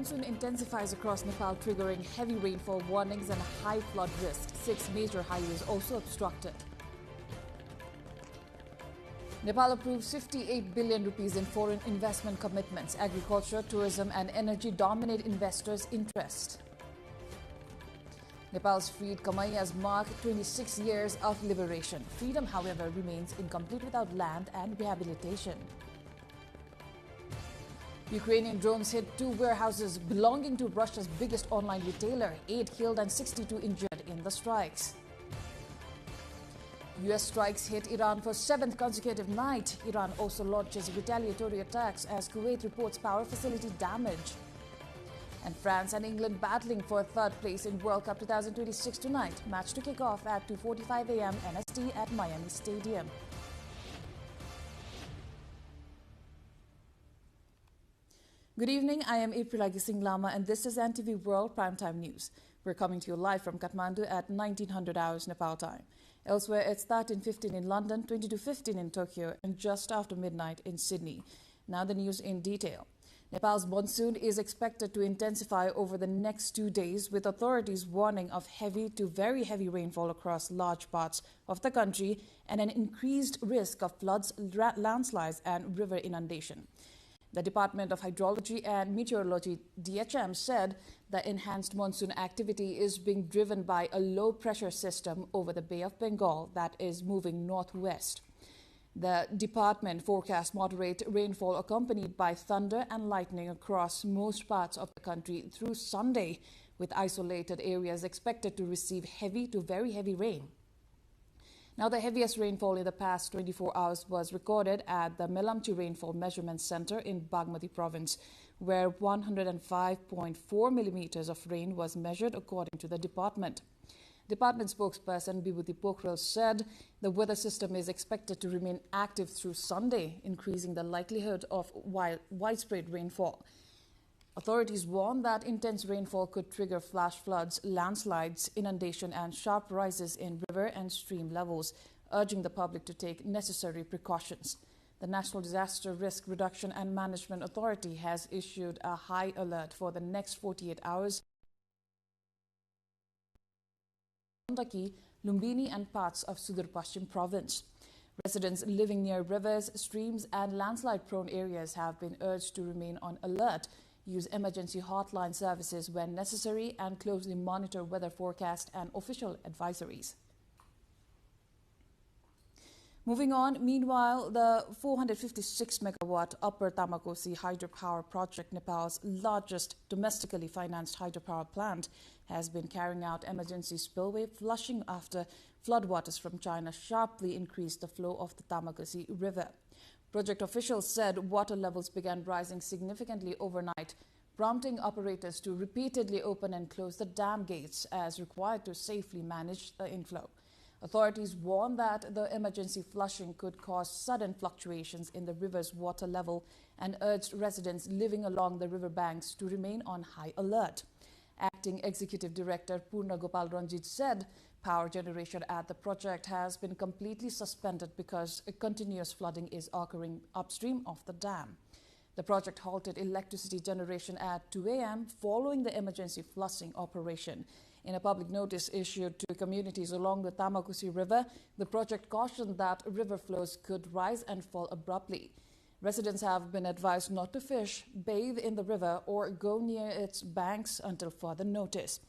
monsoon intensifies across Nepal, triggering heavy rainfall warnings and high flood risk. 6 major highways also obstructed. Nepal approves 58 billion rupees in foreign investment commitments. Agriculture, tourism and energy dominate investors' interest. Nepal's freed Kamai has marked 26 years of liberation. Freedom, however, remains incomplete without land and rehabilitation. Ukrainian drones hit 2 warehouses belonging to Russia's biggest online retailer. 8 killed and 62 injured in the strikes. U.S. strikes hit Iran for 7th consecutive night. Iran also launches retaliatory attacks as Kuwait reports power facility damage. And France and England battling for 3rd place in World Cup 2026 tonight. Match to kick off at 2:45 a.m. NST at Miami Stadium. Good evening, I am April Singh Lama and this is NTV World Primetime News. We're coming to you live from Kathmandu at 1900 hours Nepal time. Elsewhere, it's 13:15 in London, 22:15 in Tokyo, and just after midnight in Sydney. Now the news in detail. Nepal's monsoon is expected to intensify over the next 2 days, with authorities warning of heavy to very heavy rainfall across large parts of the country and an increased risk of floods, landslides, and river inundation. The Department of Hydrology and Meteorology, DHM, said the enhanced monsoon activity is being driven by a low-pressure system over the Bay of Bengal that is moving northwest. The department forecast moderate rainfall accompanied by thunder and lightning across most parts of the country through Sunday, with isolated areas expected to receive heavy to very heavy rain. Now, the heaviest rainfall in the past 24 hours was recorded at the Melamchi Rainfall Measurement Center in Bagmati province, where 105.4 millimeters of rain was measured according to the department. Department spokesperson Bibhuti Pokhrel said the weather system is expected to remain active through Sunday, increasing the likelihood of widespread rainfall. Authorities warn that intense rainfall could trigger flash floods, landslides, inundation and sharp rises in river and stream levels, urging the public to take necessary precautions. The National Disaster Risk Reduction and Management Authority has issued a high alert for the next 48 hours. Gandaki, Lumbini and parts of Sudur Pashchim province. Residents living near rivers, streams and landslide-prone areas have been urged to remain on alert, use emergency hotline services when necessary, and closely monitor weather forecast and official advisories. Moving on, meanwhile, the 456-megawatt Upper Tamakosi hydropower project, Nepal's largest domestically financed hydropower plant, has been carrying out emergency spillway flushing after floodwaters from China sharply increased the flow of the Tamakosi River. Project officials said water levels began rising significantly overnight, prompting operators to repeatedly open and close the dam gates as required to safely manage the inflow. Authorities warn that the emergency flushing could cause sudden fluctuations in the river's water level and urged residents living along the river banks to remain on high alert. Acting Executive Director Purna Gopal Ranjit said power generation at the project has been completely suspended because a continuous flooding is occurring upstream of the dam. The project halted electricity generation at 2 a.m. following the emergency flushing operation. In a public notice issued to communities along the Tamakosi River, the project cautioned that river flows could rise and fall abruptly. Residents have been advised not to fish, bathe in the river, or go near its banks until further notice.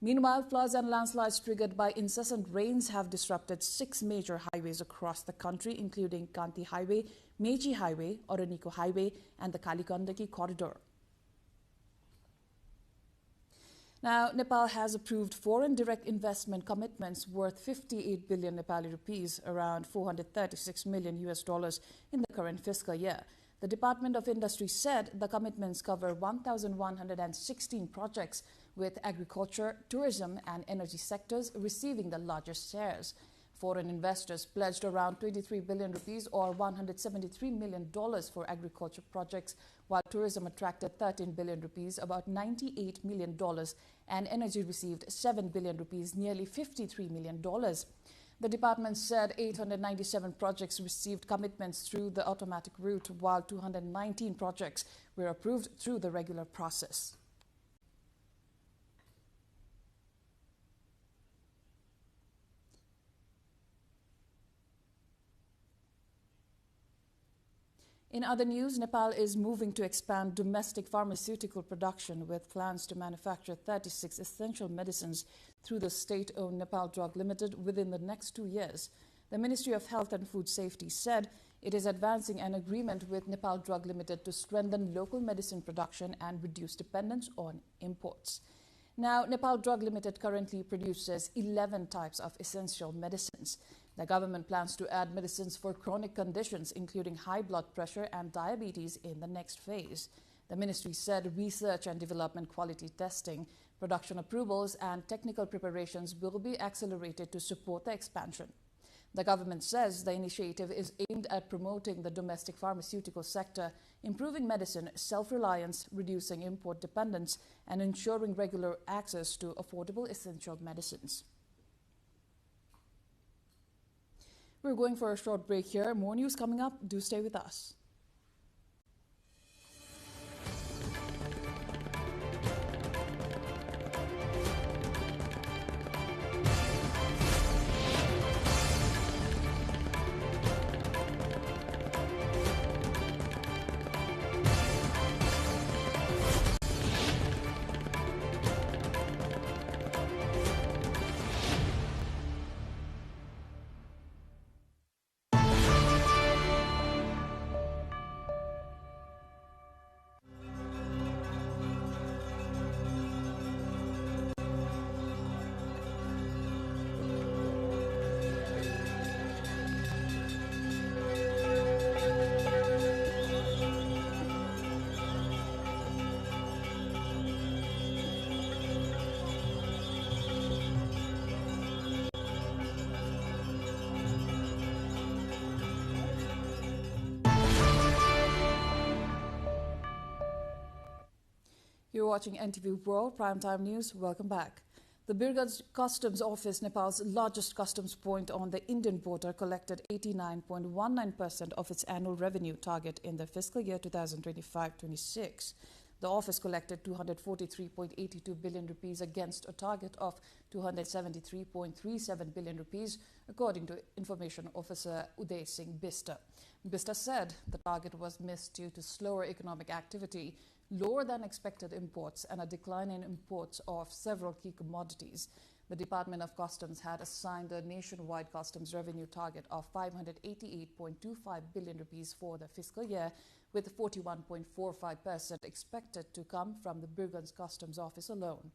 Meanwhile, floods and landslides triggered by incessant rains have disrupted 6 major highways across the country, including Kanti Highway, Meiji Highway, Oroniko Highway, and the Kalikandaki Corridor. Now, Nepal has approved foreign direct investment commitments worth 58 billion Nepali rupees, around $436 million in the current fiscal year. The Department of Industry said the commitments cover 1,116 projects, with agriculture, tourism and energy sectors receiving the largest shares. Foreign investors pledged around 23 billion rupees or $173 million for agriculture projects, while tourism attracted 13 billion rupees, about $98 million, and energy received 7 billion rupees, nearly $53 million. The department said 897 projects received commitments through the automatic route, while 219 projects were approved through the regular process. In other news, Nepal is moving to expand domestic pharmaceutical production with plans to manufacture 36 essential medicines through the state-owned Nepal Drug Limited within the next 2 years. The Ministry of Health and Food Safety said it is advancing an agreement with Nepal Drug Limited to strengthen local medicine production and reduce dependence on imports. Now, Nepal Drug Limited currently produces 11 types of essential medicines. The government plans to add medicines for chronic conditions, including high blood pressure and diabetes, in the next phase. The ministry said research and development, quality testing, production approvals, and technical preparations will be accelerated to support the expansion. The government says the initiative is aimed at promoting the domestic pharmaceutical sector, improving medicine self-reliance, reducing import dependence, and ensuring regular access to affordable essential medicines. We're going for a short break here. More news coming up. Do stay with us. You're watching NTV World Primetime News. Welcome back. The Birganj Customs Office, Nepal's largest customs point on the Indian border, collected 89.19% of its annual revenue target in the fiscal year 2025-26. The office collected 243.82 billion rupees against a target of 273.37 billion rupees, according to Information Officer Uday Singh Bista. Bista said the target was missed due to slower economic activity, lower than expected imports, and a decline in imports of several key commodities. The Department of Customs had assigned a nationwide customs revenue target of 588.25 billion rupees for the fiscal year, with 41.45% expected to come from the Birganj Customs Office alone.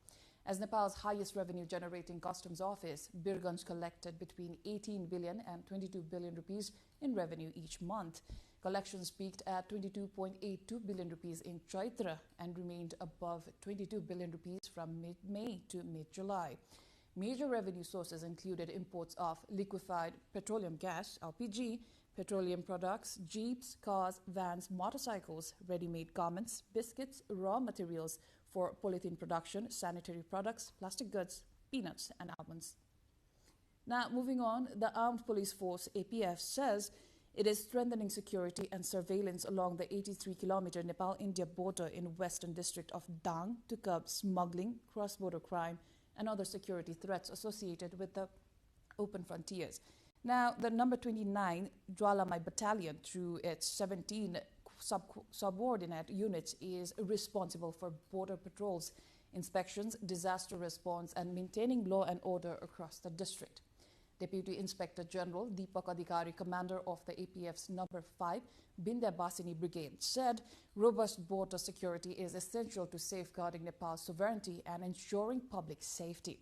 As Nepal's highest revenue-generating customs office, Birganj collected between 18 billion and 22 billion rupees in revenue each month. Collections peaked at 22.82 billion rupees in Chaitra and remained above 22 billion rupees from mid-May to mid-July. Major revenue sources included imports of liquefied petroleum gas, LPG, petroleum products, jeeps, cars, vans, motorcycles, ready-made garments, biscuits, raw materials for polythene production, sanitary products, plastic goods, peanuts, and almonds. Now, moving on, the Armed Police Force, APF, says it is strengthening security and surveillance along the 83-kilometer Nepal-India border in western district of Dang to curb smuggling, cross-border crime, and other security threats associated with the open frontiers. Now, the number 29 Jwalamai Battalion, through its 17 subordinate units, is responsible for border patrols, inspections, disaster response, and maintaining law and order across the district. Deputy Inspector General Deepak Adhikari, commander of the APF's number 5 Bindya Basini Brigade, said robust border security is essential to safeguarding Nepal's sovereignty and ensuring public safety.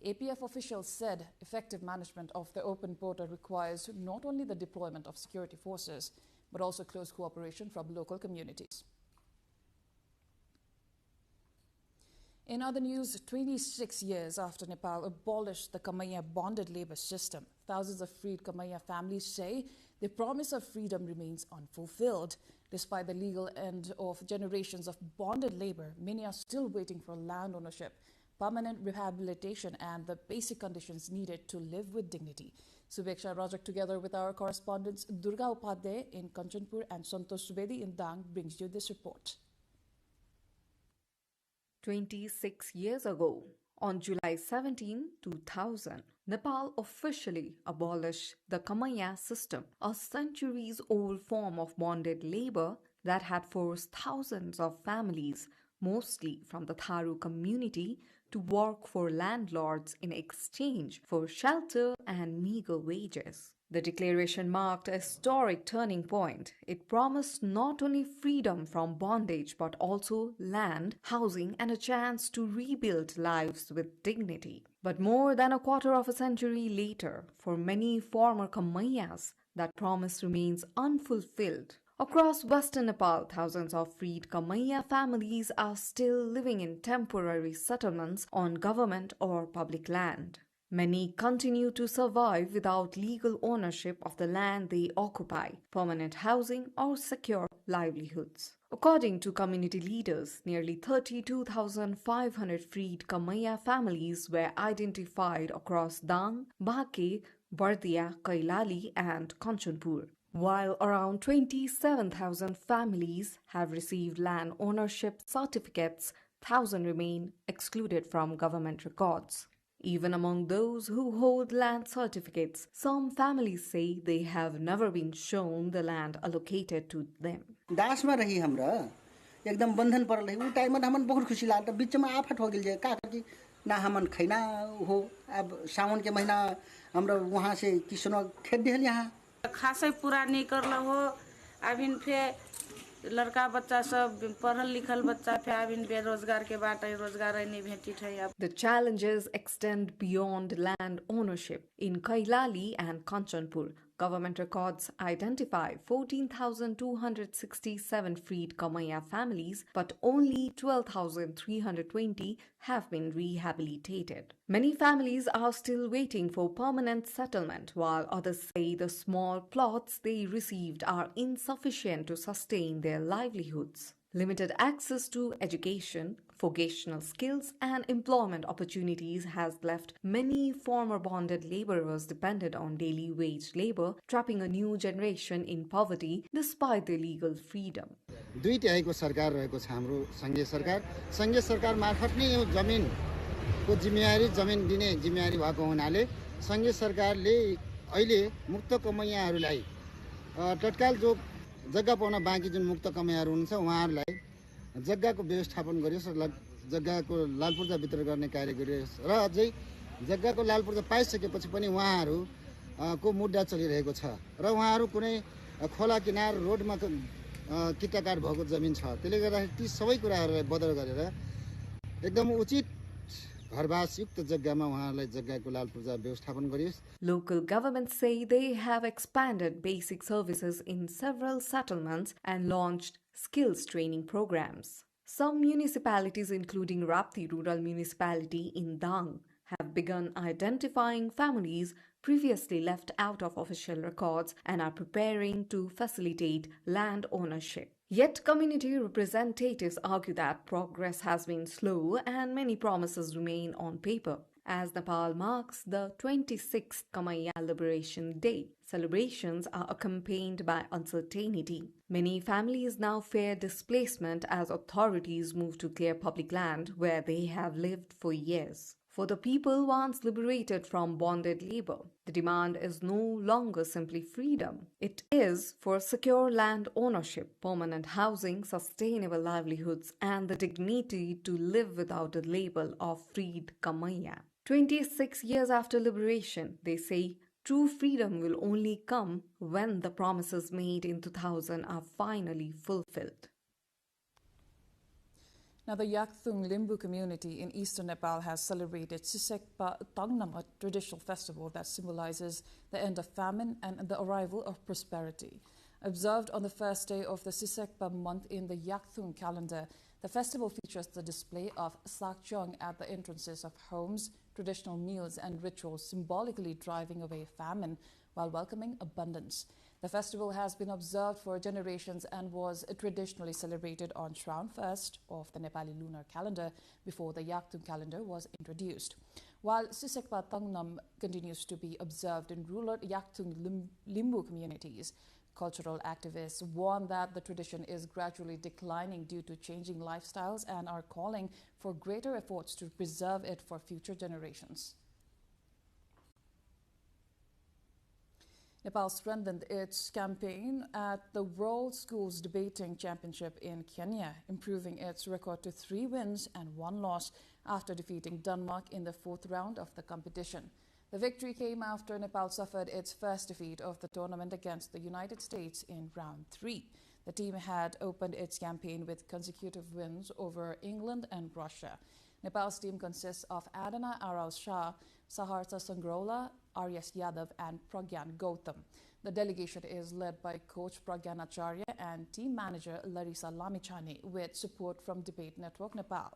APF officials said effective management of the open border requires not only the deployment of security forces, but also close cooperation from local communities. In other news, 26 years after Nepal abolished the Kamaiya bonded labor system, thousands of freed Kamaiya families say the promise of freedom remains unfulfilled. Despite the legal end of generations of bonded labor, many are still waiting for land ownership, permanent rehabilitation, and the basic conditions needed to live with dignity. Subeksha Rajak, together with our correspondents Durga Upadhyay in Kanchanpur and Santosh Subedi in Dang, brings you this report. 26 years ago, On July 17, 2000, Nepal officially abolished the Kamaiya system, a centuries-old form of bonded labor that had forced thousands of families, mostly from the Tharu community, to work for landlords in exchange for shelter and meager wages. The declaration marked a historic turning point. It promised not only freedom from bondage but also land, housing, and a chance to rebuild lives with dignity. But more than a quarter of a century later, for many former Kamaiyas, that promise remains unfulfilled. Across western Nepal, thousands of freed Kamaiya families are still living in temporary settlements on government or public land. Many continue to survive without legal ownership of the land they occupy, permanent housing, or secure livelihoods. According to community leaders, nearly 32,500 freed Kamaiya families were identified across Dang, Bake, Bardia, Kailali, and Kanchanpur, while around 27,000 families have received land ownership certificates. 1,000 remain excluded from government records. Even among those who hold land certificates, some families say they have never been shown the land allocated to them. दासमा रही हमरा एकदम बंधन परल है उ time में हमन बहुत खुशी लागत बीच में आफत हो गेल जे का कि ना हमन खैना हो अब सावन के महीना हमरा वहां से किसनो खेत देहल यहाँ खासै पूरा नहीं करल हो अबिन फे लड़का बच्चा सब पढ़ल लिखल बच्चा फे अबिन बेरोजगार के बाटे रोजगार नहीं भेटित है अब. The challenges extend beyond land ownership. In Kailali and Kanchanpur, government records identify 14,267 freed Kamaiya families, but only 12,320 have been rehabilitated. Many families are still waiting for permanent settlement, while others say the small plots they received are insufficient to sustain their livelihoods. Limited access to education, vocational skills, and employment opportunities has left many former bonded laborers dependent on daily wage labor, trapping a new generation in poverty despite their legal freedom. दुई तिहाईको सरकार रहेको छ हाम्रो संघीय सरकार मार्फत नै यो जमिनको जिम्मेवारी जमिन दिने जिम्मेवारी भएको हुनाले संघीय सरकारले अहिले मुक्त कमैयाहरूलाई तत्काल जो जग्गा पाउन बाँकी जुन मुक्त कमैयाहरू हुनुहुन्छ उहाँहरूलाई जग्गाको व्यवस्थापन गरियोस् र जग्गाको लालपूर्जा वितरण गर्ने कार्य गरियोस् र अझै जग्गाको लालपूर्जा पाइसकेपछि पनि उहाँहरूको मुद्दा चलिरहेको छ र उहाँहरू कुनै खोला किनार रोडमा किटाकाट भएको जमिन छ त्यसले गर्दा ती सबै कुराहरूलाई बदल गरेर एकदम उचित घरवासयुक्त जग्गामा उहाँहरूलाई जग्गाको लालपूर्जा व्यवस्थापन गरियोस्. Local governments say they have expanded basic services in several settlements and launched skills training programs. Some municipalities, including Rapti Rural Municipality in Dang, have begun identifying families previously left out of official records and are preparing to facilitate land ownership. Yet community representatives argue that progress has been slow and many promises remain on paper. As Nepal marks the 26th Kamaiya Liberation Day, celebrations are accompanied by uncertainty. Many families now fear displacement as authorities move to clear public land where they have lived for years. For the people once liberated from bonded labor, the demand is no longer simply freedom. It is for secure land ownership, permanent housing, sustainable livelihoods, and the dignity to live without the label of freed Kamaiya. 26 years after liberation, they say true freedom will only come when the promises made in 2000 are finally fulfilled. Now, the Yakthung Limbu community in eastern Nepal has celebrated Sisekpa Tangnam, a traditional festival that symbolizes the end of famine and the arrival of prosperity. Observed on the first day of the Sisekpa month in the Yakthung calendar, the festival features the display of sakchong at the entrances of homes, traditional meals and rituals symbolically driving away famine while welcoming abundance. The festival has been observed for generations and was traditionally celebrated on Shravan 1st of the Nepali lunar calendar before the Yakthung calendar was introduced. While Sisekpa Tangnam continues to be observed in rural Yakthung Limbu communities, Cultural activists warn that the tradition is gradually declining due to changing lifestyles and are calling for greater efforts to preserve it for future generations. Nepal strengthened its campaign at the World Schools Debating Championship in Kenya, improving its record to 3 wins and 1 loss after defeating Denmark in the 4th round of the competition. The victory came after Nepal suffered its first defeat of the tournament against the United States in round 3. The team had opened its campaign with consecutive wins over England and Russia. Nepal's team consists of Adana Aral Shah, Saharsa Sangrola, Aryas Yadav and Pragyan Gautam. The delegation is led by coach Pragyan Acharya and team manager Larissa Lamichhane with support from Debate Network Nepal.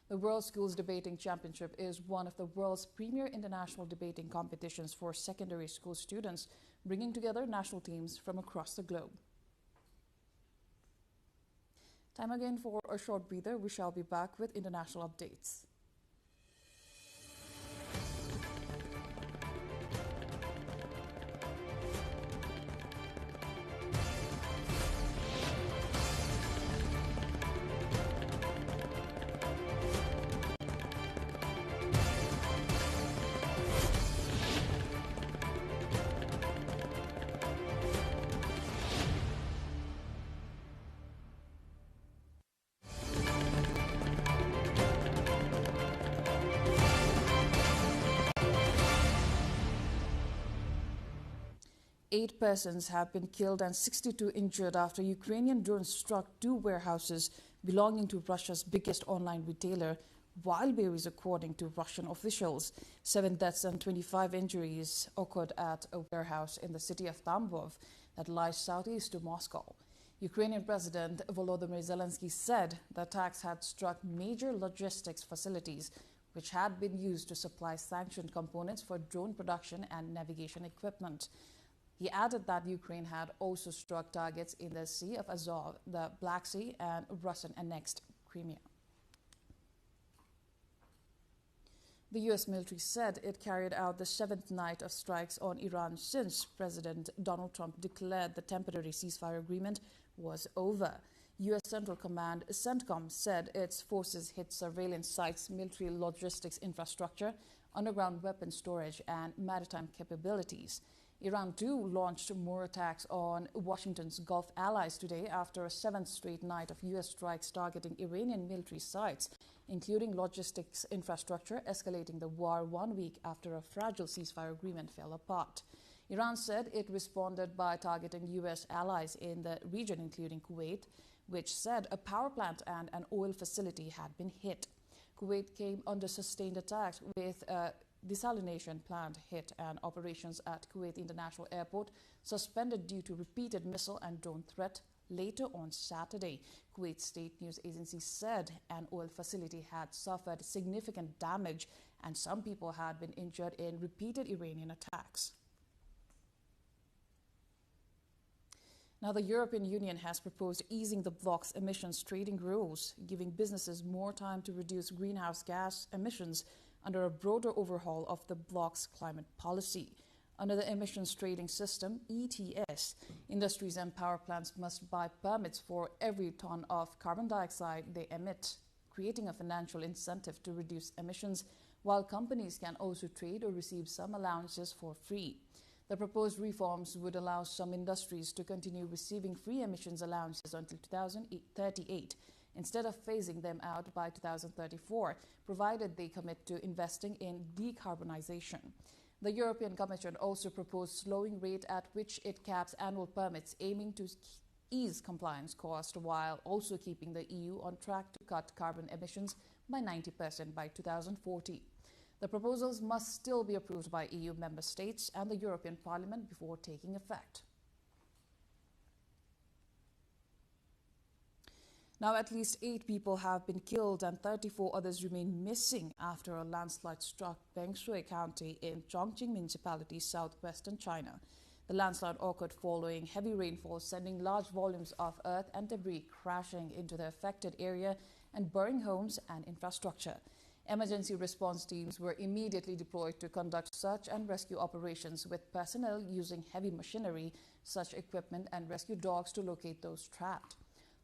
The World Schools Debating Championship is one of the world's premier international debating competitions for secondary school students, bringing together national teams from across the globe. Time again for a short breather. We shall be back with international updates. Eight persons have been killed and 62 injured after Ukrainian drones struck 2 warehouses belonging to Russia's biggest online retailer, Wildberries, according to Russian officials. 7 deaths and 25 injuries occurred at a warehouse in the city of Tambov that lies southeast to Moscow. Ukrainian President Volodymyr Zelensky said the attacks had struck major logistics facilities, which had been used to supply sanctioned components for drone production and navigation equipment. He added that Ukraine had also struck targets in the Sea of Azov, the Black Sea, and Russian-annexed Crimea. The U.S. military said it carried out the 7th night of strikes on Iran since President Donald Trump declared the temporary ceasefire agreement was over. U.S. Central Command CENTCOM said its forces hit surveillance sites, military logistics infrastructure, underground weapon storage, and maritime capabilities. Iran too launched more attacks on Washington's Gulf allies today after a 7th straight night of U.S. strikes targeting Iranian military sites, including logistics infrastructure, escalating the war 1 week after a fragile ceasefire agreement fell apart. Iran said it responded by targeting U.S. allies in the region, including Kuwait, which said a power plant and an oil facility had been hit. Kuwait came under sustained attacks with a desalination plant hit and operations at Kuwait International Airport suspended due to repeated missile and drone threat later on Saturday. Kuwait State News Agency said an oil facility had suffered significant damage and some people had been injured in repeated Iranian attacks. Now, the European Union has proposed easing the bloc's emissions trading rules, giving businesses more time to reduce greenhouse gas emissions under a broader overhaul of the bloc's climate policy. Under the emissions trading system, ETS, industries and power plants must buy permits for every ton of carbon dioxide they emit, creating a financial incentive to reduce emissions, while companies can also trade or receive some allowances for free. The proposed reforms would allow some industries to continue receiving free emissions allowances until 2038, instead of phasing them out by 2034, provided they commit to investing in decarbonization. The European Commission also proposed slowing rate at which it caps annual permits, aiming to ease compliance cost while also keeping the EU on track to cut carbon emissions by 90% by 2040. The proposals must still be approved by EU member states and the European Parliament before taking effect. Now, at least 8 people have been killed and 34 others remain missing after a landslide struck Bengshui County in Chongqing Municipality, southwestern China. The landslide occurred following heavy rainfall, sending large volumes of earth and debris crashing into the affected area and burying homes and infrastructure. Emergency response teams were immediately deployed to conduct search and rescue operations with personnel using heavy machinery, such equipment and rescue dogs to locate those trapped.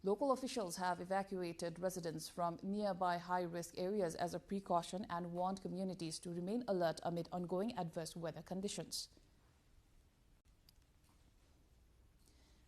Local officials have evacuated residents from nearby high-risk areas as a precaution and warned communities to remain alert amid ongoing adverse weather conditions.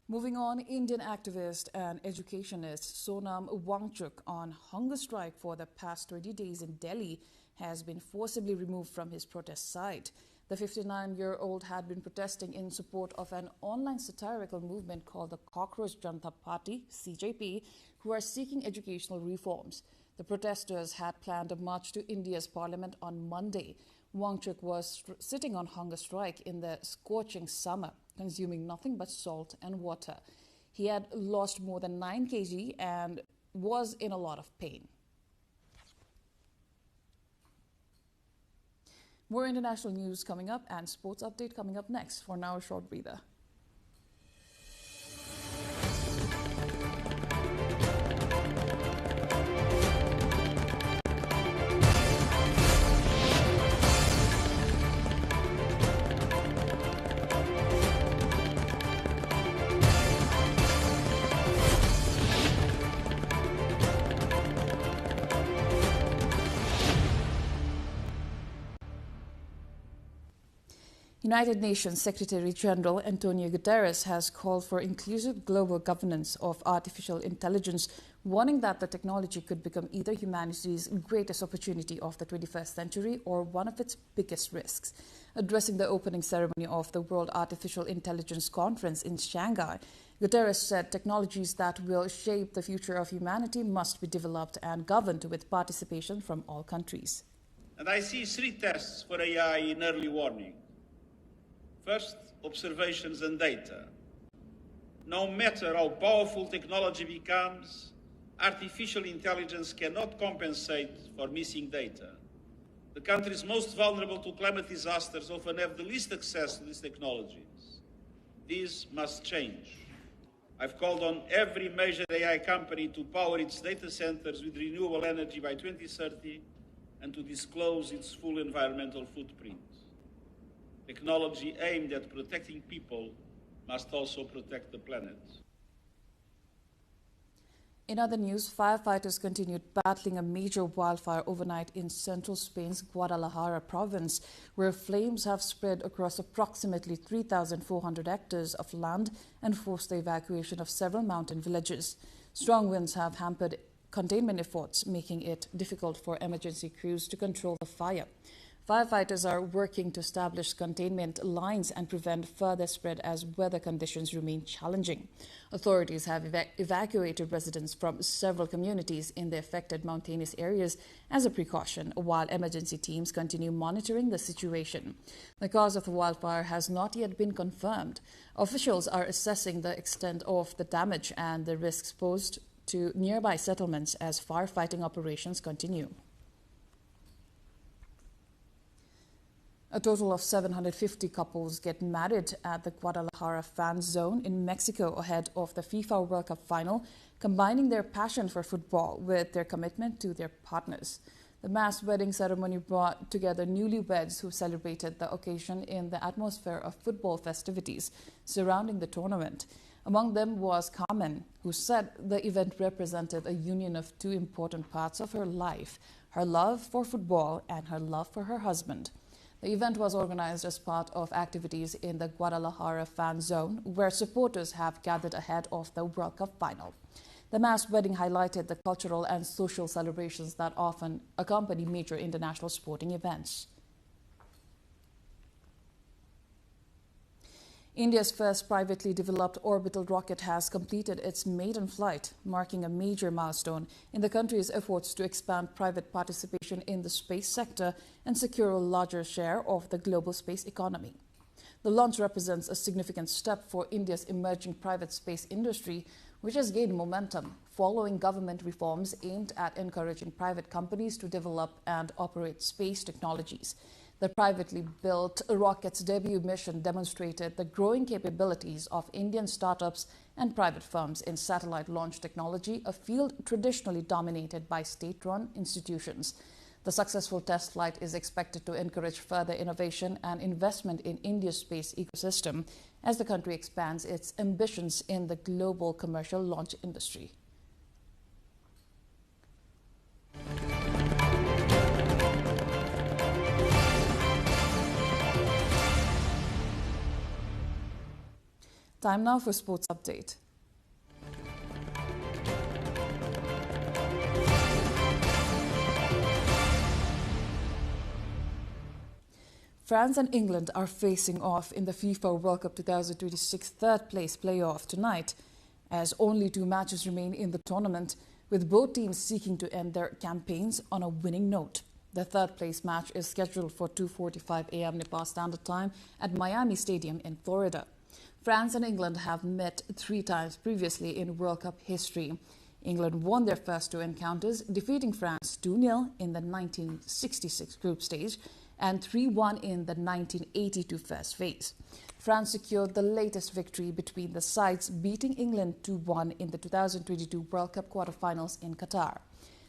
Moving on, Indian activist and educationist Sonam Wangchuk, on hunger strike for the past 20 days in Delhi, has been forcibly removed from his protest site. The 59-year-old had been protesting in support of an online satirical movement called the Cockroach Janata Party, CJP, who are seeking educational reforms. The protesters had planned a march to India's parliament on Monday. Wangchuk was sitting on hunger strike in the scorching summer, consuming nothing but salt and water. He had lost more than 9 kg and was in a lot of pain. More international news coming up and sports update coming up next. For now, a short breather. United Nations Secretary General Antonio Guterres has called for inclusive global governance of artificial intelligence, warning that the technology could become either humanity's greatest opportunity of the 21st century or one of its biggest risks. Addressing the opening ceremony of the World Artificial Intelligence Conference in Shanghai, Guterres said technologies that will shape the future of humanity must be developed and governed with participation from all countries. And I see 3 tests for AI in early warning. First, observations and data. No matter how powerful technology becomes, artificial intelligence cannot compensate for missing data. The countries most vulnerable to climate disasters often have the least access to these technologies. These must change. I've called on every major AI company to power its data centers with renewable energy by 2030 and to disclose its full environmental footprint. Technology aimed at protecting people must also protect the planet. In other news, firefighters continued battling a major wildfire overnight in central Spain's Guadalajara province, where flames have spread across approximately 3,400 hectares of land and forced the evacuation of several mountain villages. Strong winds have hampered containment efforts, making it difficult for emergency crews to control the fire. Firefighters are working to establish containment lines and prevent further spread as weather conditions remain challenging. Authorities have evacuated residents from several communities in the affected mountainous areas as a precaution, while emergency teams continue monitoring the situation. The cause of the wildfire has not yet been confirmed. Officials are assessing the extent of the damage and the risks posed to nearby settlements as firefighting operations continue. A total of 750 couples get married at the Guadalajara fan zone in Mexico ahead of the FIFA World Cup final, combining their passion for football with their commitment to their partners. The mass wedding ceremony brought together newlyweds who celebrated the occasion in the atmosphere of football festivities surrounding the tournament. Among them was Carmen, who said the event represented a union of 2 important parts of her life, her love for football and her love for her husband. The event was organized as part of activities in the Guadalajara fan zone, where supporters have gathered ahead of the World Cup final. The mass wedding highlighted the cultural and social celebrations that often accompany major international sporting events. India's first privately developed orbital rocket has completed its maiden flight, marking a major milestone in the country's efforts to expand private participation in the space sector and secure a larger share of the global space economy. The launch represents a significant step for India's emerging private space industry, which has gained momentum following government reforms aimed at encouraging private companies to develop and operate space technologies. The privately built rocket's debut mission demonstrated the growing capabilities of Indian startups and private firms in satellite launch technology, a field traditionally dominated by state-run institutions. The successful test flight is expected to encourage further innovation and investment in India's space ecosystem as the country expands its ambitions in the global commercial launch industry. Time now for Sports Update. France and England are facing off in the FIFA World Cup 2026 third-place playoff tonight, as only 2 matches remain in the tournament, with both teams seeking to end their campaigns on a winning note. The third-place match is scheduled for 2:45 a.m. Nepal Standard Time at Miami Stadium in Florida. France and England have met 3 times previously in World Cup history. England won their first 2 encounters, defeating France 2-0 in the 1966 group stage and 3-1 in the 1982 first phase. France secured the latest victory between the sides, beating England 2-1 in the 2022 World Cup quarterfinals in Qatar.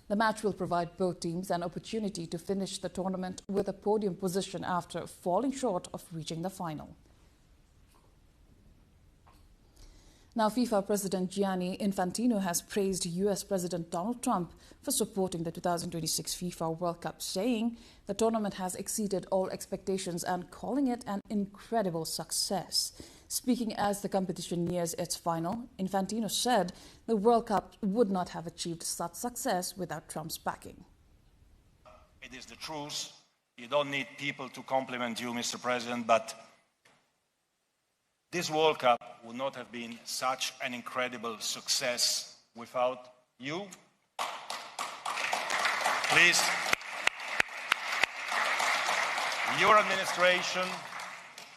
The match will provide both teams an opportunity to finish the tournament with a podium position after falling short of reaching the final. Now, FIFA President Gianni Infantino has praised U.S. President Donald Trump for supporting the 2026 FIFA World Cup, saying the tournament has exceeded all expectations and calling it an incredible success. Speaking as the competition nears its final, Infantino said the World Cup would not have achieved such success without Trump's backing. It is the truth. You don't need people to compliment you, Mr. President, but this World Cup would not have been such an incredible success without you. Please, your administration,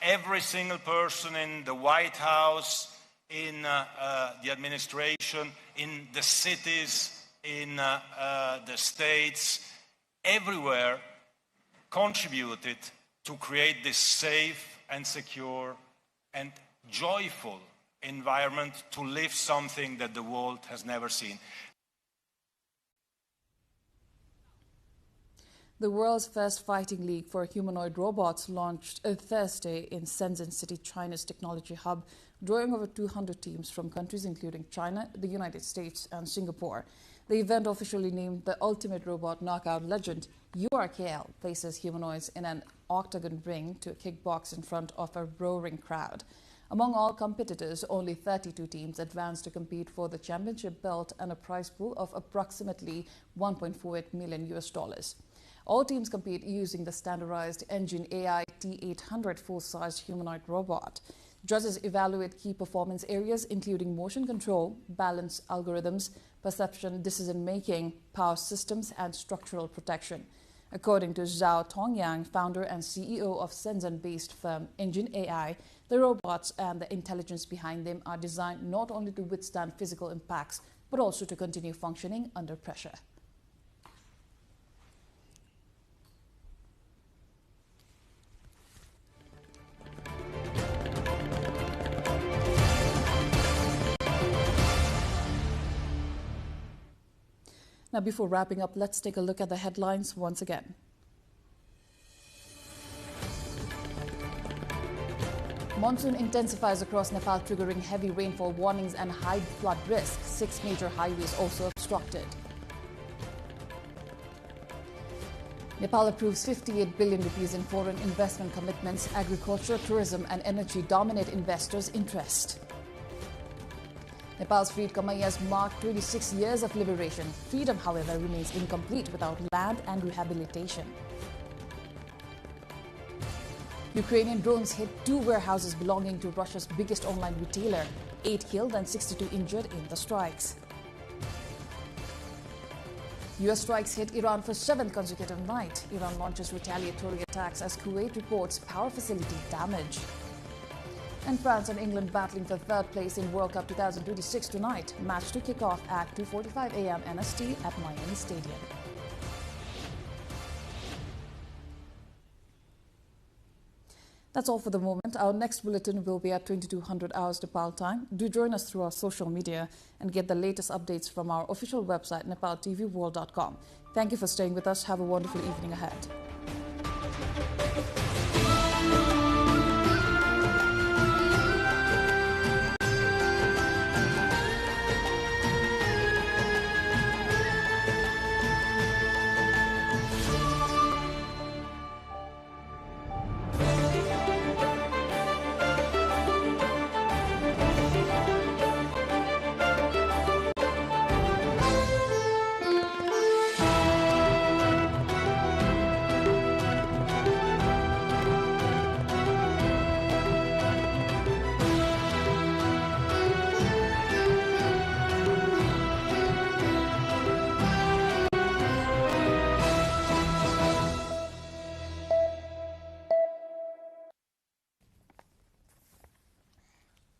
every single person in the White House, in the administration, in the cities, in the states, everywhere contributed to create this safe and secure and joyful environment to live something that the world has never seen. The world's first fighting league for humanoid robots launched Thursday in Shenzhen City, China's technology hub, drawing over 200 teams from countries including China, the United States and Singapore. The event, officially named the Ultimate Robot Knockout Legend, URKL, places humanoids in an octagon ring to kickbox in front of a roaring crowd. Among all competitors, only 32 teams advanced to compete for the championship belt and a prize pool of approximately $1.48 million. All teams compete using the standardized Engine AI T800 full-sized humanoid robot. Judges evaluate key performance areas including motion control, balance algorithms, perception, decision-making, power systems, and structural protection. According to Zhao Tongyang, founder and CEO of Shenzhen-based firm Engine AI, the robots and the intelligence behind them are designed not only to withstand physical impacts, but also to continue functioning under pressure. Now, before wrapping up, let's take a look at the headlines once again. Monsoon intensifies across Nepal, triggering heavy rainfall warnings and high flood risk. 6 major highways also obstructed. Nepal approves 58 billion rupees in foreign investment commitments. Agriculture, tourism and energy dominate investors' interest. Nepal's freed Kamayas marked 26 years of liberation. Freedom, however, remains incomplete without land and rehabilitation. Ukrainian drones hit 2 warehouses belonging to Russia's biggest online retailer. 8 killed and 62 injured in the strikes. US strikes hit Iran for 7th consecutive night. Iran launches retaliatory attacks as Kuwait reports power facility damage. And France and England battling for 3rd place in World Cup 2026 tonight. Match to kick off at 2:45 a.m. NST at Miami Stadium. That's all for the moment. Our next bulletin will be at 2200 hours Nepal time. Do join us through our social media and get the latest updates from our official website, nepaltelevision.com. Thank you for staying with us. Have a wonderful evening ahead.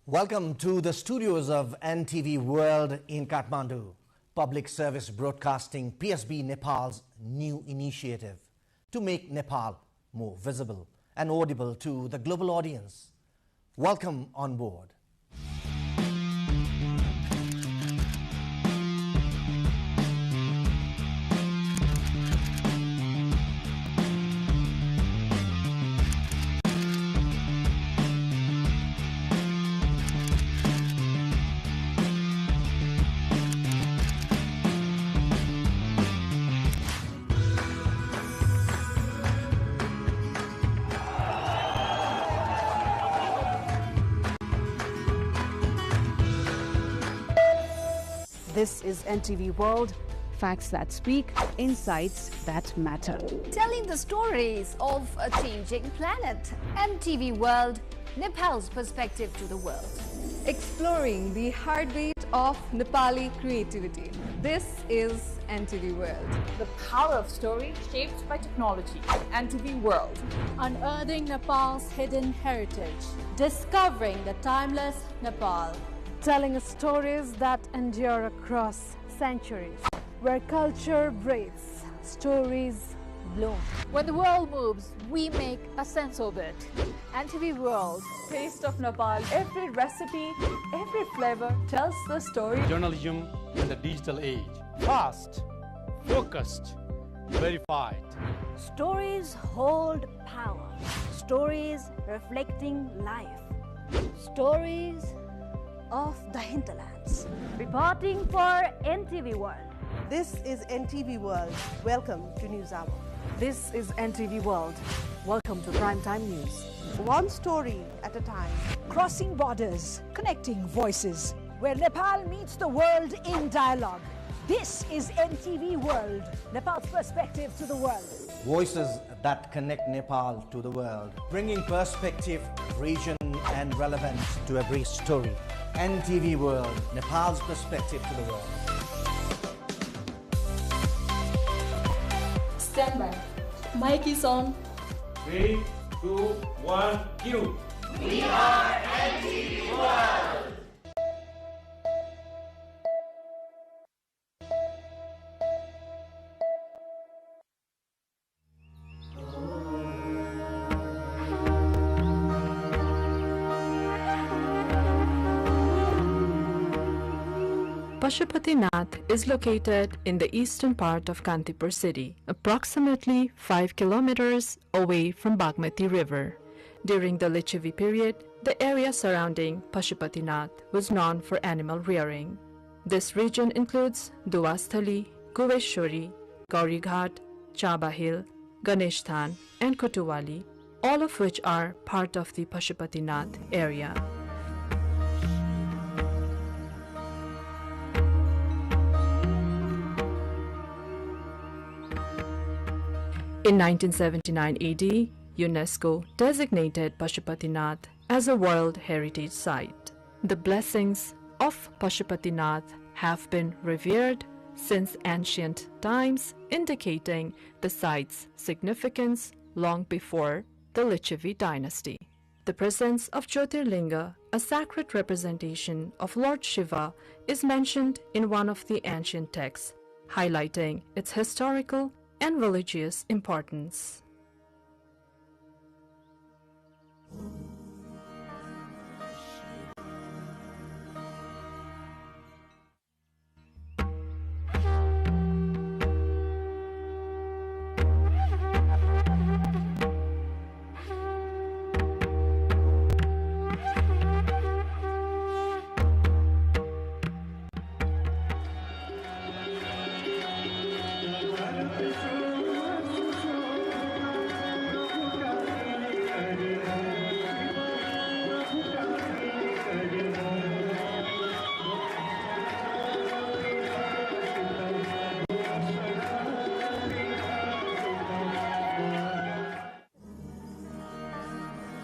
Welcome to the studios of NTV World in Kathmandu, Public Service Broadcasting PSB Nepal's new initiative to make Nepal more visible and audible to the global audience. Welcome on board. This is NTV World, facts that speak, insights that matter. Telling the stories of a changing planet. NTV World, Nepal's perspective to the world. Exploring the heartbeat of Nepali creativity. This is NTV World. The power of story shaped by technology. NTV World. Unearthing Nepal's hidden heritage. Discovering the timeless Nepal. Telling stories that endure across centuries. Where culture breathes, stories bloom. When the world moves, we make a sense of it. NTV World. Taste of Nepal. Every recipe, every flavor tells the story. Journalism in the digital age. Fast, focused, verified. Stories hold power. Stories reflecting life. Stories of the hinterlands. Reporting for NTV World. This is NTV World. Welcome to News Hour. This is NTV World. Welcome to Primetime News. One story at a time. Crossing borders, connecting voices, where Nepal meets the world in dialogue. This is NTV World, Nepal's perspective to the world. Voices that connect Nepal to the world, bringing perspective, region and relevance to every story. NTV World, Nepal's perspective to the world. Stand by. Mic is on. 3, 2, 1, cue. We are NTV World. Pashupatinath is located in the eastern part of Kantipur city, approximately 5 kilometers away from Bagmati River. During the Lichavi period, the area surrounding Pashupatinath was known for animal rearing. This region includes Duasthali, Guveshwari, Gaurighat, Chaba Hill, Ganeshtan, and Kutuwali, all of which are part of the Pashupatinath area. In 1979 AD, UNESCO designated Pashupatinath as a World Heritage Site. The blessings of Pashupatinath have been revered since ancient times, indicating the site's significance long before the Lichavi dynasty. The presence of Jyotirlinga, a sacred representation of Lord Shiva, is mentioned in one of the ancient texts, highlighting its historical and religious importance.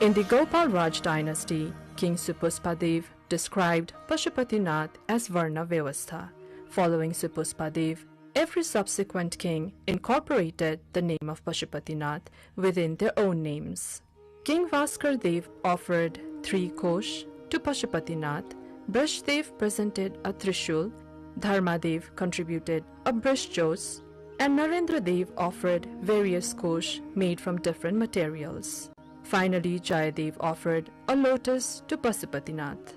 In the Gopal Raj dynasty, King Supuspadev described Pashupatinath as Varna Vyavastha. Following Supuspadev, every subsequent king incorporated the name of Pashupatinath within their own names. King Vaskardev offered 3 kosh to Pashupatinath, Brishdev presented a Trishul, Dharmadev contributed a Brishjos, and Narendradev offered various kosh made from different materials. Finally, Jayadev offered a lotus to Pashupatinath.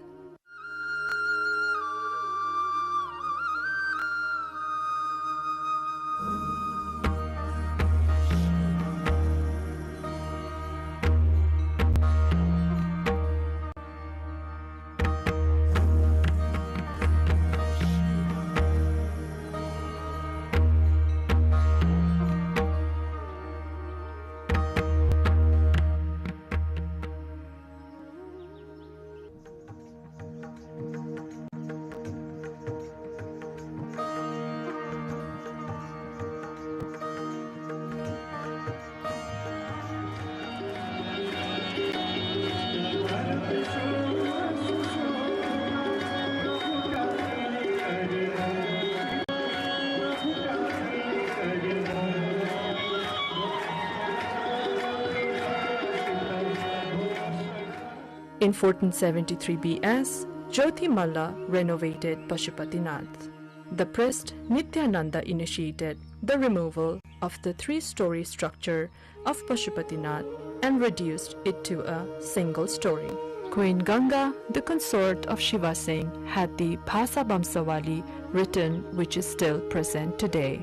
In 1473 BS, Jyoti Malla renovated Pashupatinath. The priest Nityananda initiated the removal of the 3-story structure of Pashupatinath and reduced it to a single story. Queen Ganga, the consort of Shiva Singh, had the Bhasa Bamsawali written, which is still present today.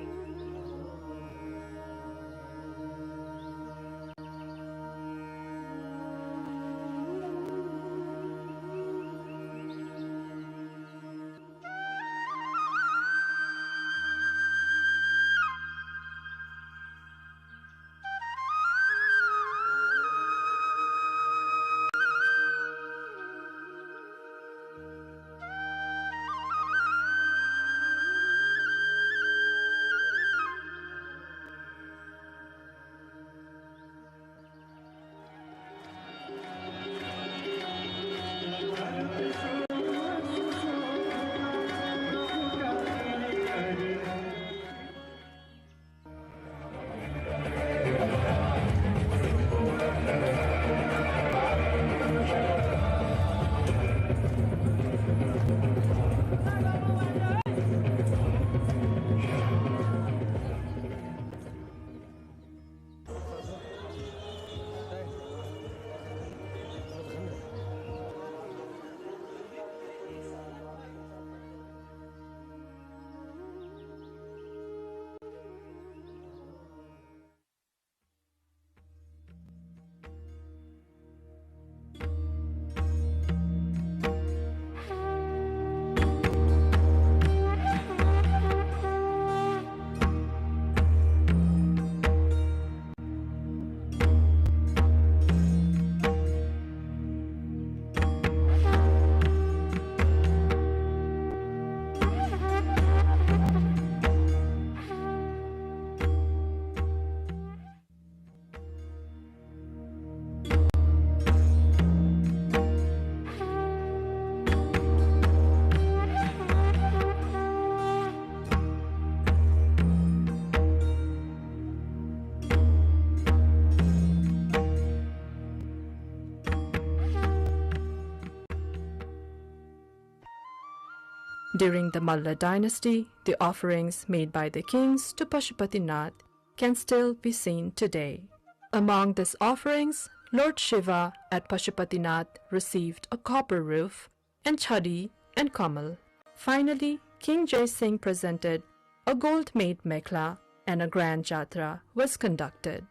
During the Malla dynasty, the offerings made by the kings to Pashupatinath can still be seen today. Among these offerings, Lord Shiva at Pashupatinath received a copper roof and chadi and kamal. Finally, King Jai Singh presented a gold-made mekhla and a grand jatra was conducted.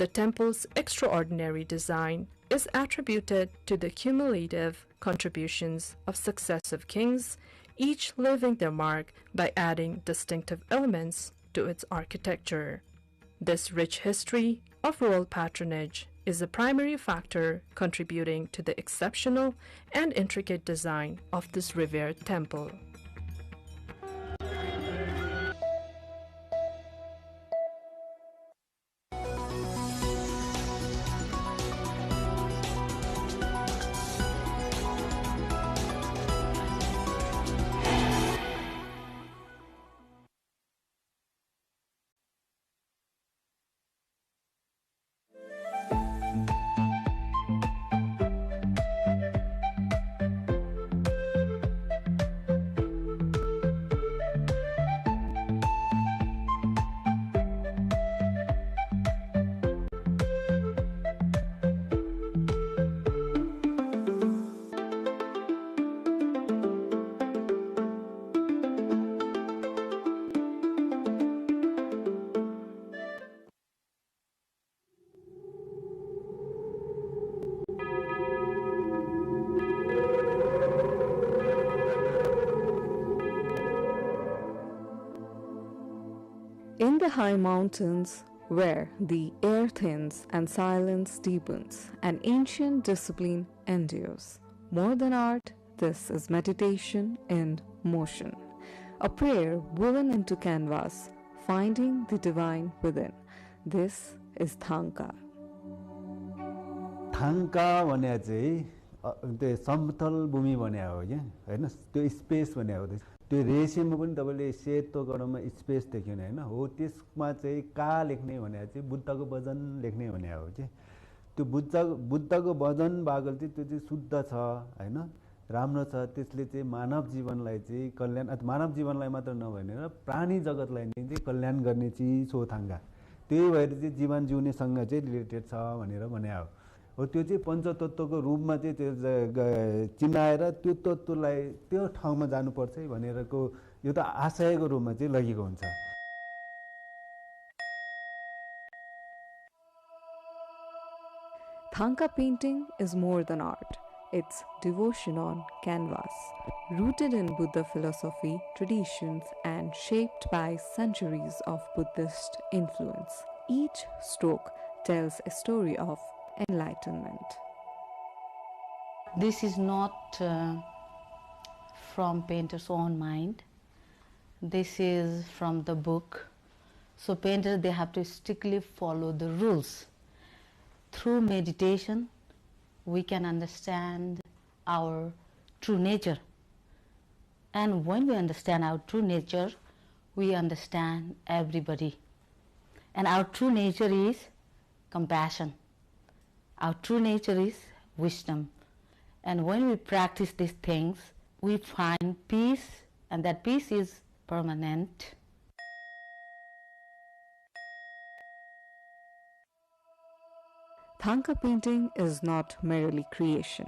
The temple's extraordinary design is attributed to the cumulative contributions of successive kings, each leaving their mark by adding distinctive elements to its architecture. This rich history of royal patronage is a primary factor contributing to the exceptional and intricate design of this revered temple. In the high mountains, where the air thins and silence deepens, an ancient discipline endures. More than art, this is meditation in motion. A prayer woven into canvas, finding the divine within. This is Thanka. थाङ्का भने चाहिँ त्यो समतल भूमि भने हो के हैन त्यो space भने हो त्यो रेसियोमा पनि तपाईले सेतो गडमा स्पेस देख्यो हैन हो त्यसमा चाहिँ का लेख्ने भने चाहिँ बुद्धको वचन लेख्ने भने हो के त्यो बुद्धको वचन बागल चाहिँ त्यो चाहिँ शुद्ध छ हैन राम्रो छ त्यसले चाहिँ मानव जीवनलाई चाहिँ कल्याण मानव जीवनलाई मात्र नभएर प्राणी जगतलाई नै चाहिँ कल्याण गर्ने चिज हो थाङ्का त्यही भएर चाहिँ जीवन जिउनेसँग चाहिँ रिलेटेड छ भनेर भने हो त्यो चाहिँ पञ्चतत्त्वको रूपमा चाहिँ त्यो चिनाएर त्यो तत्त्वलाई त्यो ठाउँमा जानुपर्छ भनेरको यो त आशयको रूपमा चाहिँ लगेको हुन्छ Thanka painting is more than art. It's devotion on canvas, rooted in Buddha philosophy, traditions, and shaped by centuries of Buddhist influence. Each stroke tells a story of enlightenment. This is not from painter's own mind. This is from the book. So painters, they have to strictly follow the rules. Through meditation, we can understand our true nature. And when we understand our true nature, we understand everybody. And our true nature is compassion. Our true nature is wisdom. And when we practice these things, we find peace, and that peace is permanent. Thanka painting is not merely creation.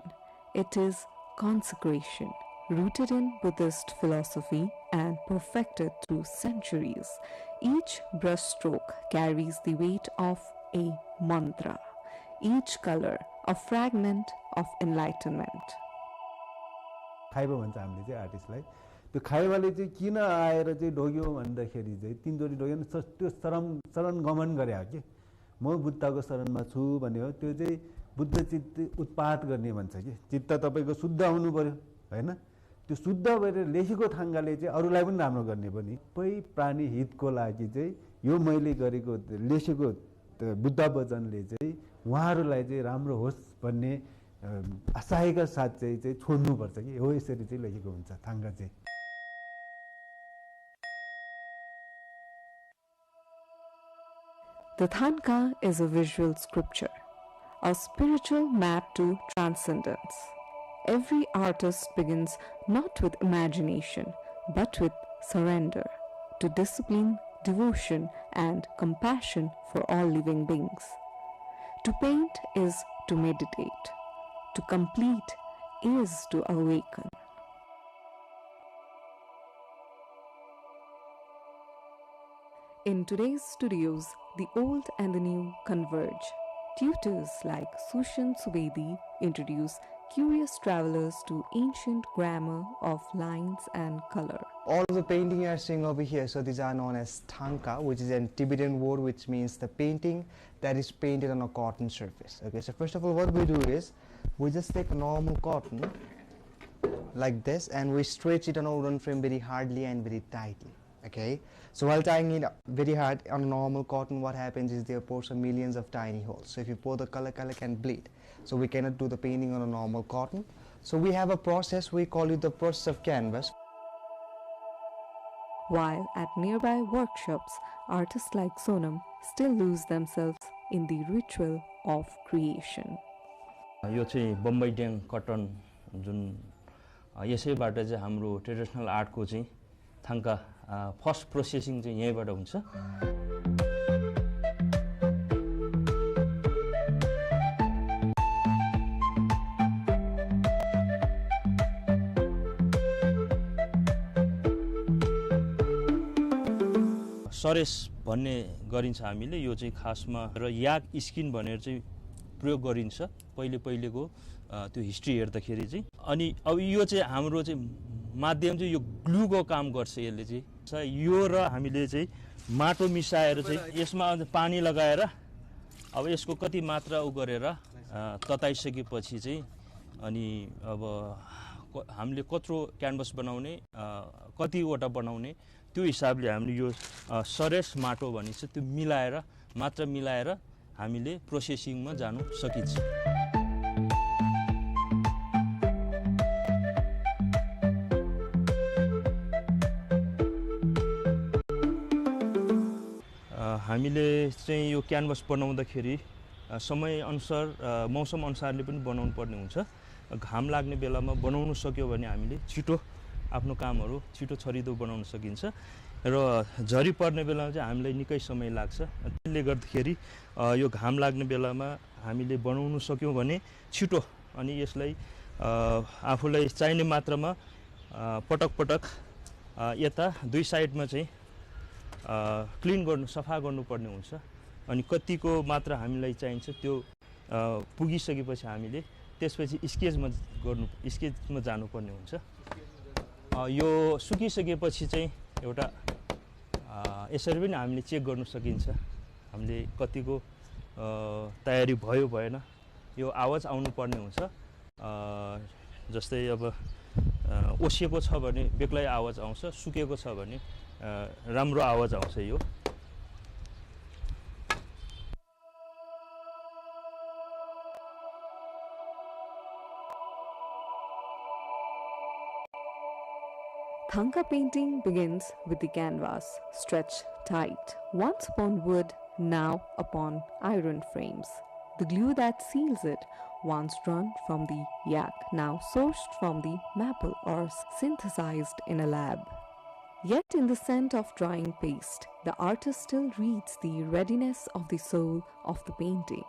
It is consecration, rooted in Buddhist philosophy and perfected through centuries. Each brushstroke carries the weight of a mantra, each color a fragment of enlightenment. खाइबो भन्छ हामीले चाहिँ आर्टिस्टलाई त्यो खाइबाले चाहिँ किन आएर चाहिँ ढोग्यो भन्दाखेरि चाहिँ तीनचोटी ढोग्यो नि त्यो शरण गमन गरे हो के म बुद्धको शरणमा छु भन्ने हो त्यो चाहिँ बुद्ध चित्त उत्पाद गर्ने भन्छ के चित्त तपाईको शुद्ध हुनु पर्यो हैन त्यो शुद्ध भएर लेखेको थाङ्गाले चाहिँ अरूलाई पनि राम्रो गर्ने पनि सबै प्राणी हितको लागि चाहिँ यो मैले गरेको लेखेको बुद्ध वचनले चाहिँ उहाँहरूलाई चाहिँ राम्रो होस् भन्ने आशयका साथ चाहिँ छोड्नुपर्छ कि हो यसरी चाहिँ लेखेको हुन्छ थाङ्गा चाहिँ The Thanka is a visual sculpture, a spiritual map to transcendence. Every artist begins not with imagination, but with surrender to discipline, devotion, and compassion for all living beings. To paint is to meditate. To complete is to awaken. In today's studios, the old and the new converge. Tutors like Sushan Subedi introduce curious travelers to ancient grammar of lines and color. All of the painting you are seeing over here, so these are known as tanka, which is a Tibetan word which means the painting that is painted on a cotton surface. Okay, so first of all what we do is, we just take a normal cotton like this and we stretch it on a wooden frame very hardly and very tightly. Okay, so while tying it very hard on normal cotton, what happens is there are millions of tiny holes. So if you pour the color can bleed. So we cannot do the painting on a normal cotton. So we have a process, we call it the process of canvas. While at nearby workshops, artists like Sonam still lose themselves in the ritual of creation. यो चाहिँ बम्बई ड्याङ कटन जुन यसैबाट चाहिँ हाम्रो traditional आर्टको चाहिँ थाङ्का first processing चाहिँ यहीँबाट हुन्छ. सरेस भन्ने गरिन्छ हामीले, यो चाहिँ खासमा र याक स्किन भनेर चाहिँ प्रयोग गरिन्छ पहिलेको त्यो हिस्ट्री हेर्दाखेरि चाहिँ. अनि अब यो चाहिँ हाम्रो चाहिँ माध्यम चाहिँ यो ग्लुको काम गर्छ. यसले चाहिँ यो र हामीले चाहिँ माटो मिसाएर चाहिँ यसमा पानी लगाएर अब यसको कति मात्रा गरेर तताइसकेपछि चाहिँ अनि अब हामीले कत्रो क्यानभस बनाउने कतिवटा बनाउने त्यो हिसाबले हामीले यो सरेस माटो भनिन्छ त्यो मिलाएर मात्रा मिलाएर हामीले प्रोसेसिङमा जानु सकिन्छ. हामीले चाहिँ यो क्यानभस बनाउँदाखेरि समय अनुसार मौसम अनुसारले पनि बनाउनु पर्ने हुन्छ. घाम लाग्ने बेलामा बनाउनु सक्यो भने हामीले छिटो आफ्नो कामहरू छिटो छरिदो बनाउन सकिन्छ र झरी पर्ने बेलामा चाहिँ हामीलाई निकै समय लाग्छ. त्यसले गर्दाखेरि यो घाम लाग्ने बेलामा हामीले बनाउन सक्यौँ भने छिटो अनि यसलाई आफूलाई चाहिने मात्रामा पटक यता दुई साइडमा चाहिँ क्लिन सफा गर्नुपर्ने हुन्छ. अनि कतिको मात्रा हामीलाई चाहिन्छ त्यो पुगिसकेपछि हामीले त्यसपछि स्केचमा जानुपर्ने हुन्छ. यो सुकिसकेपछि चाहिँ एउटा यसरी पनि हामीले चेक गर्न सकिन्छ हामीले कतिको तयारी भयो भएन. यो आवाज आउनुपर्ने हुन्छ. जस्तै अब ओसिएको छ भने बेग्लै आवाज आउँछ, सुकेको छ भने राम्रो आवाज आउँछ. यो Thangka painting begins with the canvas stretched tight, once upon wood, now upon iron frames. The glue that seals it, once drawn from the yak, now sourced from the maple or synthesized in a lab. Yet in the scent of drying paste, the artist still reads the readiness of the soul of the painting.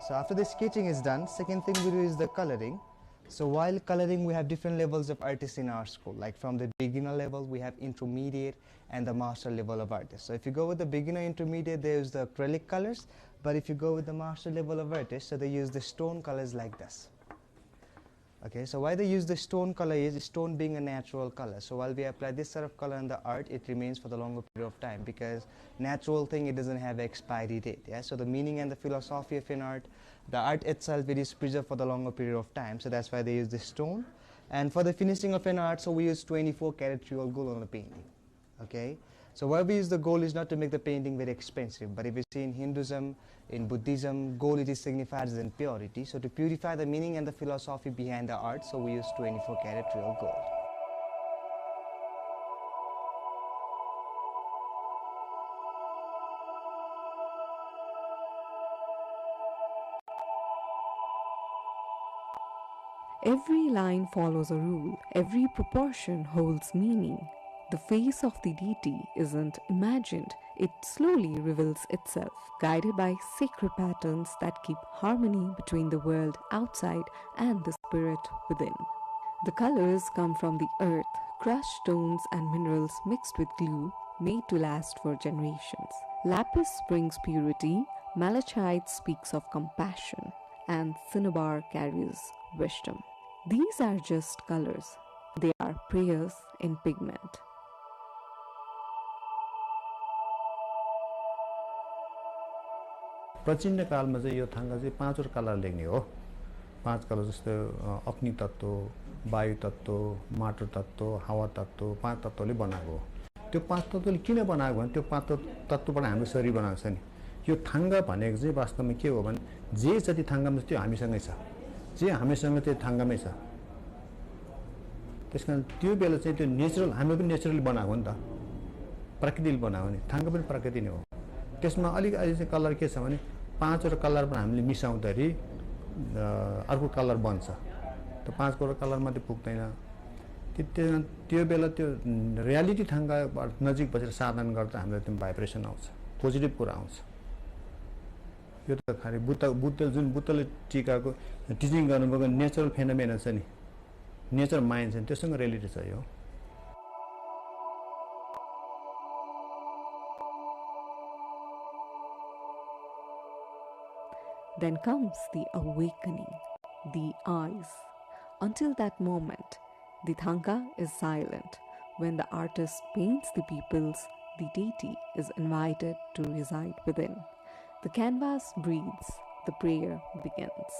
So after the sketching is done, second thing we do is the coloring. So while coloring, we have different levels of artists in our school. Like from the beginner level, we have intermediate and the master level of artists. So if you go with the beginner intermediate, there's the acrylic colors. But if you go with the master level of artists, so they use the stone colors like this. Okay, so why they use the stone color is stone being a natural color. So while we apply this sort of color in the art, it remains for the longer period of time because natural thing, it doesn't have expiry date. Yeah, so the meaning and the philosophy of an art, the art itself, it is preserved for the longer period of time. So that's why they use the stone. And for the finishing of an art, so we use 24 karat real gold on the painting. Okay, so why we use the gold is not to make the painting very expensive, but if you see in Hinduism, in Buddhism, gold, it is signified as in purity. So to purify the meaning and the philosophy behind the art, so we use 24 karat real gold. Every line follows a rule, every proportion holds meaning. The face of the deity isn't imagined, it slowly reveals itself, guided by sacred patterns that keep harmony between the world outside and the spirit within. The colors come from the earth, crushed stones and minerals mixed with glue, made to last for generations. Lapis brings purity, malachite speaks of compassion, and cinnabar carries wisdom. These are just colors. They are prayers in pigment. प्राचीन कालमा चाहिँ यो थाङ्गा चाहिँ पाँचवटा colour लेख्ने हो। पाँच colour जस्तो अग्नि तत्त्व, वायु तत्त्व, माटो तत्त्व, हावा तत्त्व, पाँच तत्त्वले बनाएको हो। त्यो पाँच तत्त्वले किन बनाएको भने त्यो पाँच तत्त्वबाट हाम्रो शरीर बनाएको छ नि। यो थाङ्गा भनेको चाहिँ वास्तवमा के हो भने जे जति थाङ्गामा त्यो हामीसँगै छ, जे हामीसँग त्यो थाङ्गामै छ। त्यसकारण त्यो बेला चाहिँ त्यो नेचुरल, हामी पनि नेचुरली बनाएको हो नि त, प्रकृतिले बनाएको नि। थाङ्गा पनि प्रकृति नै हो। त्यसमा अलिकति चाहिँ कलर के छ भने पाँचवटा कलरमा हामीले मिसाउँदाखेरि अर्को कलर बन्छ। त्यो पाँचवटा कलर मात्रै पुग्दैन। त्यो बेला त्यो रियालिटी थाङ्गाबाट नजिक बसेर साधना गर्दा हामीलाई त्यो भाइब्रेसन आउँछ, पोजिटिभ कुरा आउँछ। यो त खालि बुद्धले टिकाको टिचिङ गर्नुभएको नेचुरल फेनोमेना छ नि, नेचर माइन्ड छ नि, त्योसँग रिलेटेड छ यो। Then comes the awakening, the eyes. Until that moment, the thanga is silent. When the artist paints the peoples, the deity is invited to reside within. The canvas breathes, the prayer begins.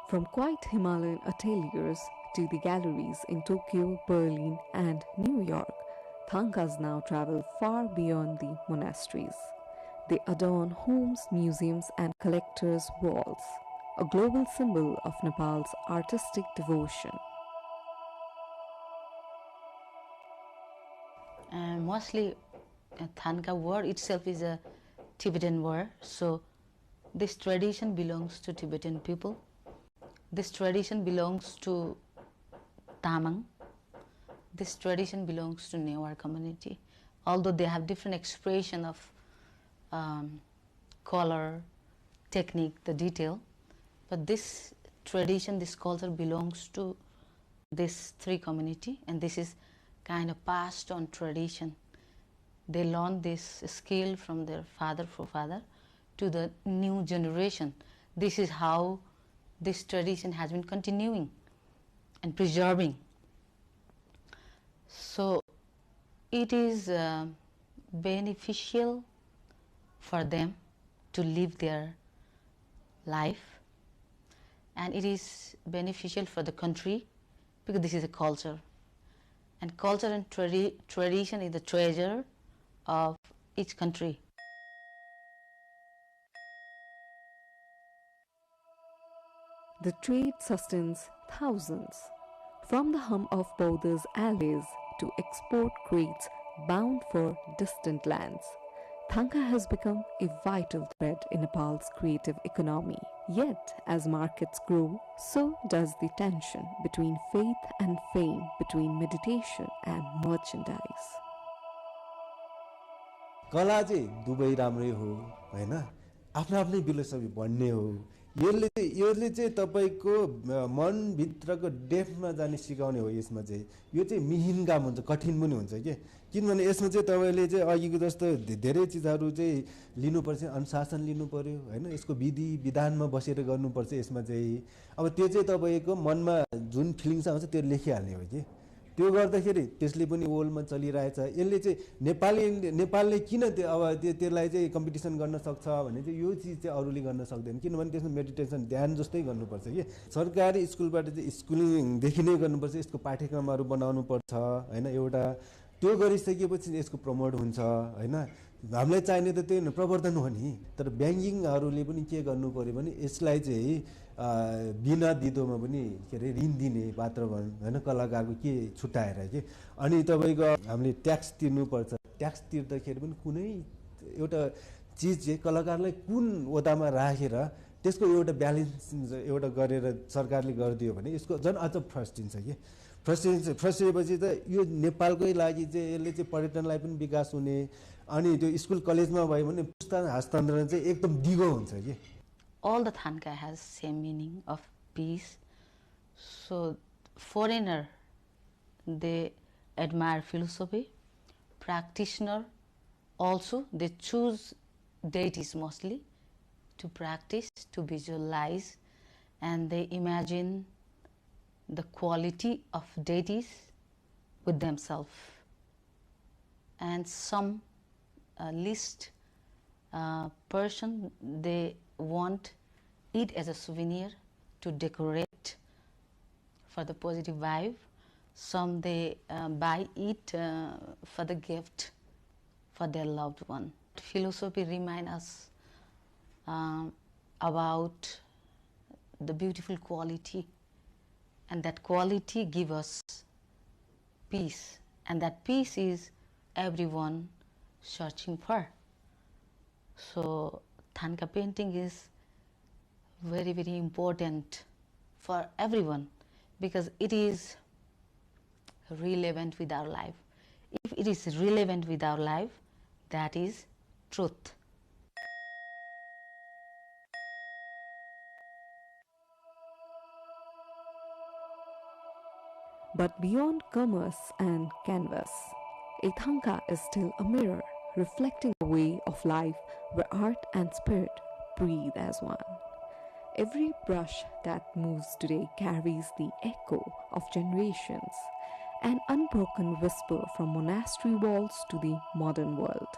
From quiet Himalayan ateliers to the galleries in Tokyo, Berlin, and New York, thangas now travel far beyond the monasteries. They adorn homes, museums, and collectors' walls, a global symbol of Nepal's artistic devotion. Mostly, Thanga word itself is a Tibetan word, so this tradition belongs to Tibetan people. This tradition belongs to Tamang. This tradition belongs to Newar community. Although they have different expression of color, technique, the detail, but this tradition, this culture belongs to these three community, and this is kind of passed on tradition. They learn this skill from their forefather to the new generation. This is how this tradition has been continuing and preserving. So it is beneficial for them to live their life, and it is beneficial for the country because this is a culture, and culture and tradition is the treasure of each country. The trade sustains thousands. From the hum of Bodha's alleys to export crates bound for distant lands, Thanga has become a vital thread in Nepal's creative economy. Yet, as markets grow, so does the tension between faith and fame, between meditation and merchandise. कला चाहिँ दुवै राम्रै हो हैन, आफ्नो आफ्नै philosophy भन्ने हो। यसले चाहिँ तपाईको मन भित्रको डेप्थमा जाने सिकाउने हो। यसमा चाहिँ यो चाहिँ मिहिन काम हुन्छ, कठिन पनि हुन्छ के, किनभने यसमा चाहिँ तपाईले चाहिँ अघिको जस्तो धेरै चीजहरु चाहिँ लिनुपर्छ, अनुशासन लिनु पर्यो हैन, यसको विधि विधानमा बसेर गर्नुपर्छ। यसमा चाहिँ अब त्यो चाहिँ तपाईको मनमा जुन फिलिङ्स आउँछ त्यो लेखिहाल्ने हो कि, त्यो गर्दाखेरि त्यसले पनि वर्ल्डमा चलिरहेछ। यसले चाहिँ नेपालले किन त्यो अब त्यसलाई चाहिँ कम्पिटिसन गर्न सक्छ भने चाहिँ यो चीज चाहिँ अरूले गर्न सक्दैन, किनभने त्यसमा मेडिटेसन ध्यान जस्तै गर्नुपर्छ कि। सरकारी स्कुलबाट चाहिँ स्कुलिङदेखि नै गर्नुपर्छ, यसको पाठ्यक्रमहरू बनाउनु पर्छ हैन। एउटा त्यो गरिसकेपछि यसको प्रमोट हुन्छ हैन। हामीलाई चाहिने त त्यो प्रवर्धन हो नि, तर ब्याङ्किङहरूले पनि के गर्नु पर्यो भने यसलाई चाहिँ बिना दिदोमा पनि के अरे ऋण दिने वातावरण हैन, कलाकारको के छुट्याएर कि। अनि तपाईको हामीले ट्याक्स तिर्नुपर्छ, ट्याक्स तिर्दाखेरि पनि कुनै एउटा चिज चाहिँ कलाकारलाई कुन ओदामा राखेर त्यसको एउटा ब्यालेन्स एउटा गरेर सरकारले गरिदियो भने यसको झन् अझ फस्टिन्छ कि। फ्रस्ट्रेटेपछि त यो नेपालकै लागि चाहिँ यसले चाहिँ पर्यटनलाई पनि विकास हुने अनि त्यो स्कुल कलेजमा भयो भने पुस्ता हस्तान्तरण चाहिँ एकदम दिगो हुन्छ कि all the Thanka has same meaning of peace. So foreigner, they admire philosophy. Practitioner also, they choose deities mostly to practice, to visualize, and they imagine the quality of deities with themselves. And some least person, they want it as a souvenir to decorate for the positive vibe. Some they buy it for the gift for their loved one. Philosophy reminds us about the beautiful quality, and that quality gives us peace, and that peace is everyone searching for. So Thanka painting is very, very important for everyone because it is relevant with our life. If it is relevant with our life, that is truth. But beyond commerce and canvas, a Thanka is still a mirror reflecting a way of life where art and spirit breathe as one. Every brush that moves today carries the echo of generations, an unbroken whisper from monastery walls to the modern world.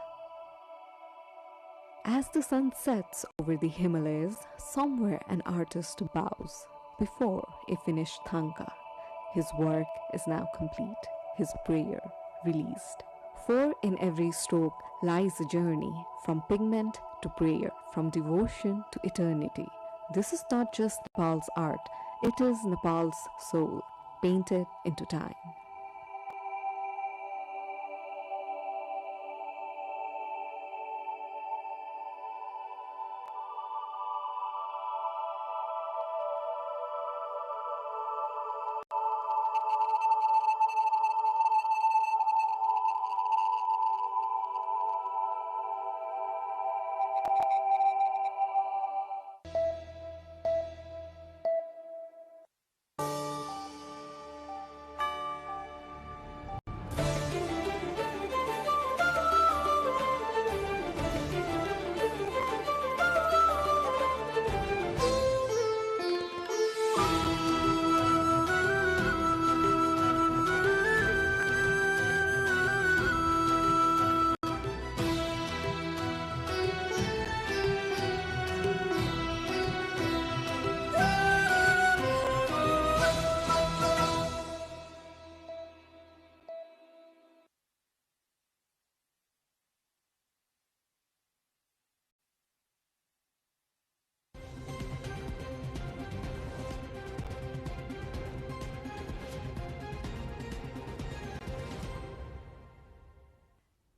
As the sun sets over the Himalayas, somewhere an artist bows before a finished Thanka. His work is now complete, his prayer released. For in every stroke lies a journey from pigment to prayer, from devotion to eternity. This is not just Nepal's art, it is Nepal's soul, painted into time.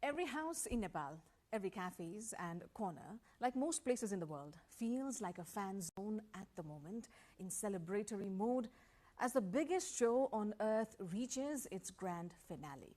Every house in Nepal, every cafes and corner, like most places in the world, feels like a fan zone at the moment, in celebratory mode as the biggest show on earth reaches its grand finale.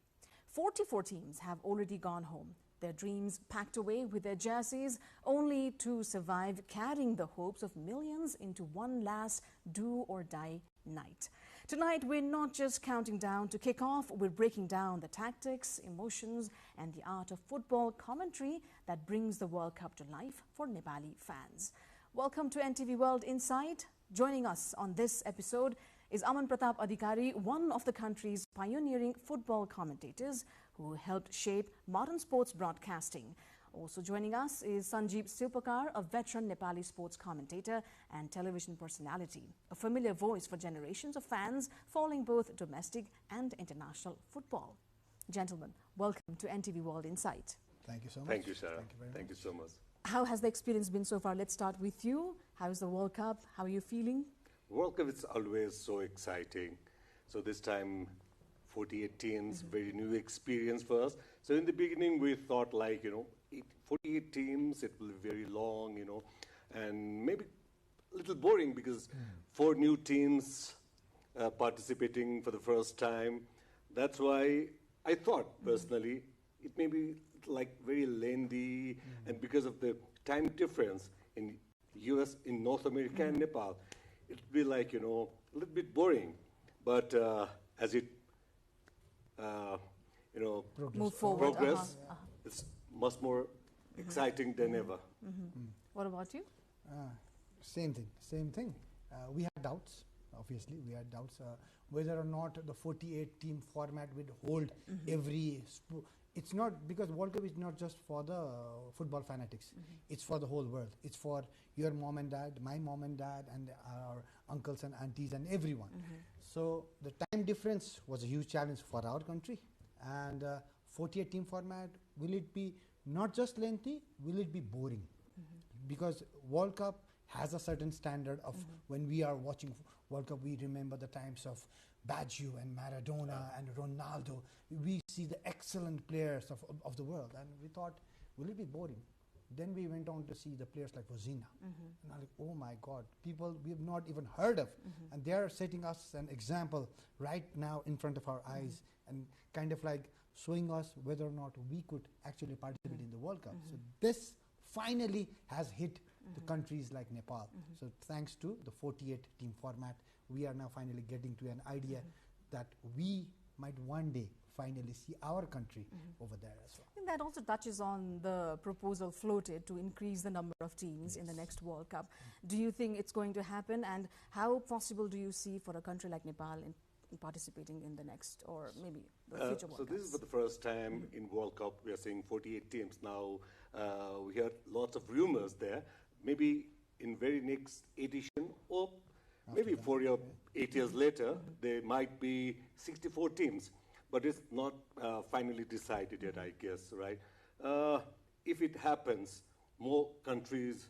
44 teams have already gone home, their dreams packed away with their jerseys, only to survive carrying the hopes of millions into one last do-or-die night. Tonight, we're not just counting down to kick off, we're breaking down the tactics, emotions, and the art of football commentary that brings the World Cup to life for Nepali fans. Welcome to NTV World Insight. Joining us on this episode is Aman Pratap Adhikari, one of the country's pioneering football commentators who helped shape modern sports broadcasting. Also joining us is Sanjeev Silpakar, a veteran Nepali sports commentator and television personality, a familiar voice for generations of fans following both domestic and international football. Gentlemen, welcome to NTV World Insight. Thank you so much. Thank you, Sarah. Thank you so much. How has the experience been so far? Let's start with you. How is the World Cup? How are you feeling? World Cup is always so exciting. So this time, 48 teams, very new experience for us. So in the beginning, we thought 48 teams, it will be very long, and maybe a little boring because 4 new teams participating for the first time. That's why I thought personally it may be like very lengthy, and because of the time difference in US, in North America and Nepal, it'll be like, a little bit boring. But as it, move forward, progress, it's much more exciting than ever. What about you? Same thing. We had doubts, obviously. We had doubts whether or not the 48-team format would hold every it's not, because World Cup is not just for the football fanatics. It's for the whole world. It's for your mom and dad, my mom and dad, and our uncles and aunties and everyone. So the time difference was a huge challenge for our country. And 48-team format, will it be not just lengthy, will it be boring? Because World Cup has a certain standard of when we are watching World Cup, we remember the times of Baggio and Maradona and Ronaldo. We see the excellent players of the world, and we thought, will it be boring? Then we went on to see the players like Vozina. And I'm like, oh my God, people we have not even heard of. And they are setting us an example right now in front of our eyes, and kind of like showing us whether or not we could actually participate in the World Cup. So this finally has hit the countries like Nepal. So thanks to the 48-team format, we are now finally getting to an idea that we might one day finally see our country over there as well. I think that also touches on the proposal floated to increase the number of teams in the next World Cup. Do you think it's going to happen, and how possible do you see for a country like Nepal in participating in the next, or maybe the future World Cups? So this is for the first time in World Cup we are seeing 48 teams. Now we heard lots of rumors there. Maybe in very next edition, or maybe 4 or 8 years later, there might be 64 teams. But it's not finally decided yet, I guess, right? If it happens, more countries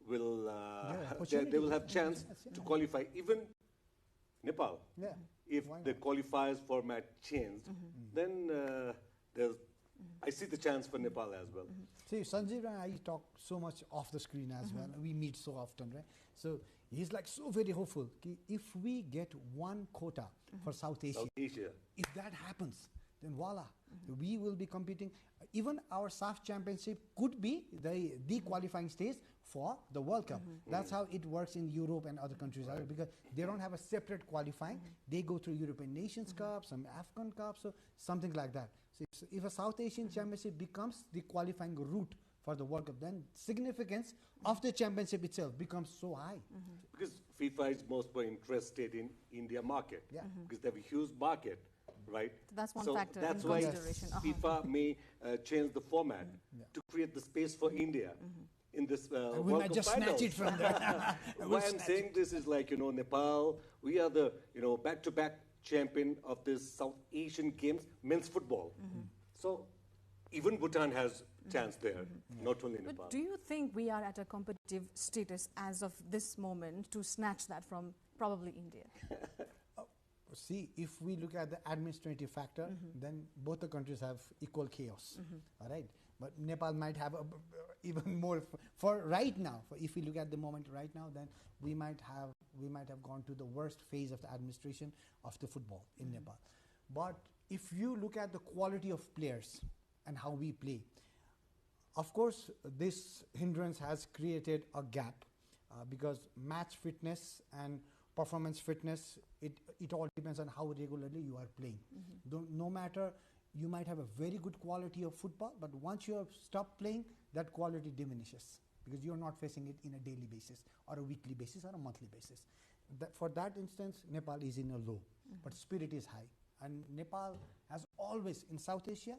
will they will have chance to qualify. Even Nepal, if the qualifiers format changed, then I see the chance for Nepal as well. See, Sanjeev and I talk so much off the screen as well. We meet so often, right? So he's like so very hopeful. If we get one quota for South Asia, if that happens, then voila, we will be competing. Even our SAF championship could be the qualifying stage for the World Cup. That's how it works in Europe and other countries, because they don't have a separate qualifying. They go through European Nations Cup, some Afghan Cup, so something like that. So if a South Asian championship becomes the qualifying route for the World Cup, then significance of the championship itself becomes so high. Because FIFA is most more interested in India market, because they have a huge market, right? That's one so factor that's in why consideration. FIFA may change the format to create the space for India in this we World might Cup just finals. snatch it from there. Why I'm saying this is like, Nepal, we are the back-to-back champion of this South Asian Games men's football. So even Bhutan has chance there, not only Nepal. But do you think we are at a competitive status as of this moment to snatch that from probably India? See, if we look at the administrative factor, then both the countries have equal chaos. All right, but Nepal might have even more for right now. If we look at the moment right now, then we might have gone to the worst phase of the administration of the football in Nepal. But if you look at the quality of players and how we play, of course, this hindrance has created a gap because match fitness and performance fitness, it all depends on how regularly you are playing. No matter, you might have a very good quality of football, but once you have stopped playing, that quality diminishes because you're not facing it in a daily basis or a weekly basis or a monthly basis. For that instance, Nepal is in a low, but spirit is high. And Nepal has always, in South Asia,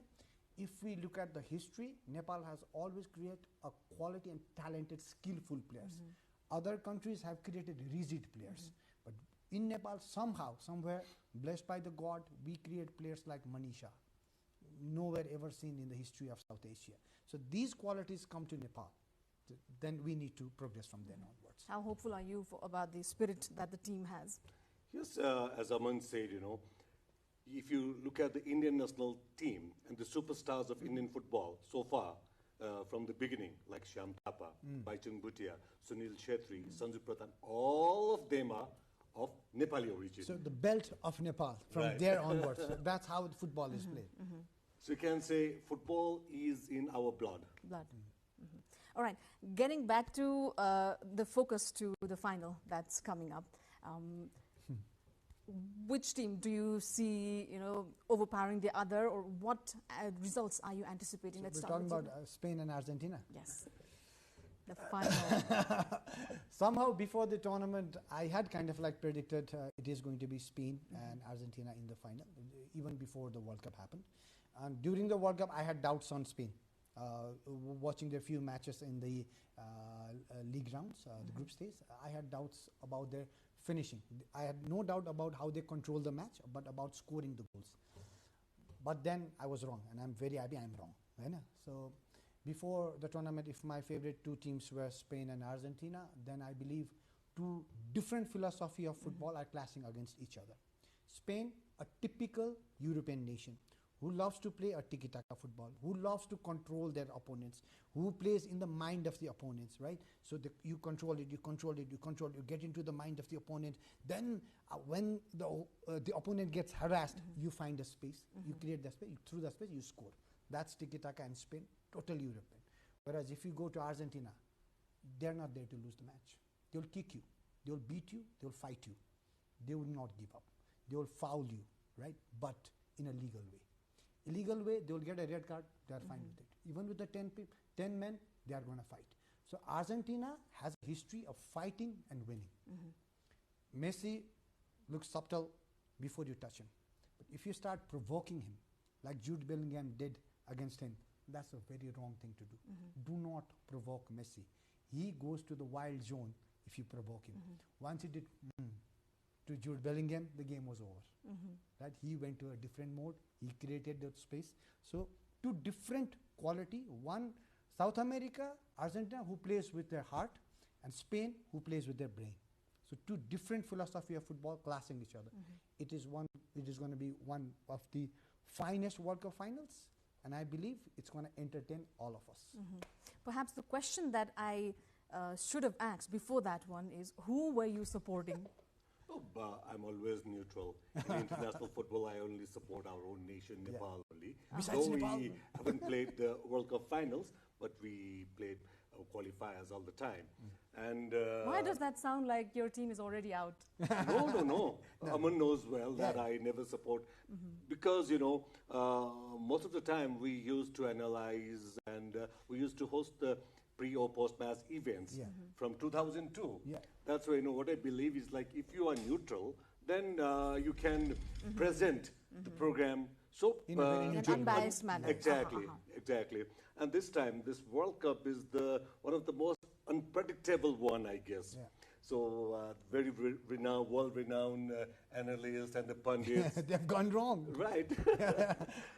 if we look at the history, Nepal has always created a quality and talented, skillful players. Other countries have created rigid players. But in Nepal, somehow, somewhere, blessed by the God, we create players like Manisha, nowhere ever seen in the history of South Asia. So these qualities come to Nepal. Then we need to progress from then onwards. How hopeful are you about the spirit that the team has? Yes, as Aman said, if you look at the Indian national team and the superstars of Indian football so far, from the beginning, like Shyam Thapa, Baichung Bhutia, Sunil Chhetri, Sanju Pradhan, all of them are of Nepali origin. So the belt of Nepal, from Right. there onwards. That's how football is played. So you can say football is in our blood. All right, getting back to the focus to the final that's coming up. Which team do you see, overpowering the other, or what results are you anticipating? So Let's we're start talking with about Spain and Argentina. Yes, the final. Somehow before the tournament, I had kind of like predicted it is going to be Spain and Argentina in the final, even before the World Cup happened. And during the World Cup, I had doubts on Spain. Watching their few matches in the league rounds, the group stage, I had doubts about their finishing. I had no doubt about how they control the match, but about scoring the goals. But then I was wrong, and I'm very happy I'm wrong. Right? So before the tournament, if my favorite two teams were Spain and Argentina, then I believe two different philosophy of football are clashing against each other. Spain, a typical European nation, who loves to play a tiki-taka football, who loves to control their opponents, who plays in the mind of the opponents, right? So you control it, you get into the mind of the opponent. Then when the opponent gets harassed, you find a space, you create the space, through the space you score. That's tiki-taka in Spain, total European. Whereas if you go to Argentina, they're not there to lose the match. They'll kick you, they'll beat you, they'll fight you. They will not give up. They will foul you, right? But in a legal way. Illegal way, they will get a red card, they are fine with it. Even with the 10 men, they are going to fight. So Argentina has a history of fighting and winning. Messi looks subtle before you touch him. But if you start provoking him, like Jude Bellingham did against him, that's a very wrong thing to do. Do not provoke Messi. He goes to the wild zone if you provoke him. Once he did to Jude Bellingham, the game was over. Right? He went to a different mode. He created that space. So two different quality. One, South America, Argentina, who plays with their heart, and Spain, who plays with their brain. So two different philosophy of football clashing each other. It is going to be one of the finest World Cup finals, and I believe it's going to entertain all of us. Perhaps the question that I should have asked before that one is, who were you supporting? I'm always neutral. In international football, I only support our own nation, Nepal only. Besides Though Nepal. we haven't played the World Cup finals, but we played qualifiers all the time. And Why does that sound like your team is already out? No. Aman knows well that I never support because, most of the time we used to analyze and we used to host the pre or post match events from 2002. That's why what I believe is like if you are neutral, then you can present the program so in a very neutral, unbiased manner. Exactly. And this time, this World Cup is one of the most unpredictable one, I guess. So very world-renowned analysts and the pundits. They've gone wrong. Right.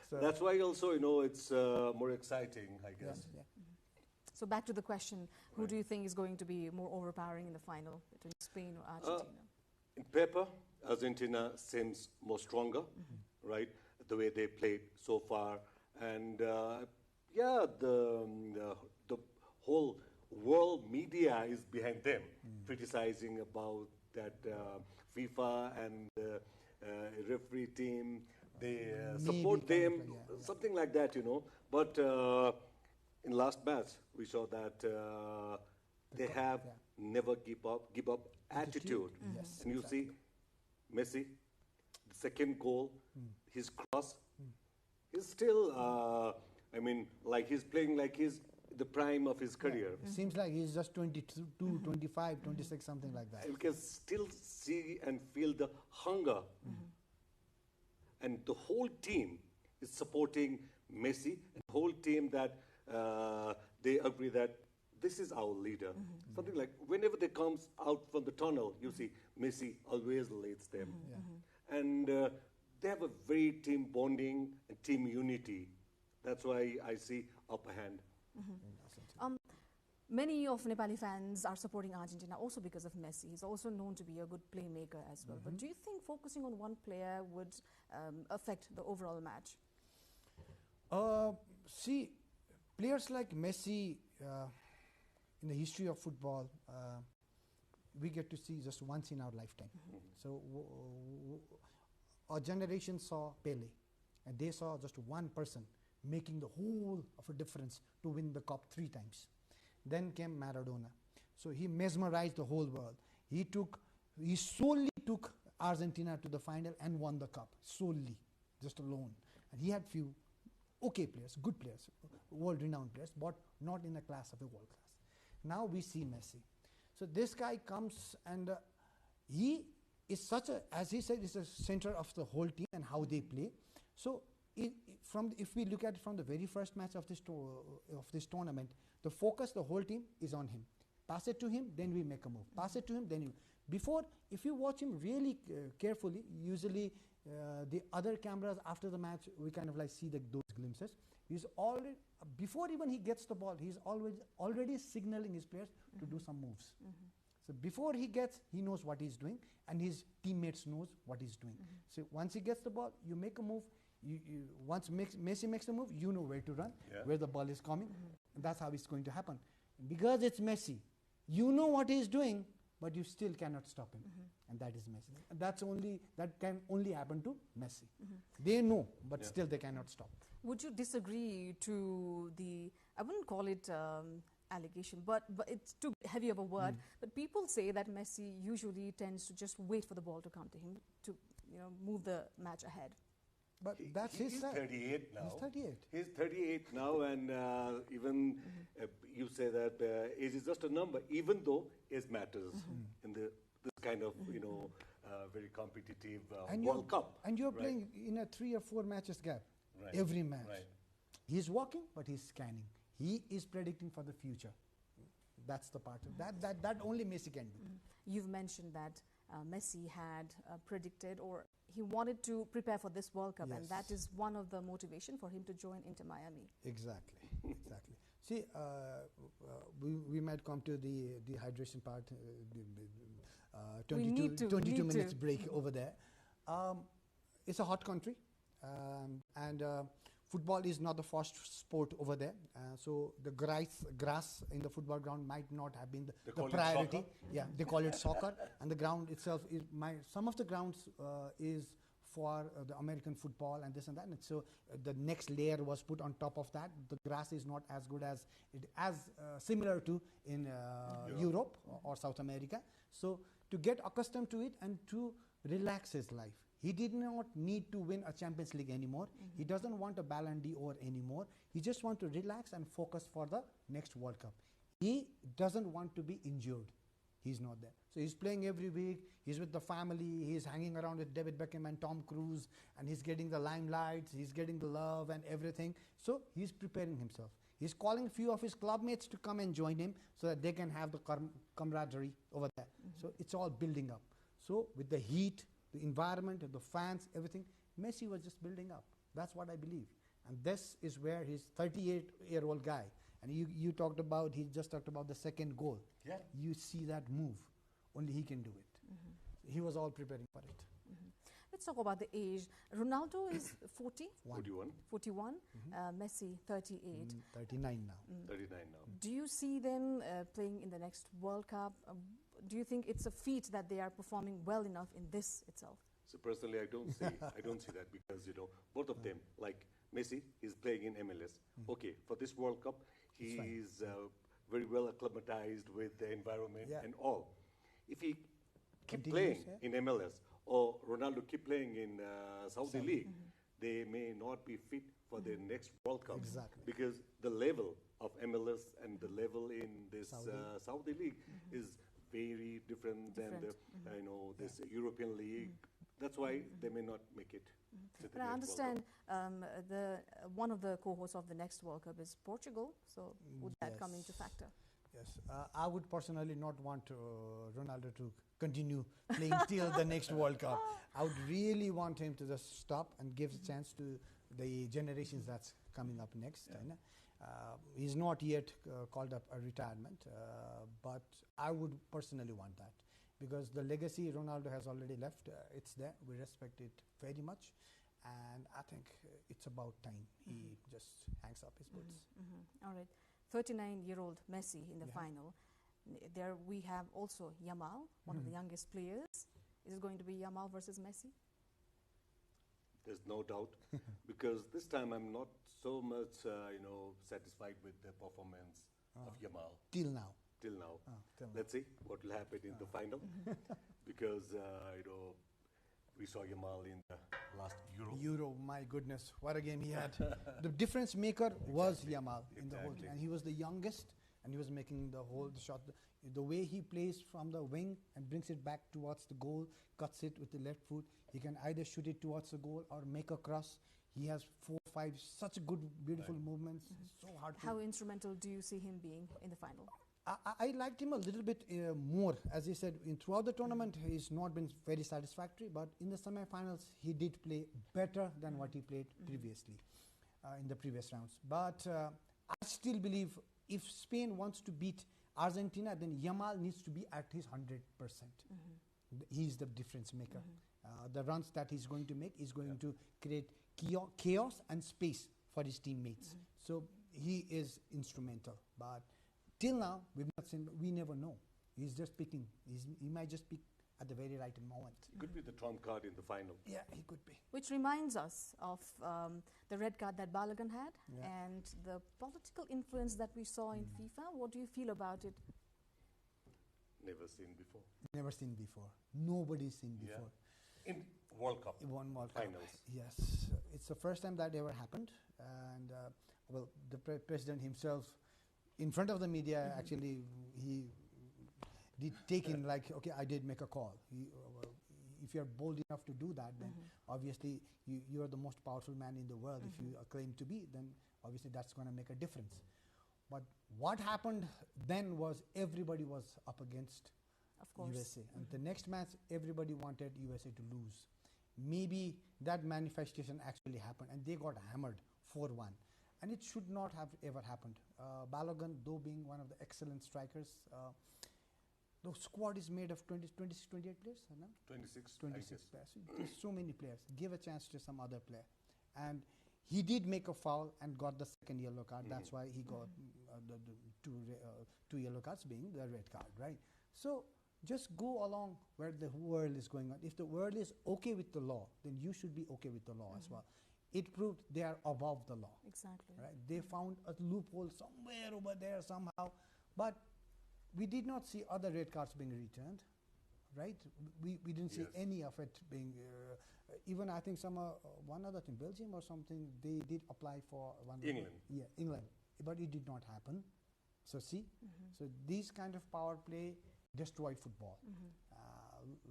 So that's why also, it's more exciting, I guess. So back to the question, who do you think is going to be more overpowering in the final between Spain or Argentina? In paper, Argentina seems more stronger, right? The way they played so far. And the whole world media is behind them, criticizing about that FIFA and referee team. They support them, something like that, But in last match, we saw that they have never give up attitude. And you see Messi, the second goal, his cross, he's still, like he's playing like he's the prime of his career. Seems like he's just 22, 25, 26, something like that. You can still see and feel the hunger. And the whole team is supporting Messi, and the whole team that they agree that this is our leader. Something like whenever they comes out from the tunnel, you see Messi always leads them. And they have a very team bonding and team unity. That's why I see upper hand. Many of Nepali fans are supporting Argentina also because of Messi. He's also known to be a good playmaker as well. But do you think focusing on one player would affect the overall match? See, players like Messi in the history of football, we get to see just once in our lifetime. So our generation saw Pele, and they saw just one person making the whole of a difference to win the cup 3 times. Then came Maradona. So he mesmerized the whole world. He solely took Argentina to the final and won the cup, solely, just alone. And he had few okay players, good players, world-renowned players, but not in the class of a world class. Now we see Messi. So this guy comes and he is such a, as he said, is the center of the whole team and how they play. So if we look at it from the very first match of this tournament, the focus, the whole team is on him. Pass it to him, then we make a move. Pass it to him, then you. Before, if you watch him really carefully, usually the other cameras after the match, we kind of like see those glimpses. He's already, before even he gets the ball, he's already signaling his players to do some moves. So before he gets, he knows what he's doing, and his teammates knows what he's doing. So once he gets the ball, you make a move. Once Messi makes a move, you know where to run, where the ball is coming, and that's how it's going to happen. Because it's Messi, you know what he's doing, but you still cannot stop him, and that is Messi. And that can only happen to Messi. They know, but still they cannot stop. Would you disagree to the, I wouldn't call it allegation, but it's too heavy of a word, but people say that Messi usually tends to just wait for the ball to come to him to move the match ahead. But that's his He's 38 now. He's 38. He's 38 now, and even you say that age is just a number, even though age matters in this kind of very competitive World Cup. And you're playing in a 3 or 4 matches gap every match. He's walking, but he's scanning. He is predicting for the future. That's the part of that only Messi can do. You've mentioned that Messi had predicted, or he wanted to prepare for this World Cup, and that is one of the motivation for him to join Inter Miami. Exactly, exactly. See, we might come to the hydration part, 22 minutes break over there. It's a hot country, and football is not the first sport over there. So the grass in the football ground might not have been the priority. Yeah, they call it soccer, and the ground itself is some of the grounds is for the American football and this and that. And so the next layer was put on top of that. The grass is not as good as similar to in Europe or South America. So to get accustomed to it and to relax his life. He did not need to win a Champions League anymore. He doesn't want a Ballon d'Or anymore. He just wants to relax and focus for the next World Cup. He doesn't want to be injured. He's not there. So he's playing every week. He's with the family. He's hanging around with David Beckham and Tom Cruise, and he's getting the limelight. He's getting the love and everything. So he's preparing himself. He's calling a few of his clubmates to come and join him so that they can have the camaraderie over there. So it's all building up. So with the heat, the environment, the fans, everything, Messi was just building up. That's what I believe. And this is where his 38-year-old guy, and he just talked about the second goal. Yeah. You see that move. Only he can do it. He was all preparing for it. Let's talk about the age. Ronaldo is 40? 41. Messi, 38. 39 now. 39 now. Do you see them playing in the next World Cup? Do you think it's a feat that they are performing well enough in this itself? So personally, I don't see that because both of them, like Messi, is playing in MLS. Okay, for this World Cup, he is very well acclimatized with the environment and all. If he keep playing in MLS or Ronaldo keep playing in Saudi League, they may not be fit for the next World Cup. Exactly. Because the level of MLS and the level in this Saudi League is very different than the this European League. That's why they may not make it. But I understand one of the cohorts of the next World Cup is Portugal. So would that come into factor? Yes, I would personally not want Ronaldo to continue playing till the next World Cup. I would really want him to just stop and give a chance to the generations that's coming up next. Yeah. He's not yet called up a retirement, but I would personally want that because the legacy Ronaldo has already left, it's there. We respect it very much, and I think it's about time he just hangs up his boots. All right. 39-year-old Messi in the final. There we have also Yamal, one of the youngest players. Is it going to be Yamal versus Messi? There's no doubt, because this time I'm not so much, satisfied with the performance of Yamal. Till now. Till now. Till now. Let's see what will happen in the final, because, we saw Yamal in the last Euro. My goodness, what a game he had. The difference maker was Yamal in the whole thing. And he was the youngest, and he was making the shot. The way he plays from the wing and brings it back towards the goal, cuts it with the left foot. He can either shoot it towards the goal or make a cross. He has 4, 5 such good, beautiful movements. So hard to... How instrumental do you see him being in the final? I liked him a little bit more. As I said, throughout the tournament, he's not been very satisfactory, but in the semi-finals, he did play better than what he played previously in the previous rounds. But I still believe if Spain wants to beat Argentina, then Yamal needs to be at his 100%. He's the difference maker. The runs that he's going to make is going to create chaos and space for his teammates. So he is instrumental. But till now, we've not seen. We never know. He's just picking. He might just pick at the very right moment. He could be the trump card in the final. Yeah, he could be. Which reminds us of the red card that Balogun had and the political influence that we saw in FIFA. What do you feel about it? Never seen before. Never seen before. Nobody's seen before. In World Cup. One World Cup. Finals. Yes. It's the first time that ever happened. And, well, the president himself, in front of the media, actually, he did take in like, okay, I did make a call. If you're bold enough to do that, then obviously you are the most powerful man in the world. If you claim to be, then obviously that's going to make a difference. But what happened then was everybody was up against USA. And the next match, everybody wanted USA to lose. Maybe that manifestation actually happened, and they got hammered 4-1. And it should not have ever happened. Balogun, though being one of the excellent strikers, the squad is made of 26, 28 players, no? 26 players. There's so many players. Give a chance to some other player. And he did make a foul and got the second yellow card. That's why he got the two yellow cards being the red card, right? So just go along where the world is going on. If the world is okay with the law, then you should be okay with the law as well. It proved they are above the law. Exactly. Right? They found a loophole somewhere over there somehow, but we did not see other red cards being returned, right? We didn't see any of it being, even I think one other thing, Belgium or something, they did apply for one. England. Yeah, England, but it did not happen. So see, so these kind of power play destroyed football,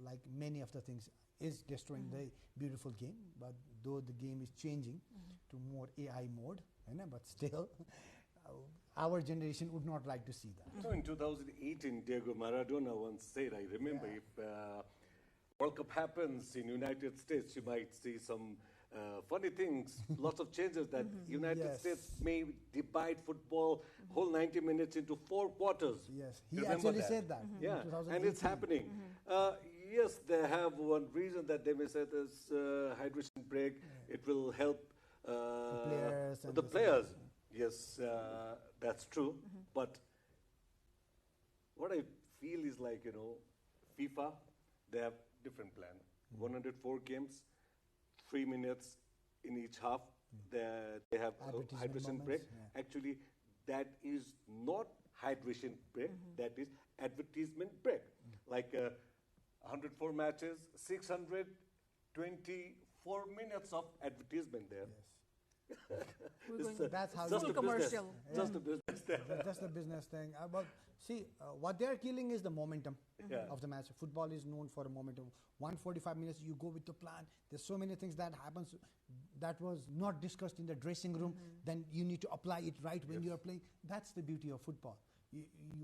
like many of the things is destroying the beautiful game, but though the game is changing to more AI mode, but still, our generation would not like to see that. So in 2018, Diego Maradona once said, I remember, if World Cup happens in United States, you might see some funny things, lots of changes that United States may divide football whole 90 minutes into 4 quarters. Yes, he actually said that. Yeah, and it's happening. Yes, they have one reason that they may say this hydration break. It will help the players. Yes, that's true. But what I feel is like, FIFA, they have different plan. 104 games, 3 minutes in each half. They have a hydration break. Actually, that is not hydration break. That is advertisement break. Like 104 matches, 624 minutes of advertisement there. That's how just you commercial. Just a business thing. Just a business thing. But see, what they are killing is the momentum of the match. Football is known for a momentum. 145 minutes, you go with the plan. There's so many things that happens that was not discussed in the dressing room. Then you need to apply it right when you are playing. That's the beauty of football.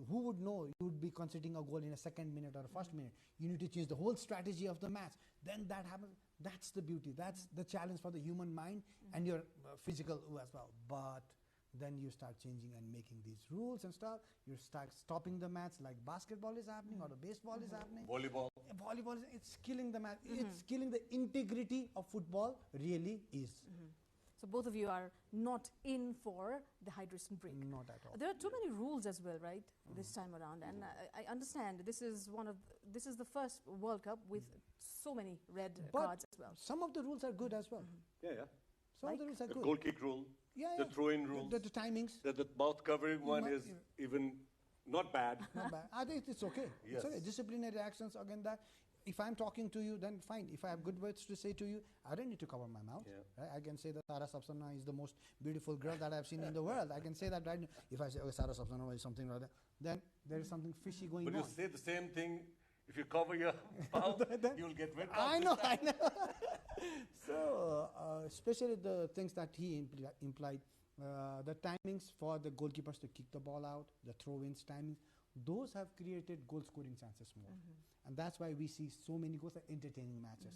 Who would know you would be conceding a goal in a second minute or a first minute? You need to change the whole strategy of the match. Then that happens. That's the beauty. That's the challenge for the human mind and your physical as well. But then you start changing and making these rules and stuff. You start stopping the match like basketball is happening or the baseball is happening. Volleyball. It's killing the match. It's killing the integrity of football, really is. So both of you are not in for the hydration break. Not at all. There are too many rules as well, right? This time around, and I understand this is the first World Cup with so many red cards as well. Some of the rules are good as well. Yeah. Some of the rules are The good. goal kick rule, Yeah, the yeah. throw-in rules, the timings. The mouth covering one is even not bad. Not bad. I think it's okay. Yes. It's okay. Disciplinary actions again. That if I'm talking to you, then fine. If I have good words to say to you, I don't need to cover my mouth. Right? I can say that Sara Sapsana is the most beautiful girl that I've seen in the world. I can say that right now. If I say, oh, Sara Sapsana is something like that, then there is something fishy going on. But you say the same thing. If you cover your mouth, you'll get red cards. I know. So, especially the things that he implied, the timings for the goalkeepers to kick the ball out, the throw-ins timings, those have created goal-scoring chances more. And that's why we see so many goals, entertaining matches.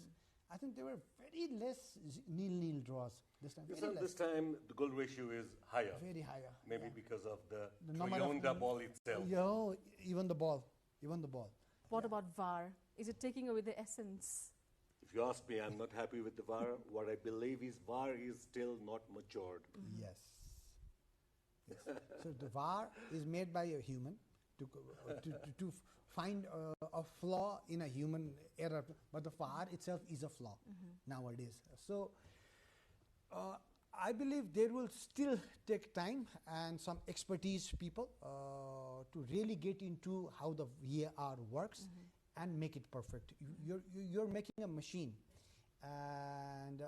I think there were very less nil-nil draws this time. This time the goal ratio is higher. Very higher. Maybe because of the number Toyonda ball itself. Yeah, even the ball. What about VAR? Is it taking away the essence? If you ask me, I'm not happy with the VAR. What I believe is VAR is still not matured. Yes. So the VAR is made by a human to find a flaw in a human error, but the VAR itself is a flaw nowadays. So I believe there will still take time and some expertise people to really get into how the VAR works and make it perfect. You're making a machine, and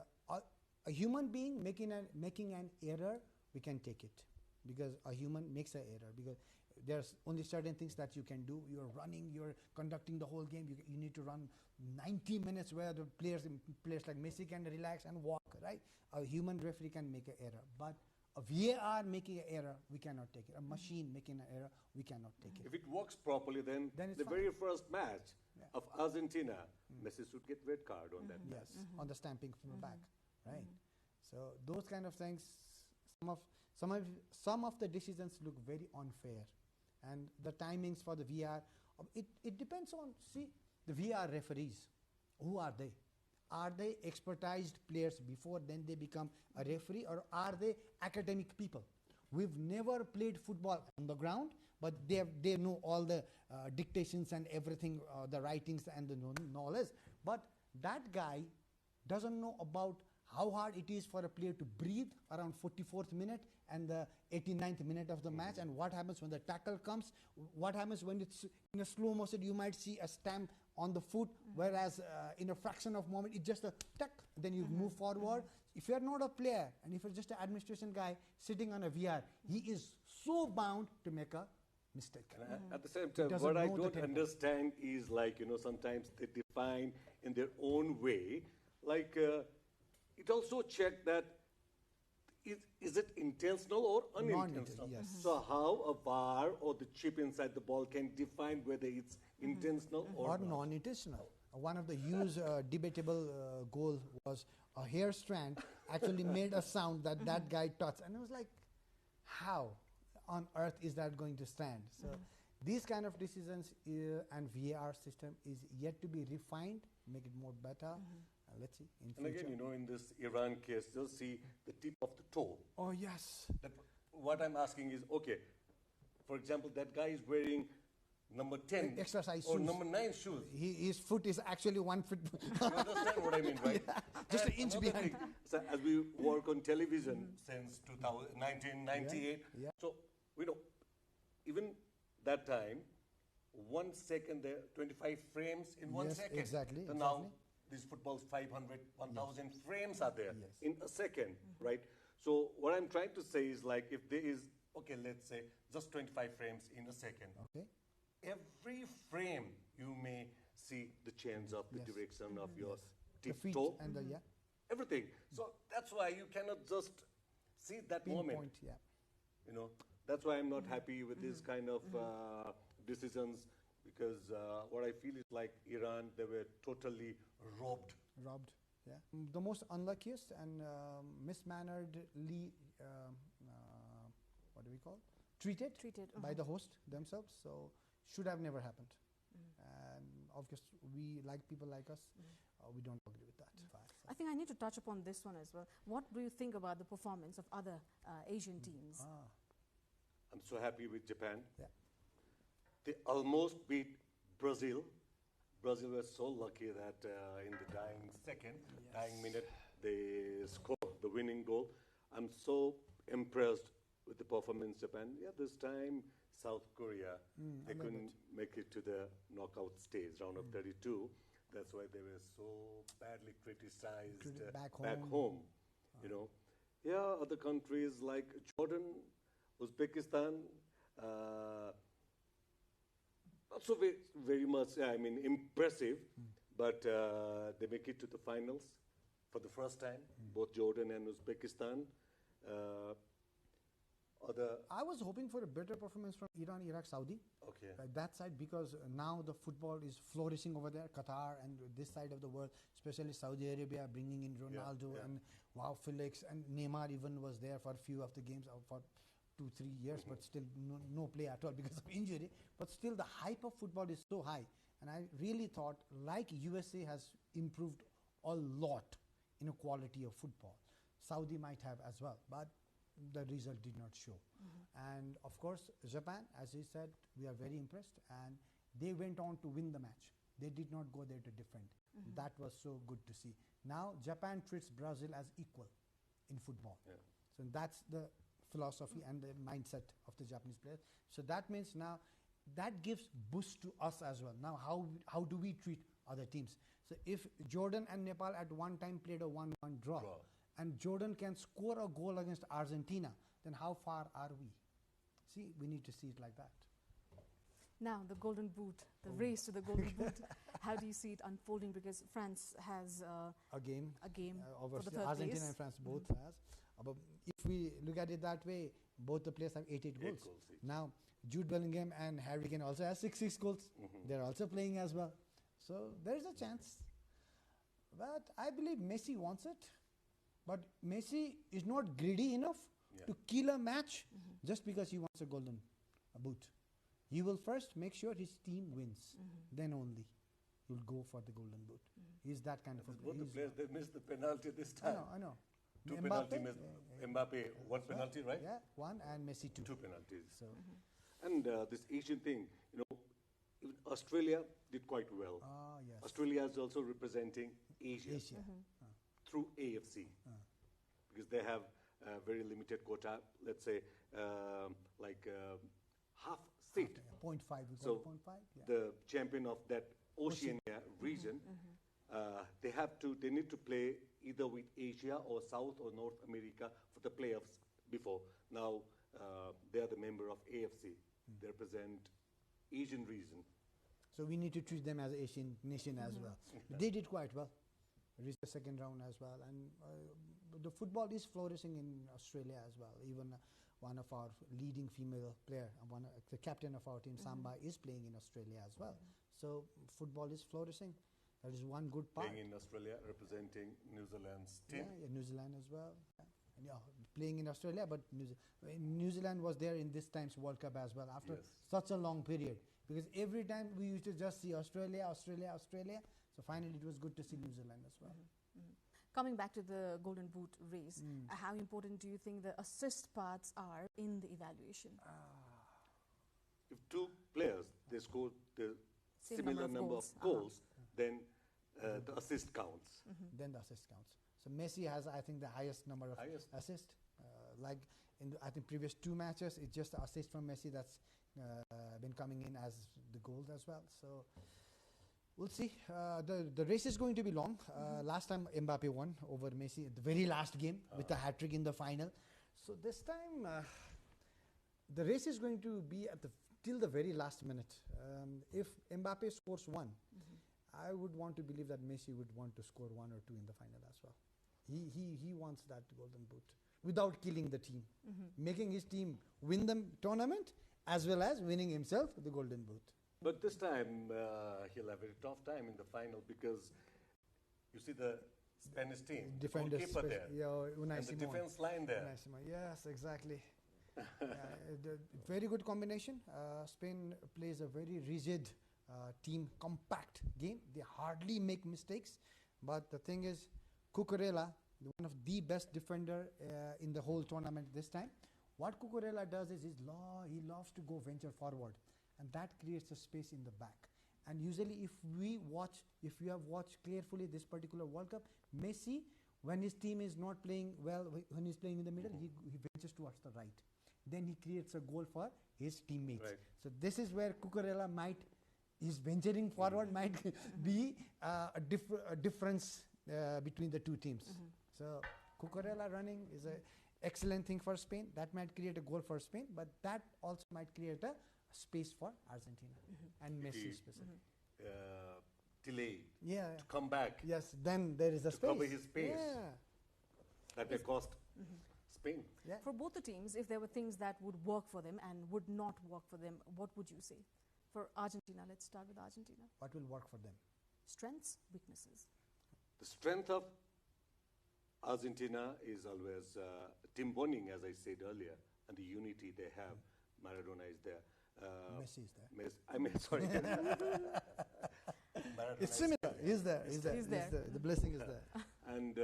a human being making an error, we can take it because a human makes an error, because there's only certain things that you can do. You're running, you're conducting the whole game. You need to run 90 minutes where the players like Messi can relax and walk, right? A human referee can make an error, but a VAR making an error, we cannot take it. A machine making an error, we cannot take it. If it works properly, then it's the fine. very first match of Argentina, Messi should get red card on that. Yes, on the stamping from the back, right? So those kind of things, some of the decisions look very unfair, and the timings for the VAR, it depends on, see, the VAR referees. Who are they? Are they expertised players before then they become a referee, or are they academic people? We've never played football on the ground, but they know all the dictations and everything, the writings and the knowledge. But that guy doesn't know about how hard it is for a player to breathe around 44th minute and the 89th minute of the match, and what happens when the tackle comes, what happens when it's in a slow motion, you might see a stamp on the foot, whereas in a fraction of a moment, it's just a tuck, then you move forward. If you're not a player, and if you're just an administration guy sitting on a VR, he is so bound to make a mistake. At the same time, what I don't understand is, like, sometimes they define in their own way, like, it also checked that is it intentional or unintentional? Yes. So how a VAR or the chip inside the ball can define whether it's intentional or non-intentional. One of the huge debatable goal was a hair strand actually made a sound that guy touched, and it was like, how on earth is that going to stand? So these kind of decisions and VAR system is yet to be refined, make it more better. Let's see in future. And again, in this Iran case, just see the tip of the toe. Oh, yes. What I'm asking is, okay, for example, that guy is wearing number 10 exercise or shoes. number 9 shoes. His foot is actually 1 foot. You understand what I mean, right? Just an inch behind. So as we work on television since 1998, so we know, even that time, 1 second there, 25 frames in 1 second. Exactly. So now, these footballs, 500, 1,000 frames are there in a second, right? So what I'm trying to say is, like, if there is, okay, let's say just 25 frames in a second. Okay. Every frame you may see the change of the direction of your tip feet toe, and the everything. So that's why you cannot just see that moment. That's why I'm not happy with this kind of decisions. Because what I feel is like Iran, they were totally robbed. Yeah. The most unluckiest and mismanneredly, what do we call? Treated by the host themselves. So should have never happened. And of course, we, like people like us, we don't agree with that. I think I need to touch upon this one as well. What do you think about the performance of other Asian teams? I'm so happy with Japan. Yeah. They almost beat Brazil. Brazil was so lucky that in the dying second, dying minute, they scored the winning goal. I'm so impressed with the performance of Japan. Yeah, this time South Korea, they couldn't make it to the knockout stage, round of 32. That's why they were so badly criticized back home. You know, yeah, other countries like Jordan, Uzbekistan, also very much, I mean, impressive, but they make it to the finals for the first time, both Jordan and Uzbekistan. I was hoping for a better performance from Iran, Iraq, Saudi. Okay. That side, because now the football is flourishing over there, Qatar and this side of the world, especially Saudi Arabia, bringing in Ronaldo and Wow Felix, and Neymar even was there for a few of the games for 2-3 years, but still no play at all because of injury. But still the hype of football is so high. And I really thought, like USA has improved a lot in a quality of football, Saudi might have as well, but the result did not show. And of course, Japan, as he said, we are very impressed, and they went on to win the match. They did not go there to defend. That was so good to see. Now, Japan treats Brazil as equal in football. So that's the philosophy and the mindset of the Japanese players. So that means now, that gives boost to us as well. Now, how do we treat other teams? So if Jordan and Nepal at one time played a 1-1 draw, and Jordan can score a goal against Argentina, then how far are we? See, we need to see it like that. Now, the Golden Boot, the race to the Golden Boot, how do you see it unfolding? Because France has a game for the third Argentina place. and France both has. But if we look at it that way, both the players have 8 goals. Now, Jude Bellingham and Harry Kane also have 6 goals. They're also playing as well. So there's a chance. But I believe Messi wants it. But Messi is not greedy enough to kill a match just because he wants a Golden Boot. He will first make sure his team wins. Then only he will go for the Golden Boot. He's that kind of a player. Both the players, they missed the penalty this time. I know. 2 penalties missed. Mbappe, 1 penalty, right? Yeah, 1, and Messi 2. 2 penalties. So. And this Asian thing, you know, even Australia did quite well. Yes. Australia is also representing Asia. Through AFC, because they have a very limited quota, let's say half seat. 0.5. So 0.5, the champion of that Oceania region, they need to play either with Asia or South or North America for the playoffs before. Now they are the member of AFC. They represent Asian region. So we need to treat them as an Asian nation as well. They did quite well. Reached the second round as well, and the football is flourishing in Australia as well. Even one of our leading female player, the captain of our team, Samba, is playing in Australia as well. So football is flourishing. That is one good part. Playing in Australia, representing New Zealand's team. Yeah, New Zealand as well. And, playing in Australia, but New Zealand was there in this time's World Cup as well after such a long period. Because every time we used to just see Australia, Australia, Australia. So finally, it was good to see New Zealand as well. Coming back to the Golden Boot race, how important do you think the assist parts are in the evaluation? If 2 players, they score the similar number of goals, then the assist counts. Then the assist counts. So Messi has, I think, the highest number of assists. Like in I think previous 2 matches, it's just the assist from Messi that's been coming in as the goals as well. So we'll see. The race is going to be long. Last time Mbappe won over Messi at the very last game with the hat-trick in the final. So this time the race is going to be till the very last minute. If Mbappe scores 1, I would want to believe that Messi would want to score 1 or 2 in the final as well. He wants that Golden Boot without killing the team, making his team win the tournament as well as winning himself the Golden Boot. But this time, he'll have a very tough time in the final because you see the Spanish team, defenders, goalkeeper there, Unai and the defense line there. Yes, exactly. Very good combination. Spain plays a very rigid team, compact game. They hardly make mistakes. But the thing is, Cucurella, one of the best defender in the whole tournament this time. What Cucurella does is he loves to go venture forward, and that creates a space in the back. And usually if you have watched carefully this particular World Cup, Messi, when his team is not playing well, when he's playing in the middle, he ventures towards the right. Then he creates a goal for his teammates. Right. So this is where Cucurella his venturing forward might be a difference between the two teams. So Cucurella running is an excellent thing for Spain. That might create a goal for Spain, but that also might create a space for Argentina and Messi specifically. Delayed Yeah. to come back. Yes, then there is a to space. cover his space. Yeah. That may cost Spain. Yeah. For both the teams, if there were things that would work for them and would not work for them, what would you say? For Argentina, let's start with Argentina. What will work for them? Strengths, weaknesses. The strength of Argentina is always team bonding, as I said earlier, and the unity they have. Maradona is there. Messi is there. Sorry. It's similar. He's there. The blessing is there. And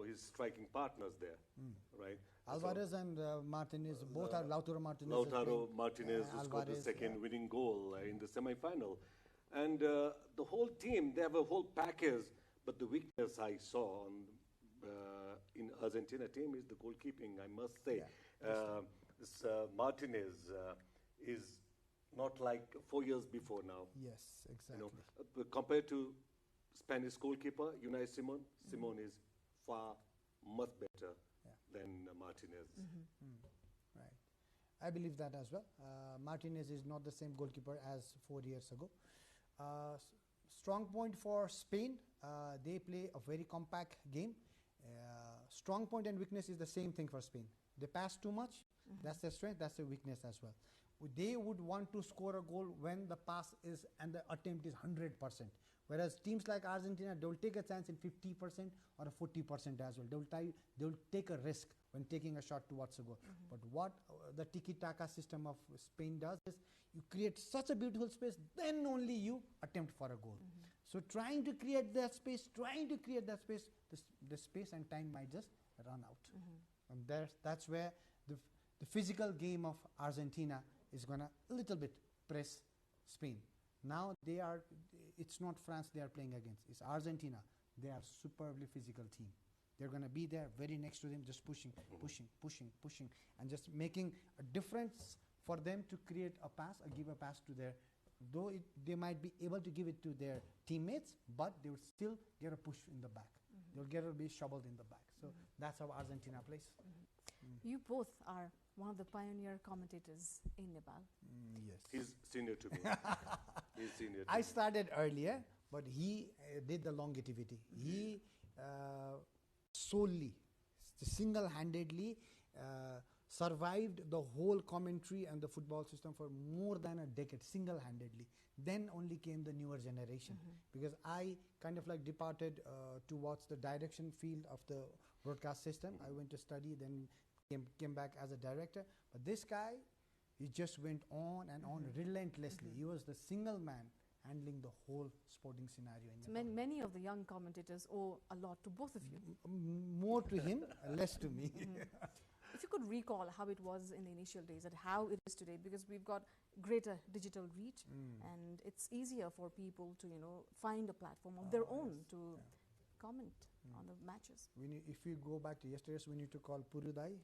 his striking partners there, right? Alvarez and Martinez, both are Lautaro Martinez. Lautaro Martinez who scored the second winning goal in the semi-final. And the whole team, they have a whole package, but the weakness I saw in Argentina team is the goalkeeping, I must say. This Martinez is not like 4 years before now. Yes, exactly. Compared to Spanish goalkeeper, Unai Simon, Simon is far much better than Martinez. Right. I believe that as well. Martinez is not the same goalkeeper as 4 years ago. Strong point for Spain, they play a very compact game. Strong point and weakness is the same thing for Spain. They pass too much, that's their strength, that's their weakness as well. They would want to score a goal when the pass is and the attempt is 100%. Whereas teams like Argentina, they will take a chance in 50% or a 40% as well. They will take a risk when taking a shot towards a goal. But what the tiki-taka system of Spain does is you create such a beautiful space, then only you attempt for a goal. So trying to create that space, the space and time might just run out. And that's where the physical game of Argentina is going to a little bit press Spain. Now it's not France they are playing against, it's Argentina. They are superbly physical team. They're going to be there very next to them, just pushing, and just making a difference for them to create a pass or give a pass to their, they might be able to give it to their teammates, but they would still get a push in the back. They'll get a bit shoveled in the back. So that's how Argentina plays. You both are one of the pioneer commentators in Nepal. Yes. He's senior to me. He's senior to I me. started earlier, but he did the longevity. He solely, single-handedly survived the whole commentary and the football system for more than a decade, single-handedly. Then only came the newer generation, because I kind of like departed towards the direction field of the broadcast system. I went to study, then came back as a director. But this guy, he just went on and on relentlessly. He was the single man handling the whole sporting scenario in Nepal. Many of the young commentators owe a lot to both of you. More to him, less to me. If you could recall how it was in the initial days and how it is today, because we've got greater digital reach and it's easier for people to find a platform of their own to comment on the matches. If you go back to yesterday's, we need to call Purudai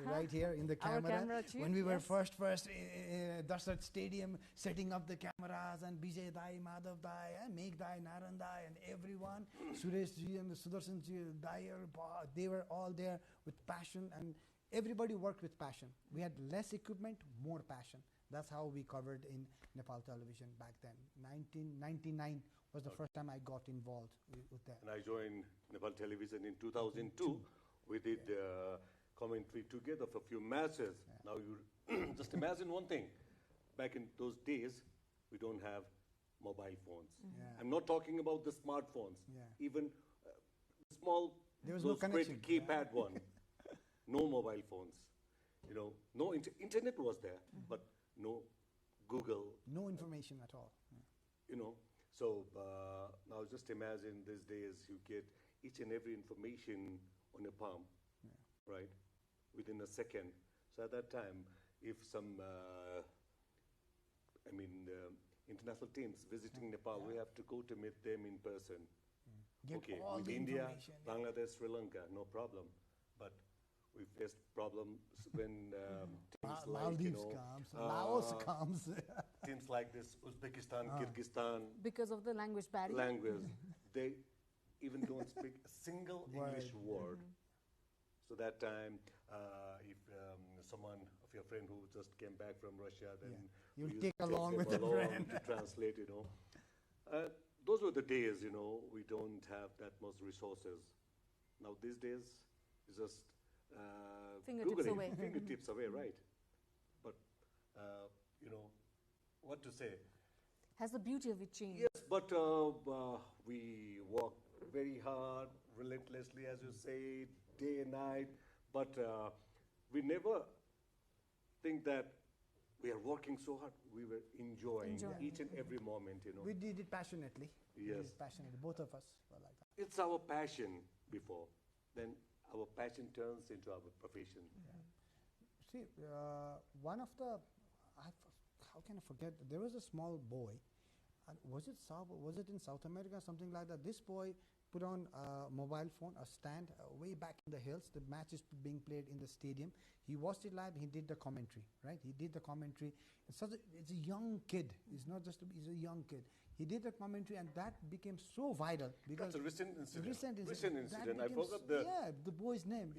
right here in the camera. Our camera chief, when we were first in Darshat Stadium, setting up the cameras, and Bijay Dai, Madhav Dai, Megh Dai, Naran Dai, and everyone, Suresh Ji and Sudarshan Ji, they were all there with passion, and everybody worked with passion. We had less equipment, more passion. That's how we covered in Nepal television back then. 1999 was the first time I got involved with that. And I joined Nepal television in 2002. We did commentary together for a few matches. Now you just imagine one thing. Back in those days, we don't have mobile phones. I'm not talking about the smartphones. Even small, there was those no connection. great keypad one. No mobile phones. No internet was there, but no Google. No information at all. So now just imagine these days you get each and every information on your palm, right, within a second. So at that time, if some, international teams visiting Nepal, we have to go to meet them in person. Get okay, all with the India, information, Bangladesh, Sri Lanka, no problem. But we faced problems when teams like, Maldives comes, Laos comes. teams like this, Uzbekistan, Kyrgyzstan. Because of the language barrier? Language. They even don't speak a single English word. So that time, if someone of your friend who just came back from Russia, then you'll we take along with a friend to translate, those were the days, we don't have that much resources. Now these days, it's just fingertips Googling, away. fingertips away, right? But, what to say? Has the beauty of it changed? Yes, but we work very hard, relentlessly, as you say, day and night, but we never think that we are working so hard. We were enjoying each and every moment, We did it passionately. Yes. We did it passionately. Both of us were like that. It's our passion before. Then our passion turns into our profession. See, one of the, how can I forget? There was a small boy. Was it in South America, something like that? This boy put on a mobile phone, a stand way back in the hills. The match is being played in the stadium. He watched it live. He did the commentary, right? He did the commentary. It's a young kid. He's not just he's a young kid. He did the commentary, and that became so viral because that's a recent incident. Recent incident. I forgot the boy's name.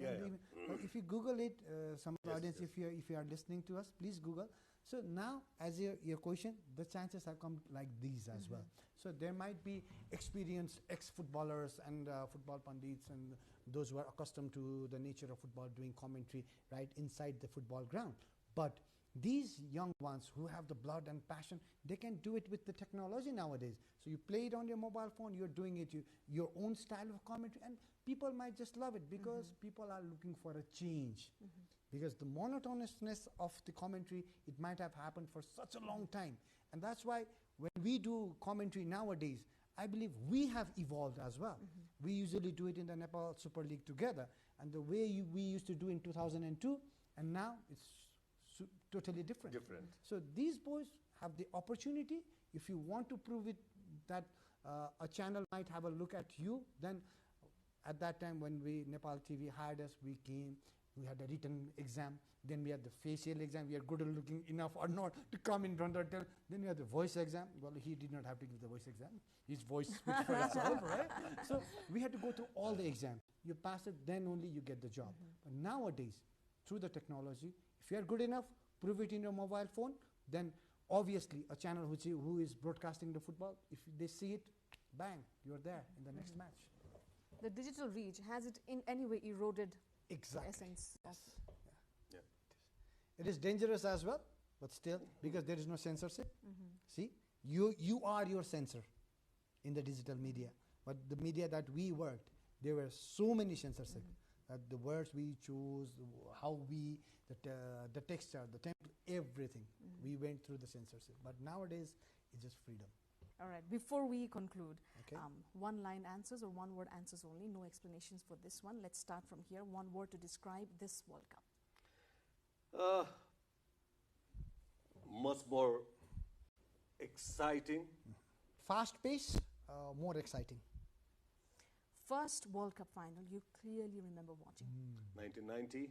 If you Google it, some of the audience, if you are listening to us, please Google. So now, as your question, the chances have come like these as well. So there might be experienced ex-footballers and football pundits and those who are accustomed to the nature of football doing commentary right inside the football ground. But these young ones who have the blood and passion, they can do it with the technology nowadays. So you play it on your mobile phone, you're doing it your own style of commentary, and people might just love it because people are looking for a change. Because the monotonousness of the commentary, it might have happened for such a long time. And that's why when we do commentary nowadays, I believe we have evolved as well. We usually do it in the Nepal Super League together. And the way we used to do in 2002, and now it's totally different. So these boys have the opportunity. If you want to prove it that a channel might have a look at you, then at that time when Nepal TV hired us, we came. We had a written exam, then we had the facial exam, we are good looking enough or not to come in front of the then we had the voice exam. Well, he did not have to give the voice exam. His voice speaks for itself, right? So we had to go through all the exams. You pass it, then only you get the job. But nowadays, through the technology, if you are good enough, prove it in your mobile phone, then obviously a channel who is broadcasting the football, if they see it, bang, you're there in the next match. The digital reach, has it in any way eroded exactly. the essence of It is dangerous as well, but still, because there is no censorship. See, you are your censor in the digital media. But the media that we worked, there were so many censorship. The words we choose, how the texture, the template, everything. We went through the censorship. But nowadays, it's just freedom. All right. Before we conclude, one-line answers or one-word answers only. No explanations for this one. Let's start from here. One word to describe this World Cup. Much more exciting. Fast pace, more exciting. First World Cup final you clearly remember watching. 1990.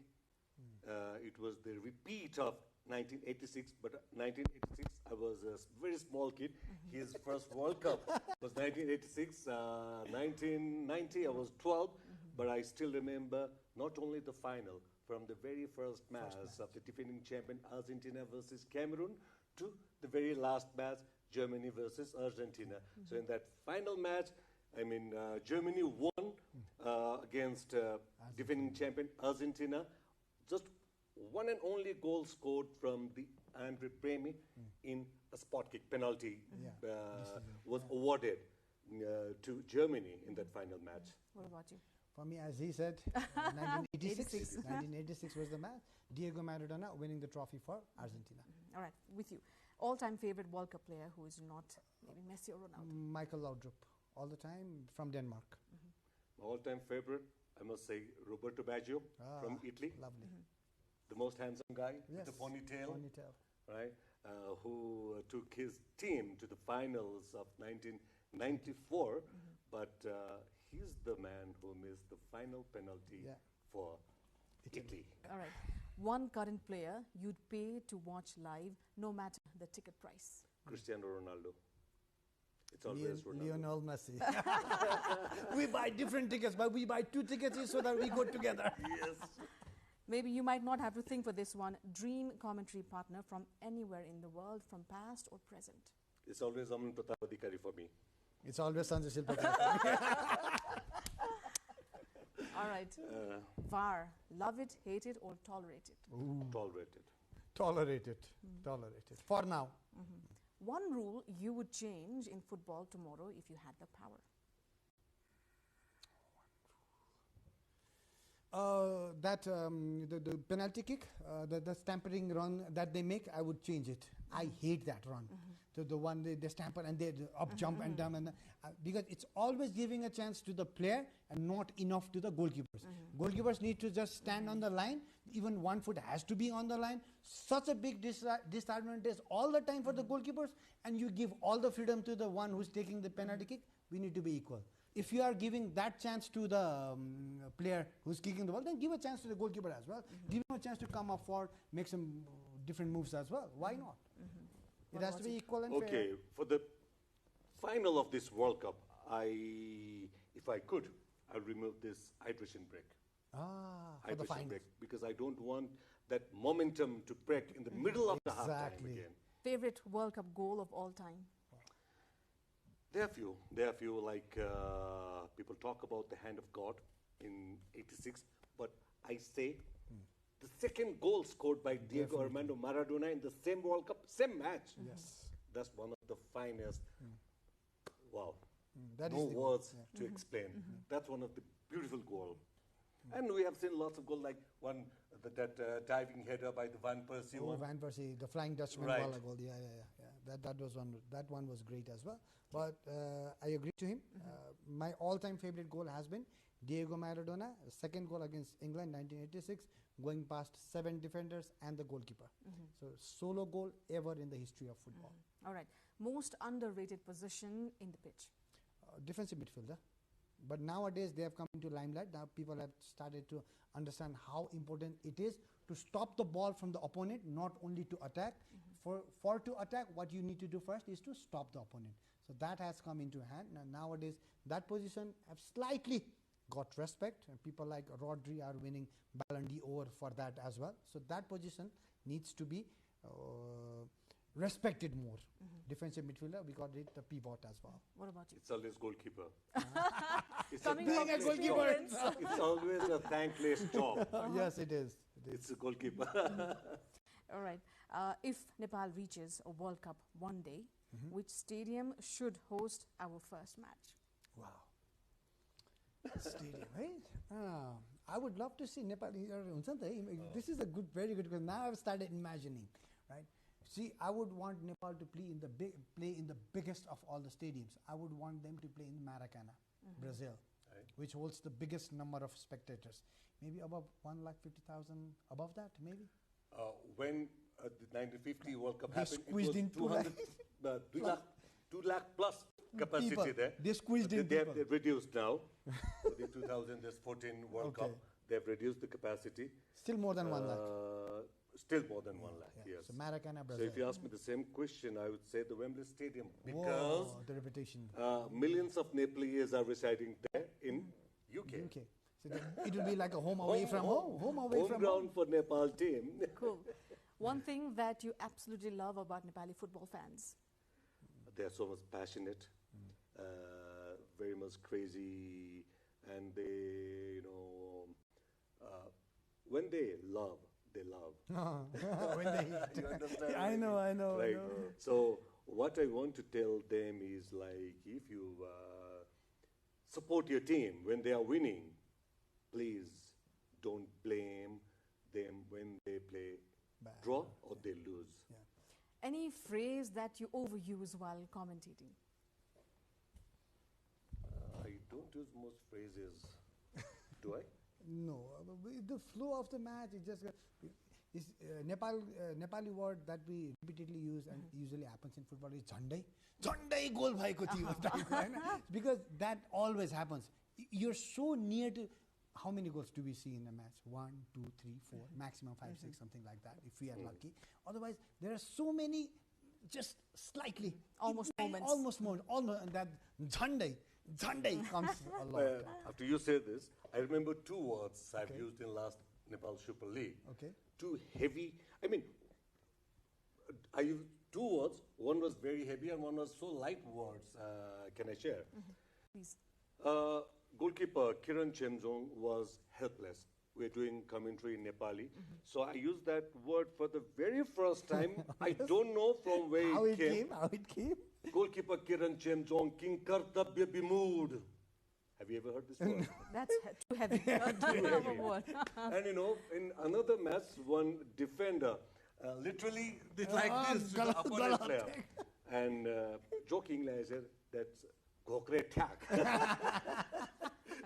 It was the repeat of 1986, but 1986 I was a very small kid. His first World Cup was 1986. 1990 I was 12, but I still remember not only the final, from the very first match of the defending champion Argentina versus Cameroon to the very last match, Germany versus Argentina. So in that final match, Germany won against defending champion Argentina. Just one and only goal scored from the Andre Premi in a spot kick penalty was awarded to Germany in that final match. What about you? For me, as he said, 1986. 1986 was the match. Diego Maradona winning the trophy for Argentina. All right, with you. All-time favorite World Cup player who is not maybe Messi or Ronaldo? Michael Laudrup, all the time, from Denmark. My all-time favorite, I must say, Roberto Baggio from Italy. Lovely. The most handsome guy Yes. with the ponytail. Ponytail. Right? Who took his team to the finals of 1994, but he's the man who missed the final penalty for Italy. All right. One current player you'd pay to watch live, no matter the ticket price. Cristiano Ronaldo. It's always Ronaldo. Lionel Messi. We buy different tickets, but we buy 2 tickets each so that we go together. Yes. Maybe you might not have to think for this one. Dream commentary partner from anywhere in the world, from past or present. It's always Aman Pratap Adhikari for me. It's always Sanjay Shilpa. All right. VAR, love it, hate it, or tolerate it? Tolerated. Tolerated. Tolerated. For now. One rule you would change in football tomorrow if you had the power. The penalty kick, the stampering run that they make, I would change it. I hate that run. So the one they stamper and they up jump and down, and because it's always giving a chance to the player and not enough to the goalkeepers. Goalkeepers need to just stand on the line. Even 1 foot has to be on the line. Such a big disadvantage all the time for the goalkeepers, and you give all the freedom to the one who's taking the penalty kick. We need to be equal. If you are giving that chance to the player who's kicking the ball, then give a chance to the goalkeeper as well. Give him a chance to come up forward, make some different moves as well. Why not? It has to be equal and fair. Okay, for the final of this World Cup, if I could, I'll remove this hydration break. For the Hydration final. break, because I don't want that momentum to break in the middle of the halftime again. Favorite World Cup goal of all time? There are few, like people talk about the hand of God in '86, but I say the second goal scored by Diego Armando Maradona in the same World Cup, same match. Yes. That's one of the finest. Wow. That no is words to explain. That's one of the beautiful goals. And we have seen lots of goals, like one, that diving header by the Van Persie one. Van Persie, the Flying Dutchman Right. goal. Yeah. That was one. That one was great as well. But I agree to him. My all-time favorite goal has been Diego Maradona, the second goal against England, 1986, going past 7 defenders and the goalkeeper. So solo goal ever in the history of football. All right. Most underrated position in the pitch? Defensive midfielder. But nowadays they have come into limelight. Now people have started to understand how important it is to stop the ball from the opponent, not only to attack. For to attack, what you need to do first is to stop the opponent. So that has come into hand. Nowadays that position have slightly got respect, and people like Rodri are winning Ballon d'Or for that as well. So that position needs to be respected more. Defensive midfielder, we got it the pivot as well. What about you? It's always goalkeeper. It's Coming from thankless experience. job. It's always a thankless job. Yes, it is. It's a goalkeeper. All right. If Nepal reaches a World Cup one day, which stadium should host our first match? Wow. Stadium, right? I would love to see Nepal. This is a very good question. Now I've started imagining, right? See, I would want Nepal to play in the biggest of all the stadiums. I would want them to play in Maracana, Brazil, which holds the biggest number of spectators. Maybe above 150,000, above that, maybe. When the 1950 World Cup They happened, squeezed in 2 lakh plus capacity people. there. They squeezed in They people. have reduced now. For the 2014 World Cup, they have reduced the capacity. Still more than 1 lakh. Still more than 1 lakh, yes. So Maracana, So Brazil. if you ask me the same question, I would say the Wembley Stadium, because the reputation. millions of Nepalese are residing there in UK. So it will be like a home away from home. Home away from ground home. for Nepal team. Cool. One thing that you absolutely love about Nepali football fans? They are so much passionate, very much crazy, and they, when they love, they love. When they You understand? I know. Right. So what I want to tell them is, like, if you support your team when they are winning, please don't blame them when they play draw or they lose. Any phrase that you overuse while commentating? I don't use most phrases, do I? No, the flow of the match is just Nepali word that we repeatedly use and usually happens in football is jhandai. Jhandai goal bhayeko thiyo. Because that always happens. You're so near to. How many goals do we see in a match? 1, 2, 3, 4, maximum 5, 6, something like that, if we are lucky. Otherwise, there are so many, just slightly. Almost moments. Almost, and that jhandai comes a lot. After you say this, I remember 2 words I've used in last Nepal Super League. Okay. 2 heavy, I used 2 words. One was very heavy and one was so light words. Can I share? Please. Goalkeeper Kiran Chemjong was helpless. We're doing commentary in Nepali. So I used that word for the very first time. I don't know from where it came. How it came? Goalkeeper Kiran Chemjong, King Kartabya Bimood. Have you ever heard this word? That's too heavy. Too heavy. And in another match, one defender literally did like this to the opponent player. And jokingly I said, that's Gokre Thak.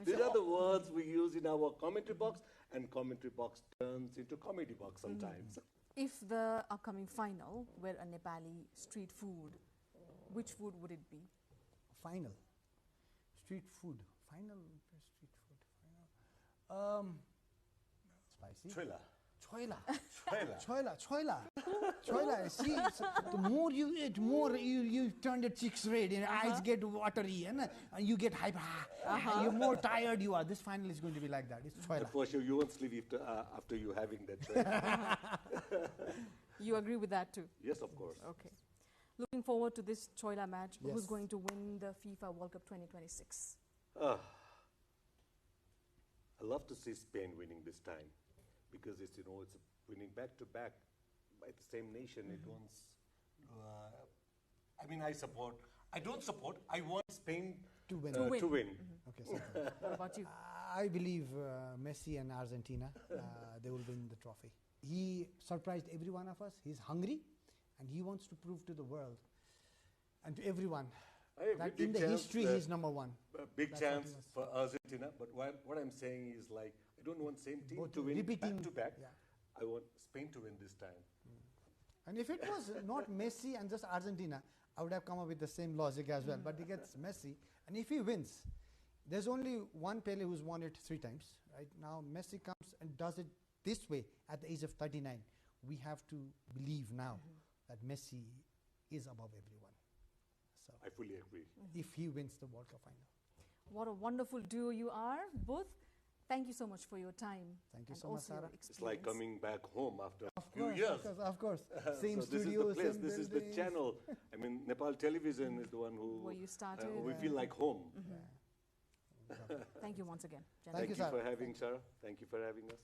These are the words we use in our commentary box, and commentary box turns into comedy box sometimes. If the upcoming final were a Nepali street food, which food would it be? Final. Street food. Final street food. Final. Spicy. Choila. See, the more you eat, more you turn the cheeks red, and eyes get watery, and you get hyper. You're more tired you are. This final is going to be like that. It's choila. For sure, you won't sleep after you having that choila. You agree with that too? Yes, of course. Okay. Looking forward to this choila match. Yes. Who's going to win the FIFA World Cup 2026? I love to see Spain winning this time, because it's winning back to back by the same nation. It wants. I don't support. I want Spain to win. Okay. What about you? I believe Messi and Argentina, they will win the trophy. He surprised every one of us. He's hungry, and he wants to prove to the world and to everyone that in the history he's number 1. Big chance for Argentina, but what I'm saying is, like, I don't want same team to win back to back. Yeah. I want Spain to win this time. And if it was not Messi and just Argentina, I would have come up with the same logic as well. But he gets Messi, and if he wins, there's only one Pele who's won it 3 times. Right now, Messi comes and does it this way at the age of 39. We have to believe now that Messi is above everyone. So I fully agree. If he wins the World Cup final. What a wonderful duo you are, both. Thank you so much for your time. Thank you so much, Sarah. It's like coming back home after a few years. Of course. Same so studio, this is the place, same this is the channel. I mean, Nepal Television is the one where you started. We feel like home. Thank you once again. Thank you for having Sarah. Thank you for having us.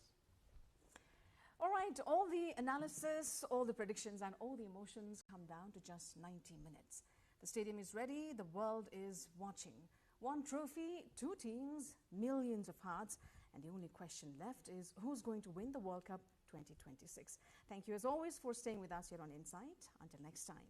All right, all the analysis, all the predictions, and all the emotions come down to just 90 minutes. The stadium is ready. The world is watching. 1 trophy, 2 teams, millions of hearts. And the only question left is who's going to win the World Cup 2026. Thank you as always for staying with us here on Insight. Until next time.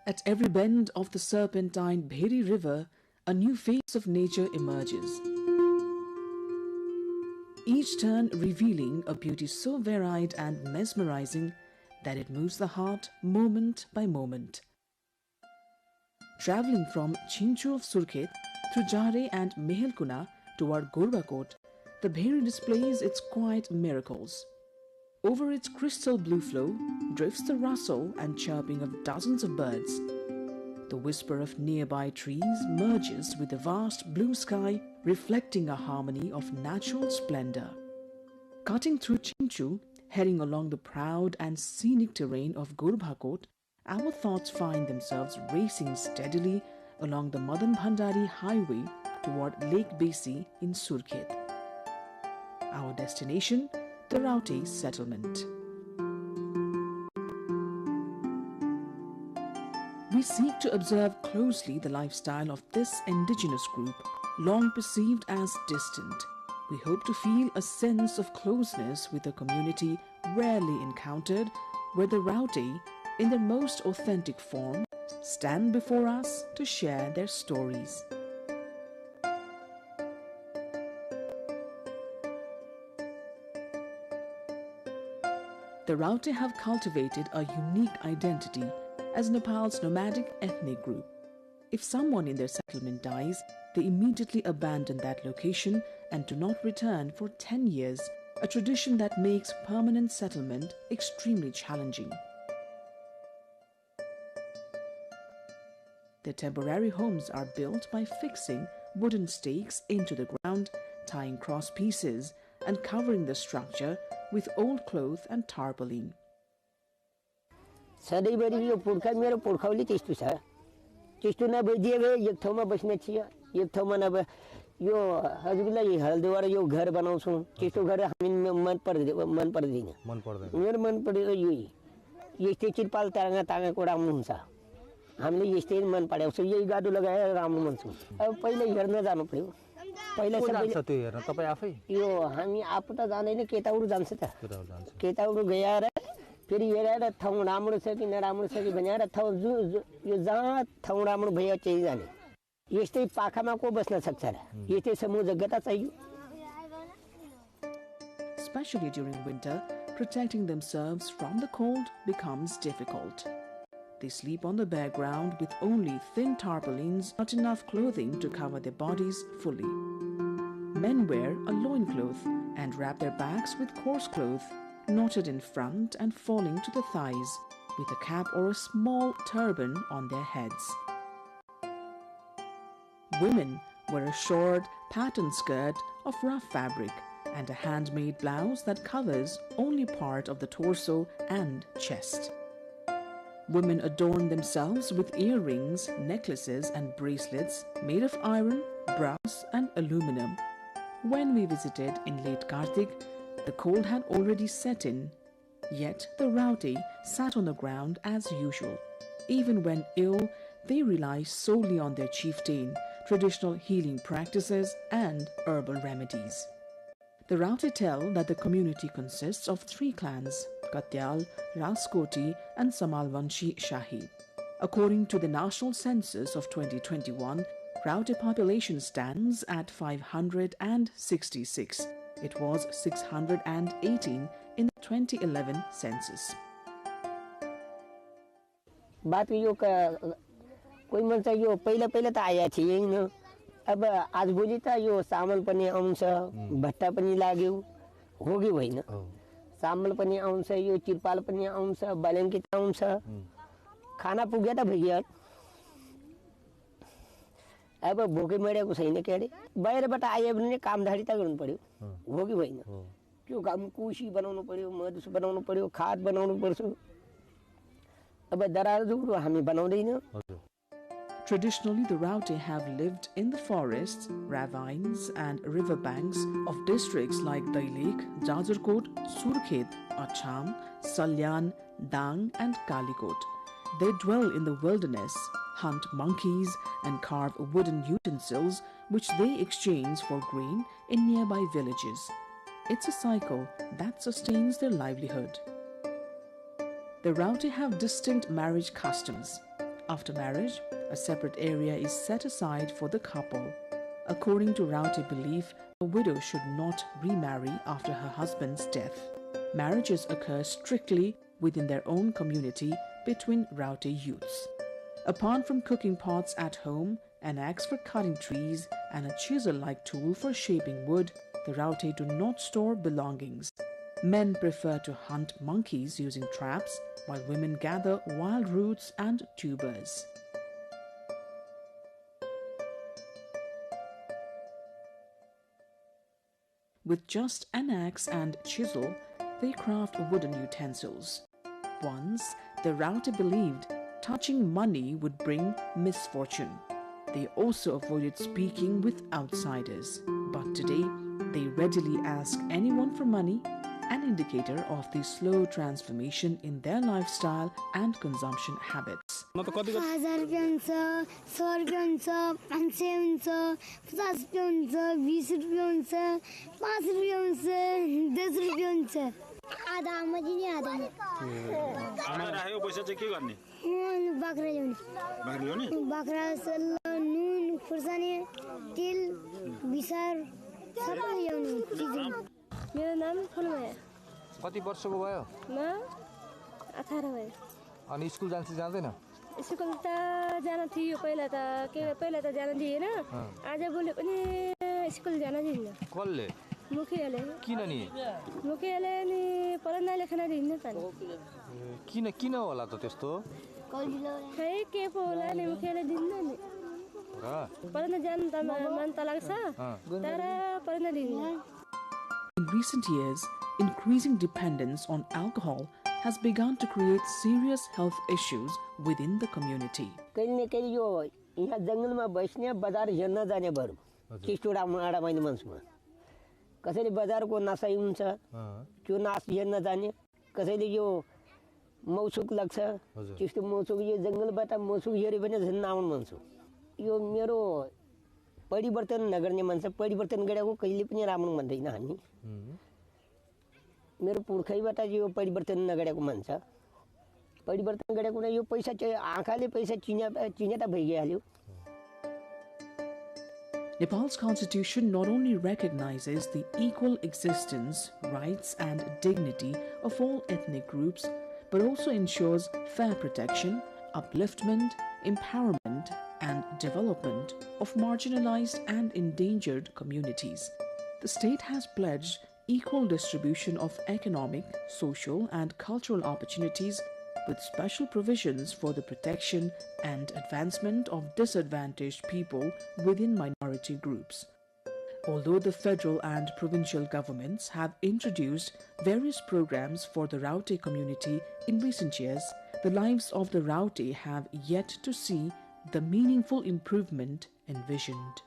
At every bend of the serpentine Bheri River, a new face of nature emerges. Each turn revealing a beauty so varied and mesmerizing that it moves the heart moment by moment. Traveling from Chinchu of Surkhet through Jare and Mehelkuna toward Gorbakot, the Bheri displays its quiet miracles. Over its crystal blue flow drifts the rustle and chirping of dozens of birds. The whisper of nearby trees merges with the vast blue sky, reflecting a harmony of natural splendor. Cutting through Chinchu, heading along the proud and scenic terrain of Gurbhakot, our thoughts find themselves racing steadily along the Madan Bhandari highway toward Lake Besi in Surkhet. Our destination, the Raute settlement. We seek to observe closely the lifestyle of this indigenous group, long perceived as distant. We hope to feel a sense of closeness with a community rarely encountered, where the Raute, in their most authentic form, stand before us to share their stories. The Raute have cultivated a unique identity as Nepal's nomadic ethnic group. If someone in their settlement dies, they immediately abandon that location and do not return for 10 years, a tradition that makes permanent settlement extremely challenging. Their temporary homes are built by fixing wooden stakes into the ground, tying cross pieces, and covering the structure with old cloth and tarpaulin. सधैँभरि यो पुर्खा मेरो पुर्खौली त्यस्तो छ त्यस्तो नभइदिए भए एक ठाउँमा बस्ने थियो एक ठाउँमा नभए यो हजुरलाई हल्दुवार यो घर बनाउँछौँ त्यस्तो घर हामी मन पर्दैन मेरो मन परेको यही यस्तै चिरपाल तागा तागा कोडा हुन्छ हामीले यस्तै मन पराउँछ यही गाडो लगाएर राम्रो मान्छौँ अब पहिले हेर्न जानु पर्यो पहिला जान्छ त्यो हेर्न तपाई आफै यो हामी आफू त जाँदैन केटाउरु जान्छ त केटाउरु गएर फेरि हेरेर ठाउँ राम्रो छ कि नराम्रो छ कि भनेर ठाउँ यो जहाँ ठाउँ राम्रो भयो त्यही जाने यस्तै पाखामा को बस्न सक्छ र यस्तै समूह जग्गा चाहियो. Especially during winter, protecting themselves from the cold becomes difficult. They sleep on the bare ground with only thin tarpaulins, not enough clothing to cover their bodies fully. Men wear a loincloth and wrap their backs with coarse cloth, knotted in front and falling to the thighs, with a cap or a small turban on their heads. Women wear a short, patterned skirt of rough fabric and a handmade blouse that covers only part of the torso and chest. Women adorn themselves with earrings, necklaces and bracelets made of iron, brass and aluminum. When we visited in late Kartik, the cold had already set in, yet the Raute sat on the ground as usual. Even when ill, they rely solely on their chieftain, traditional healing practices and herbal remedies. The Raute tell that the community consists of 3 clans, Katyal, Raskoti and Samalvanshi Shahi. According to the National Census of 2021, Raute population stands at 566. It was 618 in the 2011 census. बात यो कोही मान्छे यो पहिला पहिला त आया थिएन अब आजभोलि त यो चामल पनि आउँछ भट्टा पनि लाग्यो हो कि होइन चामल पनि आउँछ यो तिरपाल पनि आउँछ ब्ल्याङ्केट आउँछ खाना पुग्यो त भइयो अब भोकै मरेको छैन के अरे बाहिरबाट आए भने कामधारी त गर्नु पर्यो हो कि होइन त्यो काम कुसी बनाउनु पर्यो मधुस बनाउनु पर्यो खाद बनाउनु पर्छ अब दरार जुग्रो हामी बनाउँदैन. Traditionally, the Raute have lived in the forests, ravines and riverbanks of districts like Dailek, Jajurkot, Surkhet, Acham, Salyan, Dang and Kalikot. They dwell in the wilderness, hunt monkeys and carve wooden utensils which they exchange for grain in nearby villages. It's a cycle that sustains their livelihood. The Raute have distinct marriage customs. After marriage, a separate area is set aside for the couple. According to Raute belief, a widow should not remarry after her husband's death. Marriages occur strictly within their own community between Raute youths. Apart from cooking pots at home, an axe for cutting trees, and a chisel-like tool for shaping wood, the Raute do not store belongings. Men prefer to hunt monkeys using traps, while women gather wild roots and tubers. With just an axe and chisel, they craft wooden utensils. Once, the Rauti believed touching money would bring misfortune. They also avoided speaking with outsiders. But today, they readily ask anyone for money, an indicator of the slow transformation in their lifestyle and consumption habits. मेरो नाम फुलमाया कति वर्षको भयो म 18 भयो अनि school जाँदैन school त जान थियो पहिला त जान दिएन आज बोले पनि स्कुल जान दिन्न कसले मुखियाले किन नि मुखियाले नि पढ्न लेख्न दिन्न त किन होला त त्यस्तो खै के पो होला नि मुखियाले दिन्न नि पढ्न जान त मन त लाग्छ तर पढ्न दिन्न. In recent years, increasing dependence on alcohol has begun to create serious health issues within the community. कहीं न कहीं यो यहाँ जंगल में बसने बाजार हेर्न जाने बरु चिस्टुडा आडा माइने मान्छेमा कसैले बजारको नशा हुन्छ त्यो नाच हेर्न जाने कसैले यो मौसुक लाग्छ चिस्टु मौसुक यो जंगलबाट मौसुक हेरे पनि झन् आउन मान्छे यो मेरो परिवर्तन नगर्ने मान्छे परिवर्तन गरेको कहिले पनि राम्रो भन्दैन हामी मेरो पुर्खैबाट यो परिवर्तन नगरेको मान्छे परिवर्तन गरेको न यो पैसा चाहिँ आँखाले पैसा चिनेता भइहाल्यो. Nepal's constitution not only recognizes the equal existence, rights and dignity of all ethnic groups, but also ensures fair protection, upliftment, empowerment and development of marginalized and endangered communities. The state has pledged equal distribution of economic, social and cultural opportunities with special provisions for the protection and advancement of disadvantaged people within minority groups. Although the federal and provincial governments have introduced various programs for the Rauti community in recent years, the lives of the Rauti have yet to see the meaningful improvement envisioned.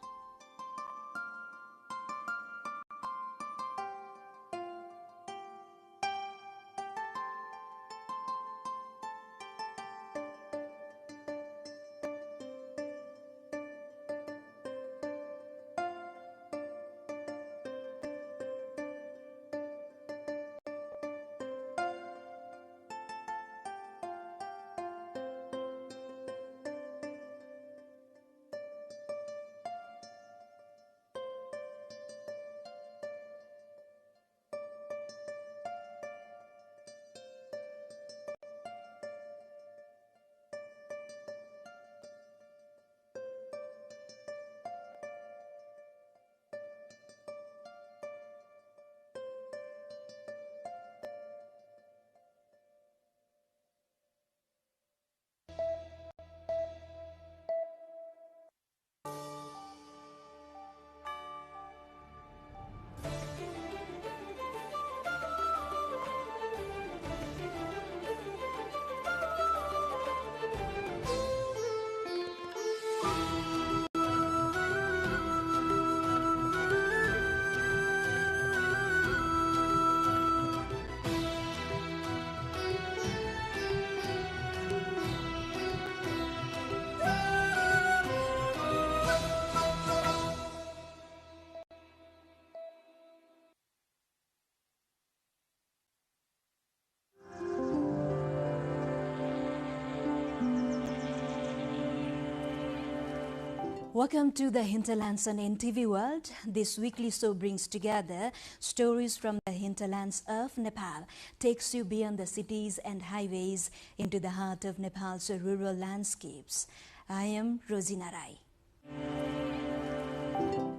Welcome to the Hinterlands on NTV World. This weekly show brings together stories from the hinterlands of Nepal, takes you beyond the cities and highways into the heart of Nepal's rural landscapes. I am Rosina Rai.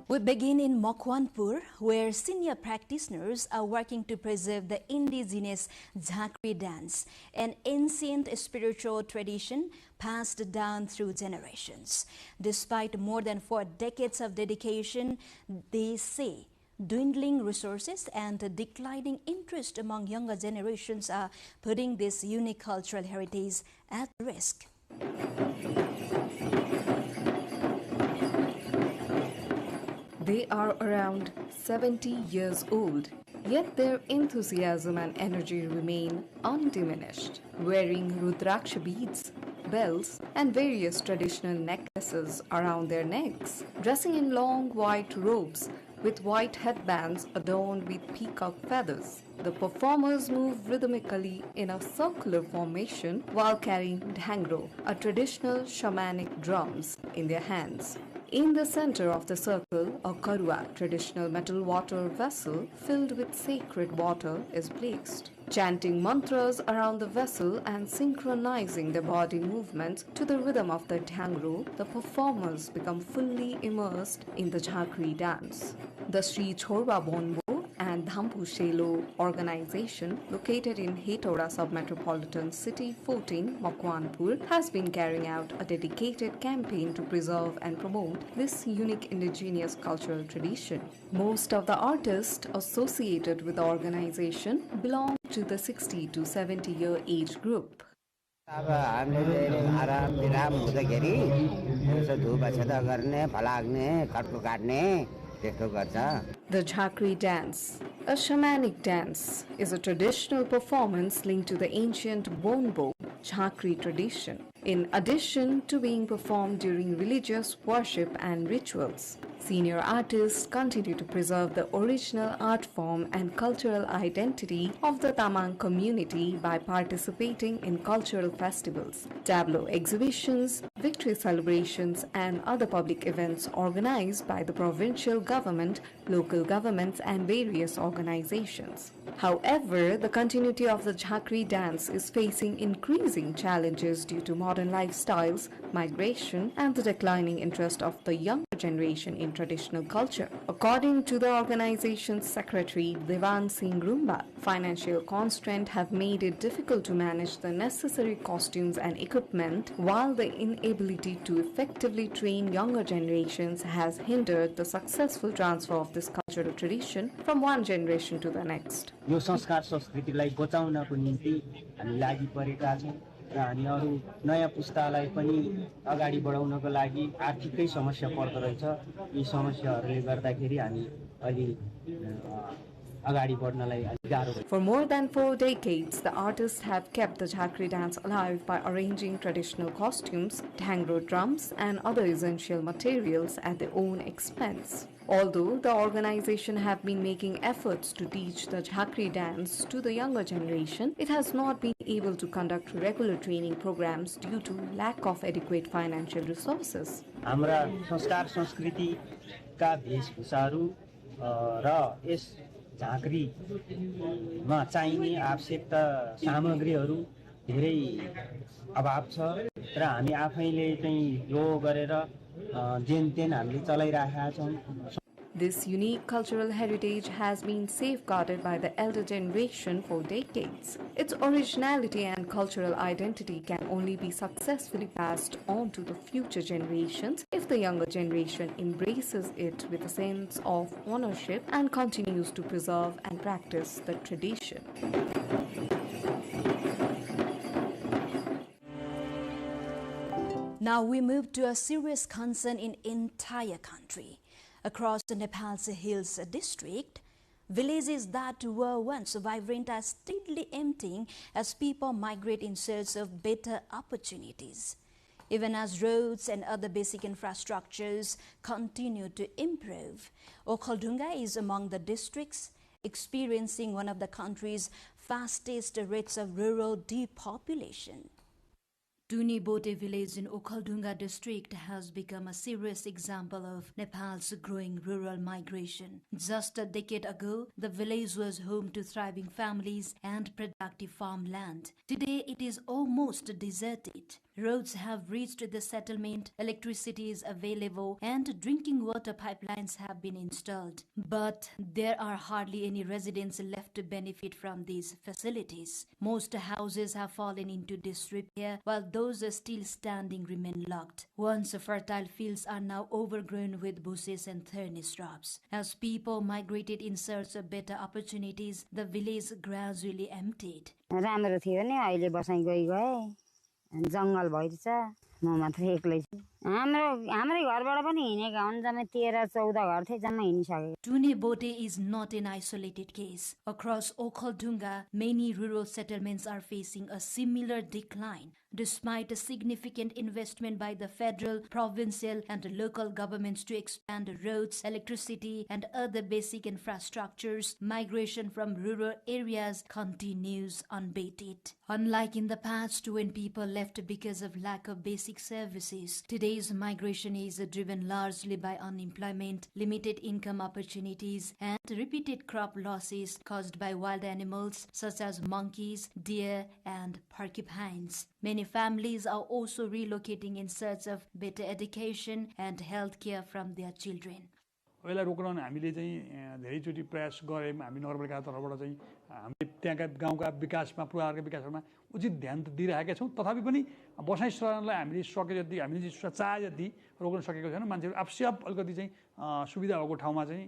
We begin in Makwanpur, where senior practitioners are working to preserve the indigenous Jhakri dance, an ancient spiritual tradition passed down through generations. Despite more than 4 decades of dedication, they say dwindling resources and declining interest among younger generations are putting this unique cultural heritage at risk. They are around 70 years old, yet their enthusiasm and energy remain undiminished. Wearing Rudraksha beads, bells, and various traditional necklaces around their necks, dressing in long white robes with white headbands adorned with peacock feathers, the performers move rhythmically in a circular formation while carrying dhangro, a traditional shamanic drums, in their hands. In the center of the circle, a karua, traditional metal water vessel filled with sacred water, is placed. Chanting mantras around the vessel and synchronizing their body movements to the rhythm of the dhangro, the performers become fully immersed in the Jhakri dance. The Sri Chorba Bonbo and Dhampu Shelo organization, located in Hetauda Submetropolitan City 14, Makwanpur, has been carrying out a dedicated campaign to preserve and promote this unique indigenous cultural tradition. Most of the artists associated with the organization belong to the 60 to 70 year age group. अब हामीले आराम विराम हुँदाखेरि यसो धुप छेदा गर्ने फलाग्ने कटको काट्ने त्यस्तो गर्छ. The Jhakri dance, a shamanic dance, is a traditional performance linked to the ancient Bonbo Jhakri tradition, in addition to being performed during religious worship and rituals. Senior artists continue to preserve the original art form and cultural identity of the Tamang community by participating in cultural festivals, tableau exhibitions, victory celebrations, and other public events organized by the provincial government, local governments, and various organizations. However, the continuity of the Jhakri dance is facing increasing challenges due to modern lifestyles, migration, and the declining interest of the younger generation in traditional culture. According to the organization's secretary, Devan Singh Rumba, financial constraints have made it difficult to manage the necessary costumes and equipment, while the inability to effectively train younger generations has hindered the successful transfer of this cultural tradition from one generation to the next. यो संस्कार संस्कृतिलाई बचाउनको निम्ति हामी लागि परेका छौं र हामी अरु नयाँ पुस्तालाई पनि अगाडि बढाउनको लागि आर्थिकै समस्या पर्दो रहेछ. यी समस्याहरूले गर्दाखेरि हामी अलि अगाडि बढ्नलाई अलि गाह्रो भयो. For more than 4 decades, the artists have kept the Jhakri dance alive by arranging traditional costumes, dhangro drums, and other essential materials at their own expense. Although the organization have been making efforts to teach the Jhakri dance to the younger generation, it has not been able to conduct regular training programs due to lack of adequate financial resources. हाम्रा संस्कार संस्कृतिका भेषभूषाहरू र yes झाँक्रीमा चाहिने आवश्यकता सामग्रीहरू धेरै अभाव छ र हामी आफैले चाहिँ यो गरेर जेन तेन हामीले चलाइराखेका छौं. This unique cultural heritage has been safeguarded by the elder generation for decades. Its originality and cultural identity can only be successfully passed on to the future generations if the younger generation embraces it with a sense of ownership and continues to preserve and practice the tradition. Now we move to a serious concern in entire country. Across the Nepal's hills district, villages that were once vibrant are steadily emptying as people migrate in search of better opportunities. Even as roads and other basic infrastructures continue to improve, Okhaldunga is among the districts experiencing one of the country's fastest rates of rural depopulation. Tunibote village in Okhaldunga district has become a serious example of Nepal's growing rural migration. Just a decade ago, the village was home to thriving families and productive farmland. Today, it is almost deserted. Roads have reached the settlement, electricity is available, and drinking water pipelines have been installed. But there are hardly any residents left to benefit from these facilities. Most houses have fallen into disrepair, while those still standing remain locked. Once fertile fields are now overgrown with bushes and thorny shrubs. As people migrated in search of better opportunities, the village gradually emptied. राम्रो थियो नि अहिले बसाइ गए जंगल भइछ म मात्र एक्लै छु हाम्रै घरबाट पनि हिनेका हुन् जम्मै 13-14 घर थिए जम्मै हिनिसके Tune Bote is not an isolated case. Across Okhaldunga, many rural settlements are facing a similar decline. Despite a significant investment by the federal, provincial and local governments to expand roads, electricity and other basic infrastructures, migration from rural areas continues unabated. Unlike in the past when people left because of lack of basic services, today's migration is driven largely by unemployment, limited income opportunities and repeated crop losses caused by wild animals such as monkeys, deer and porcupines. Many families are also relocating in search of better education and health care from their children. यसलाई रोक्न हामीले चाहिँ धेरैचोटि प्रयास गर्यौं हामी नगरपालिका तर्फबाट चाहिँ हामीले त्यहाँका गाउँका विकासमा पूर्वाधारका विकासमा उचित ध्यान त दिइरहेका छौं तथापि पनि बसाइ सञ्चालनलाई हामीले सके जति हामीले चाहे जति रोक्न सकेको छैन मान्छेहरु आफस्याप अलिकति चाहिँ सुविधा भएको ठाउँमा चाहिँ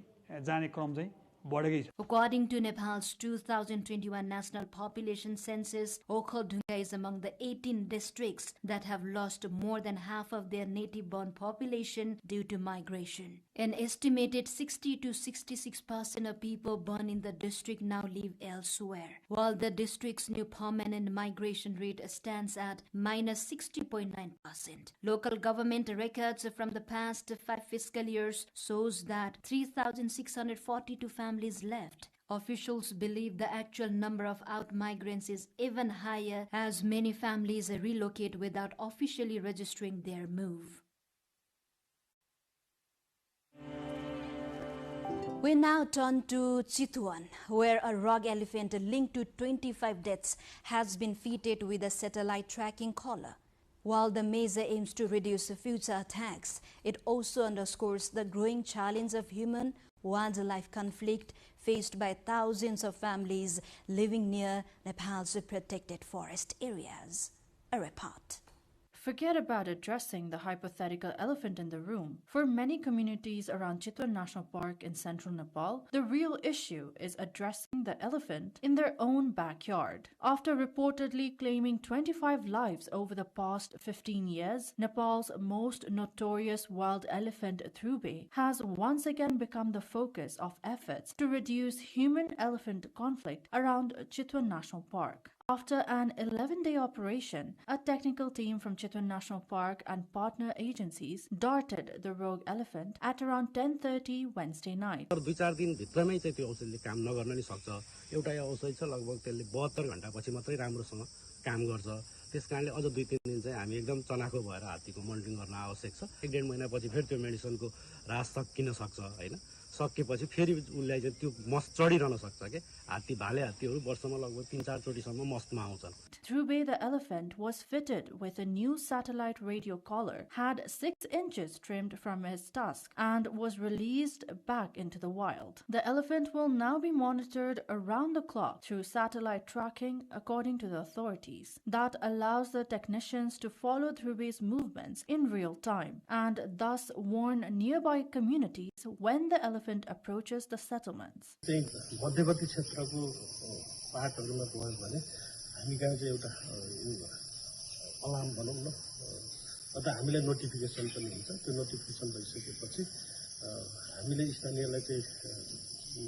जाने क्रम चाहिँ According to Nepal's 2021 National Population Census, Okhaldunga is among the 18 districts that have lost more than half of their native-born population due to migration. An estimated 60 to 66% of people born in the district now live elsewhere, while the district's new permanent migration rate stands at -60.9%. Local government records from the past 5 fiscal years shows that 3,642 families left. Officials believe the actual number of out-migrants is even higher as many families relocate without officially registering their move. We now turn to Chitwan, where a rock elephant linked to 25 deaths has been fitted with a satellite tracking collar. While the measure aims to reduce future attacks, it also underscores the growing challenge of human-wildlife conflict faced by thousands of families living near Nepal's protected forest areas. A report. Forget about addressing the hypothetical elephant in the room. For many communities around Chitwan National Park in central Nepal, the real issue is addressing the elephant in their own backyard. After reportedly claiming 25 lives over the past 15 years, Nepal's most notorious wild elephant Thrube has once again become the focus of efforts to reduce human-elephant conflict around Chitwan National Park. After an 11-day operation, a technical team from Chitwan National Park and partner agencies darted the rogue elephant at around 10:30 Wednesday night. 2-4 दिन भित्रमै चाहिँ त्यो औषधिले काम नगर्न नि सक्छ एउटा औषधि छ लगभग त्यसले 72 घण्टा पछि मात्रै राम्रोसँग काम गर्छ त्यसकारणले अझ 2-3 दिन चाहिँ हामी एकदम चनाखो भएर हात्तीको मोनिटरिङ गर्न आवश्यक छ 1.5 महिनापछि फेरि त्यो मेडिसिनको रास सकिन सक्छ हैन सकेपछि फेरि उलाई चाहिँ त्यो मस्त चढिरहन सक्छ के हात्ती भाले हात्तीहरु वर्षमा लगभग 3-4 चोटीसम्म मस्तमा आउँछन्. Thrube the elephant was fitted with a new satellite radio collar, had 6 inches trimmed from his tusk, and was released back into the wild. The elephant will now be monitored around the clock through satellite tracking, according to the authorities. That allows the technicians to follow Thrube's movements in real time and thus warn nearby communities when the elephant approaches the settlements. मध्यवर्ती क्षेत्रको पार्टहरुमा गयो भने हामी कहाँ चाहिँ एउटा alarm भनौं न अथवा हामीलाई नोटिफिकेसन पनि हुन्छ त्यो नोटिफिकेसन भइसकेपछि हामीले स्थानीयलाई चाहिँ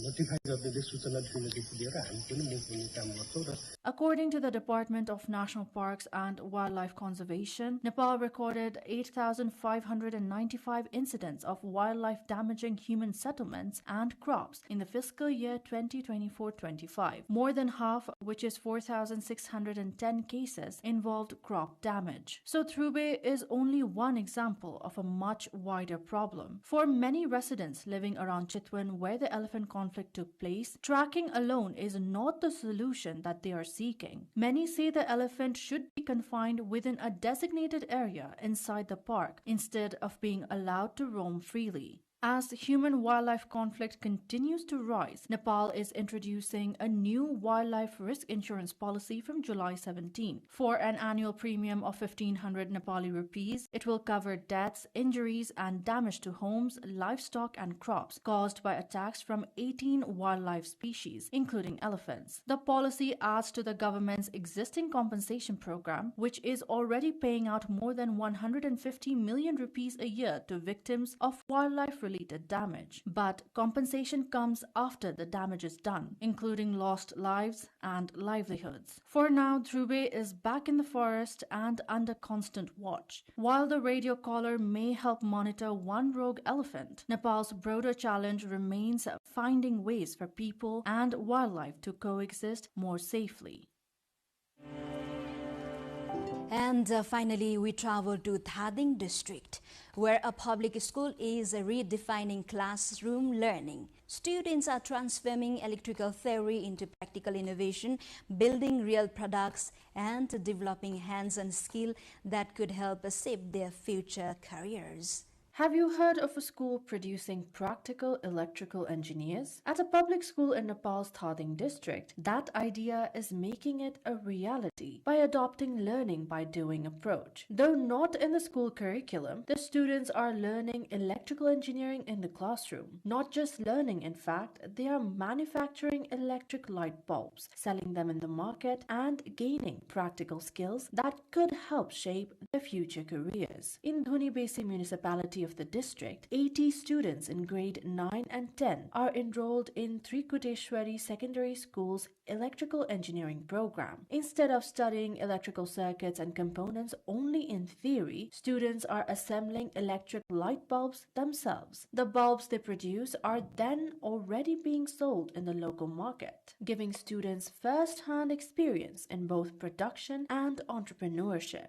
नोटिफाई गर्ने सूचना दिनदेखि लिएर हामी पनि मुभ्ने काम गर्छौं र According to the Department of National Parks and Wildlife Conservation, Nepal recorded 8,595 incidents of wildlife damaging human settlements and crops in the fiscal year 2024-25. More than half, which is 4,610 cases, involved crop damage. So Thrube is only one example of a much wider problem. For many residents living around Chitwan, where the elephant conflict took place, tracking alone is not the solution that they are seeking. Many say the elephant should be confined within a designated area inside the park instead of being allowed to roam freely. As human-wildlife conflict continues to rise, Nepal is introducing a new wildlife risk insurance policy from July 17. For an annual premium of 1,500 Nepali rupees, it will cover deaths, injuries, and damage to homes, livestock, and crops caused by attacks from 18 wildlife species, including elephants. The policy adds to the government's existing compensation program, which is already paying out more than 150 million rupees a year to victims of wildlife-related damage. But compensation comes after the damage is done, including lost lives and livelihoods. For now, Dhruve is back in the forest and under constant watch. While the radio collar may help monitor one rogue elephant, Nepal's broader challenge remains finding ways for people and wildlife to coexist more safely. And finally, we travel to Thading district, where a public school is redefining classroom learning. Students are transforming electrical theory into practical innovation, building real products, and developing hands-on skill that could help shape their future careers. Have you heard of a school producing practical electrical engineers? At a public school in Nepal's Thading district, that idea is making it a reality by adopting learning by doing approach. Though not in the school curriculum, the students are learning electrical engineering in the classroom. Not just learning, in fact, they are manufacturing electric light bulbs, selling them in the market, and gaining practical skills that could help shape their future careers. In Dhunibesi municipality of the district, 80 students in grade 9 and 10 are enrolled in Trikuteshwari Secondary School's electrical engineering program. Instead of studying electrical circuits and components only in theory, students are assembling electric light bulbs themselves. The bulbs they produce are then already being sold in the local market, giving students first-hand experience in both production and entrepreneurship.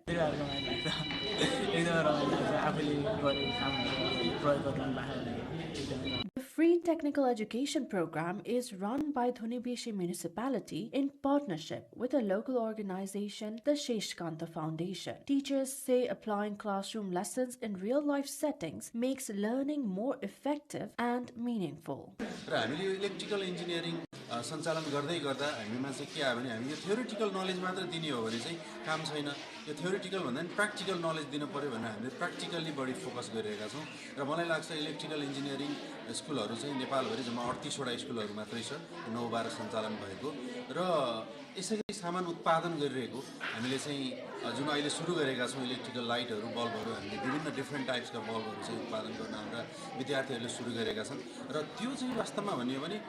The free technical education program is run by Dhunibesi municipality in partnership with a local organization, the Sheshkanta Foundation. Teachers say applying classroom lessons in real-life settings makes learning more effective and meaningful. Electrical engineering सञ्चालन गर्दै गर्दा हामीमा चाहिँ के आयो भने हामी यो theoretical knowledge मात्र दिने हो भने चाहिँ काम छैन यो थ्योरिटिकल भन्दा पनि प्र्याक्टिकल नलेज दिनु पर्यो भनेर हामीले प्र्याक्टिकली बढी फोकस गरिरहेका छौं र मलाई लाग्छ इलेक्ट्रिकल इन्जिनियरिङ स्कुलहरु चाहिँ नेपालभरि जम्मा 38 वटा स्कुलहरु मात्रै छ 9-12 सञ्चालन भएको र यसरी सामान उत्पादन गरिरहेको हामीले चाहिँ जुन अहिले सुरु गरेका छौं इलेक्ट्रिकल लाइटहरु बल्बहरु हामीले विभिन्न डिफरेन्ट टाइप्सका बल्बहरु चाहिँ उत्पादन गर्न हाम्रा विद्यार्थीहरूले सुरु गरेका छन् र त्यो चाहिँ वास्तवमा भन्यो भने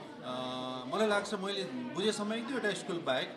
मलाई लाग्छ मैले बुझेसम्म एक दुईवटा स्कुल बाहेक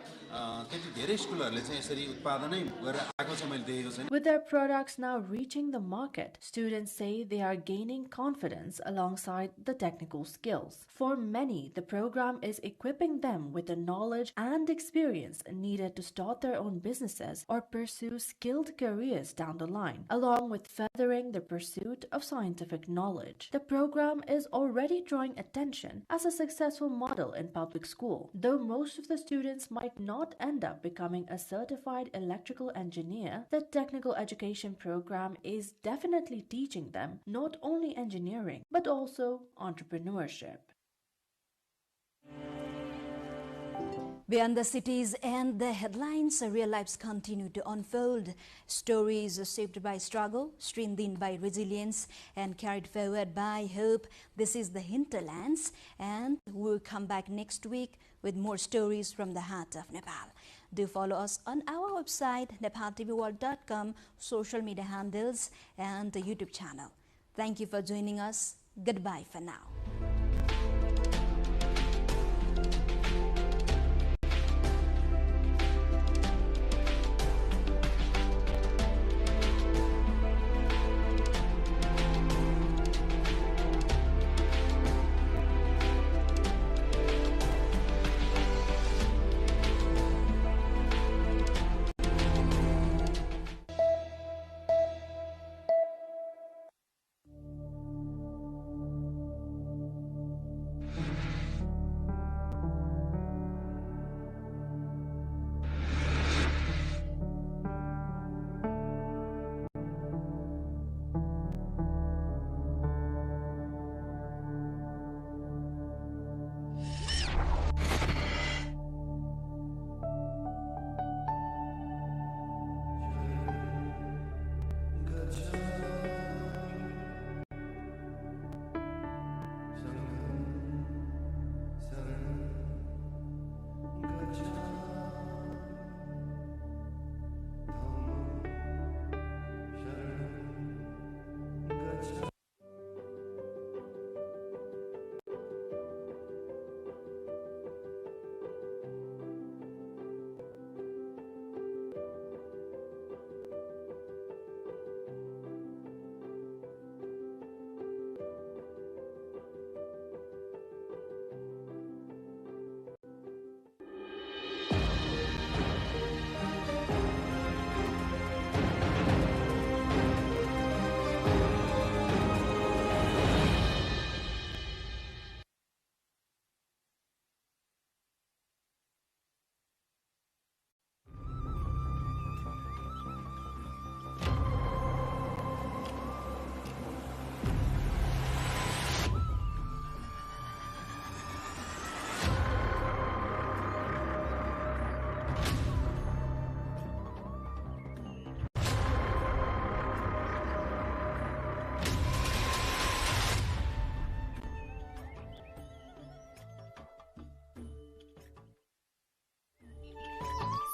त्यति धेरै स्कुलहरुले चाहिँ यसरी उत्पादनै गरेर आएको छ मैले देखेको छैन. With their products now reaching the market, students say they are gaining confidence alongside the technical skills. For many, the program is equipping them with the knowledge and experience needed to start their own businesses or pursue skilled careers down the line, along with furthering the pursuit of scientific knowledge. The program is already drawing attention as a successful model in public school, though most of the students might not end up becoming a certified electrical engineer. The technical education program is definitely teaching them not only engineering but also entrepreneurship. Beyond the cities and the headlines, real lives continue to unfold. Stories shaped by struggle, strengthened by resilience, and carried forward by hope. This is the Hinterlands, and we'll come back next week with more stories from the heart of Nepal. Do follow us on our website, nepaltelevision.com, social media handles, and the YouTube channel. Thank you for joining us. Goodbye for now.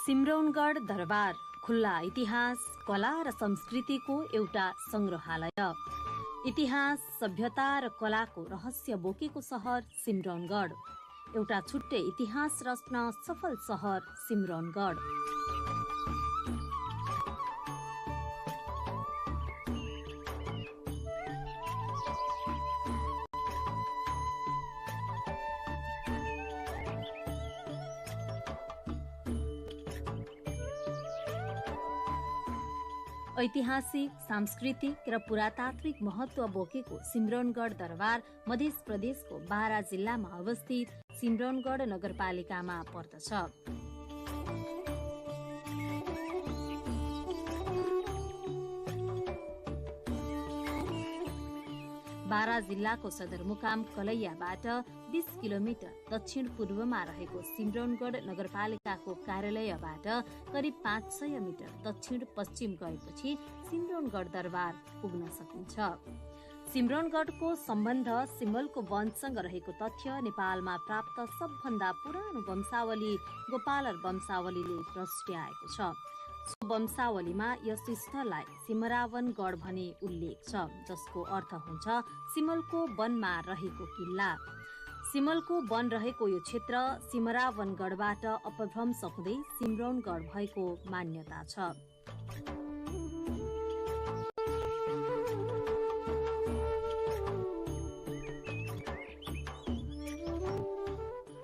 Simraungadh दरबार खुल्ला इतिहास, कला र संस्कृतिको एउटा संग्रहालय। इतिहास, सभ्यता र कलाको रहस्य बोकेको सहर सिमरौनगढ। एउटा छुट्टै इतिहास रच्न सफल सहर सिमरौनगढ। ऐतिहासिक, सांस्कृतिक र पुरातात्विक महत्व बोकेको सिमरौनगढ दरबार मध्य प्रदेशको बारा जिल्लामा अवस्थित सिमरौनगढ नगरपालिकामा पर्दछ। बारा जिल्लाको सदरमुकाम कलैयाबाट 20 किलोमिटर दक्षिण पूर्वमा रहेको सिमरौनगढ नगरपालिकाको कार्यालयबाट करिब 500 मिटर दक्षिण पश्चिम गएपछि सिमरौनगढ दरबार पुग्न सकिन्छ। सिमरौनगढको सम्बन्ध सिमलको वंशसँग रहेको तथ्य नेपालमा प्राप्त सबभन्दा पुरानो वंशावली गोपालर वंशावलीले प्रस्ट्याएको छ। सो वंशावलीमा यस स्थललाई सिमरावनगढ भनी उल्लेख छ, जसको अर्थ हुन्छ सिमलको वनमा रहेको किल्ला। सिमलको वन रहेको यो क्षेत्र सिमरावनगढबाट अपभ्रंश हुँदै सिमरौनगढ भएको मान्यता छ।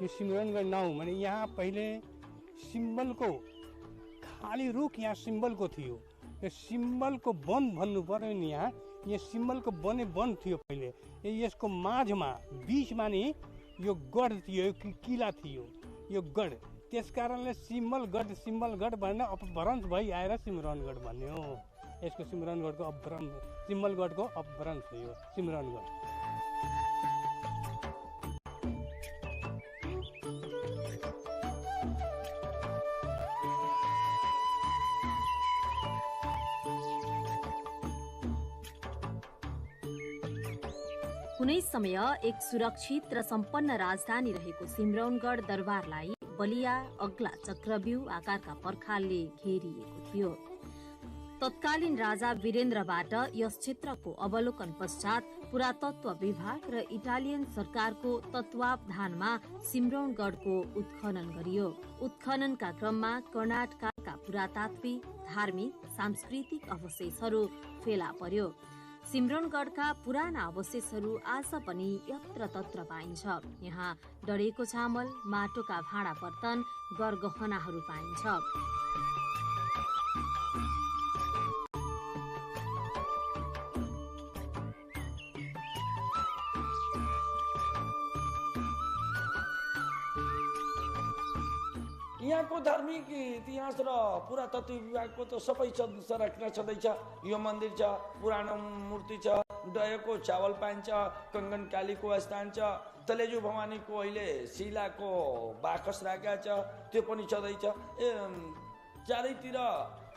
यो सिमरौनगढ नाउँ भने यहाँ पहिले सिम्बलको खाली रुख यहाँ सिम्बलको थियो। यो सिम्बलको वन भन्नु पर्यो नि, यहाँ सिम्बलको वनै वन थियो पहिले। यसको माझमा बीचमा नि यो गढ थियो, यो किला थियो यो गढ। त्यस कारणले सिम्बलगढ भनेर अपभ्रंश भई आएर सिमरौनगढ भन्ने हो। यसको सिमरौनगढको अपभ्रंश, सिम्बलगढको अपभ्रंश हो यो सिमरौनगढ। कुनै समय एक सुरक्षित र सम्पन्न राजधानी रहेको सिमरौनगढ दरबारलाई बलिया अग्ला चक्रव्यूह आकारका पर्खालले घेरिएको थियो। तत्कालीन राजा वीरेन्द्रबाट यस क्षेत्रको अवलोकन पश्चात पुरातत्व विभाग र इटालियन सरकारको तत्वावधानमा सिमरौनगढको उत्खनन गरियो। उत्खननका क्रममा कर्नाटकका पुरातात्विक, धार्मिक, सांस्कृतिक अवशेषहरू फेला पर्यो। सिमरौनगढका पुराना अवशेषहरू आज पनि यत्रतत्र पाइन्छ। यहाँ डढेको चामल, माटोका भाँडा बर्तन, गरगहनाहरू पाइन्छ। यहाँको धार्मिक इतिहास र पुरातत्व विभागको त सबै संरक्षण छँदैछ। यो मन्दिर छ, पुरानो मूर्ति छ, डयको चावल पाइन्छ, कङ्गन कालीको स्थान छ, तलेजु भवानीको अहिले शिलाको बाकस राखेका छ, त्यो पनि छँदैछ। चारैतिर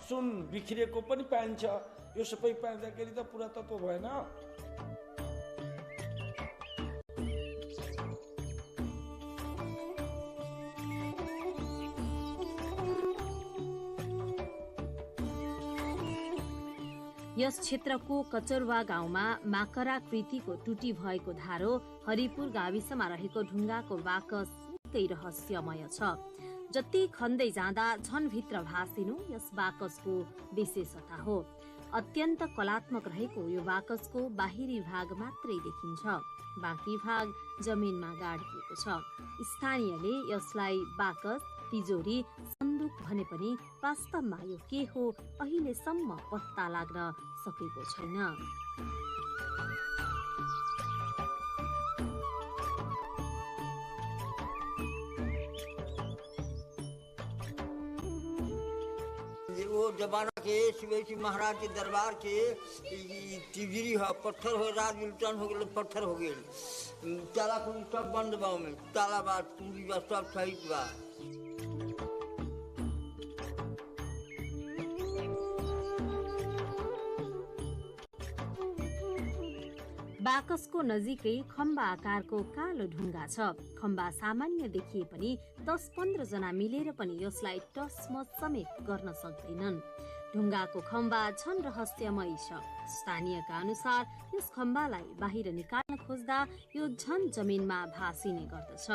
सुन बिखरिएको पनि पाइन्छ। यो सबै पाइँदाखेरि त पुरातत्व भएन। यस क्षेत्रको कचरवा गाउँमा माकराकृतिको टुटी भएको धारो, हरिपुर गाविसमा रहेको ढुङ्गाको बाकस निकै रहस्यमय छ। जति खन्दै जाँदा झन भित्र भासिनु यस बाकसको विशेषता हो। अत्यन्त कलात्मक रहेको यो बाकसको बाहिरी भाग मात्रै देखिन्छ, बाँकी भाग जमिनमा गाडिएको छ। स्थानीयले यसलाई बाकस, तिजोरी, सन्दुक भने पनि वास्तवमा यो के हो अहिलेसम्म पत्ता लाग्न सकेको छैन। वो जमाना के शिवाजी महाराज के दरबार के तिजोरी है, पत्थर हो, रात उल्टन हो गए, पत्थर हो गए, ताला कुली सब बंद बा, में ताला बात कुली बा सब सही बा। बाकसको नजिकै खम्बा आकारको कालो ढुङ्गा छ। खम्बा सामान्य देखिए पनि 10-15 जना मिलेर पनि यसलाई टसमस समेत गर्न सक्दैनन्। ढुङ्गाको खम्बा झन रहस्यमय छ। स्थानीयका अनुसार यस खम्बालाई बाहिर निकाल्न खोज्दा यो झन जमिनमा भासिने गर्दछ।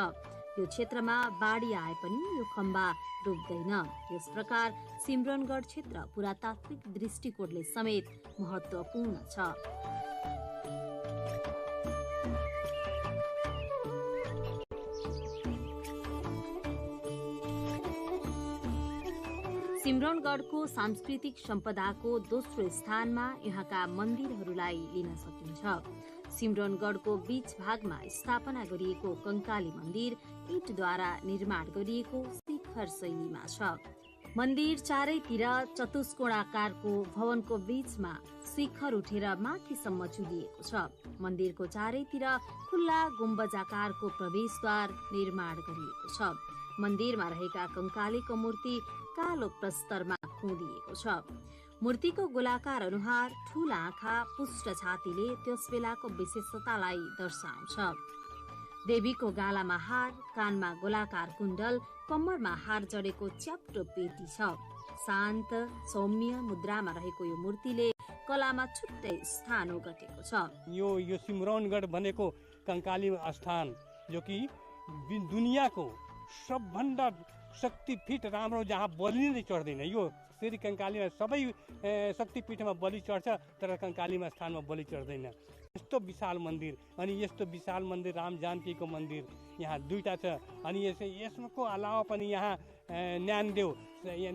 यो क्षेत्रमा बाढी आए पनि यो खम्बा डुब्दैन। यस प्रकार सिमरनगढ क्षेत्र पुरातात्विक दृष्टिकोणले समेत महत्त्वपूर्ण छ। सिमरनगढको सांस्कृतिक सम्पदाको दोस्रो स्थानमा यहाँका मन्दिरहरूलाई लिन सकिन्छ। सिमरनगढको बीच भागमा स्थापना गरिएको कंकाली मन्दिर ईंटद्वारा निर्माण गरिएको शिखर शैलीमा छ। मन्दिर चारैतिर चतुष्कोणाकारको भवनको बीचमा शिखर उठेर माथिसम्म चुलिएको छ। मन्दिरको चारैतिर खुल्ला गुम्बजाकारको प्रवेशद्वार निर्माण गरिएको छ। मन्दिरमा रहेका कंकालीको मूर्ति कालो प्रस्तरमा खोदिएको छ। मूर्तिको गोलाकार अनुहार, ठूला आँखा, पुष्ट छातीले त्यस बेलाको विशेषतालाई दर्शाउँछ। देवीको गालामा हार, कानमा गोलाकार कुण्डल, कम्मरमा हार जडेको च्याप्टो पेटी छ। शान्त सौम्य मुद्रामा रहेको यो मूर्तिले कलामा छुट्टै स्थान ओगटेको छ। यो सिमरनगढ भनेको कंकाली स्थान जो कि दुनियाँको सबभन्दा शक्तिपीठ राम्रो जहाँ बलि नै चढ्दैन। यो फेरि कंकालीमा सबै शक्तिपीठमा बलि चढ्छ, तर कंकालीमा स्थानमा बलि चढ्दैन। यस्तो विशाल मन्दिर, अनि यस्तो विशाल मन्दिर राम जानकीको मन्दिर यहाँ दुईटा छ। अनि यसको अलावा पनि यहाँ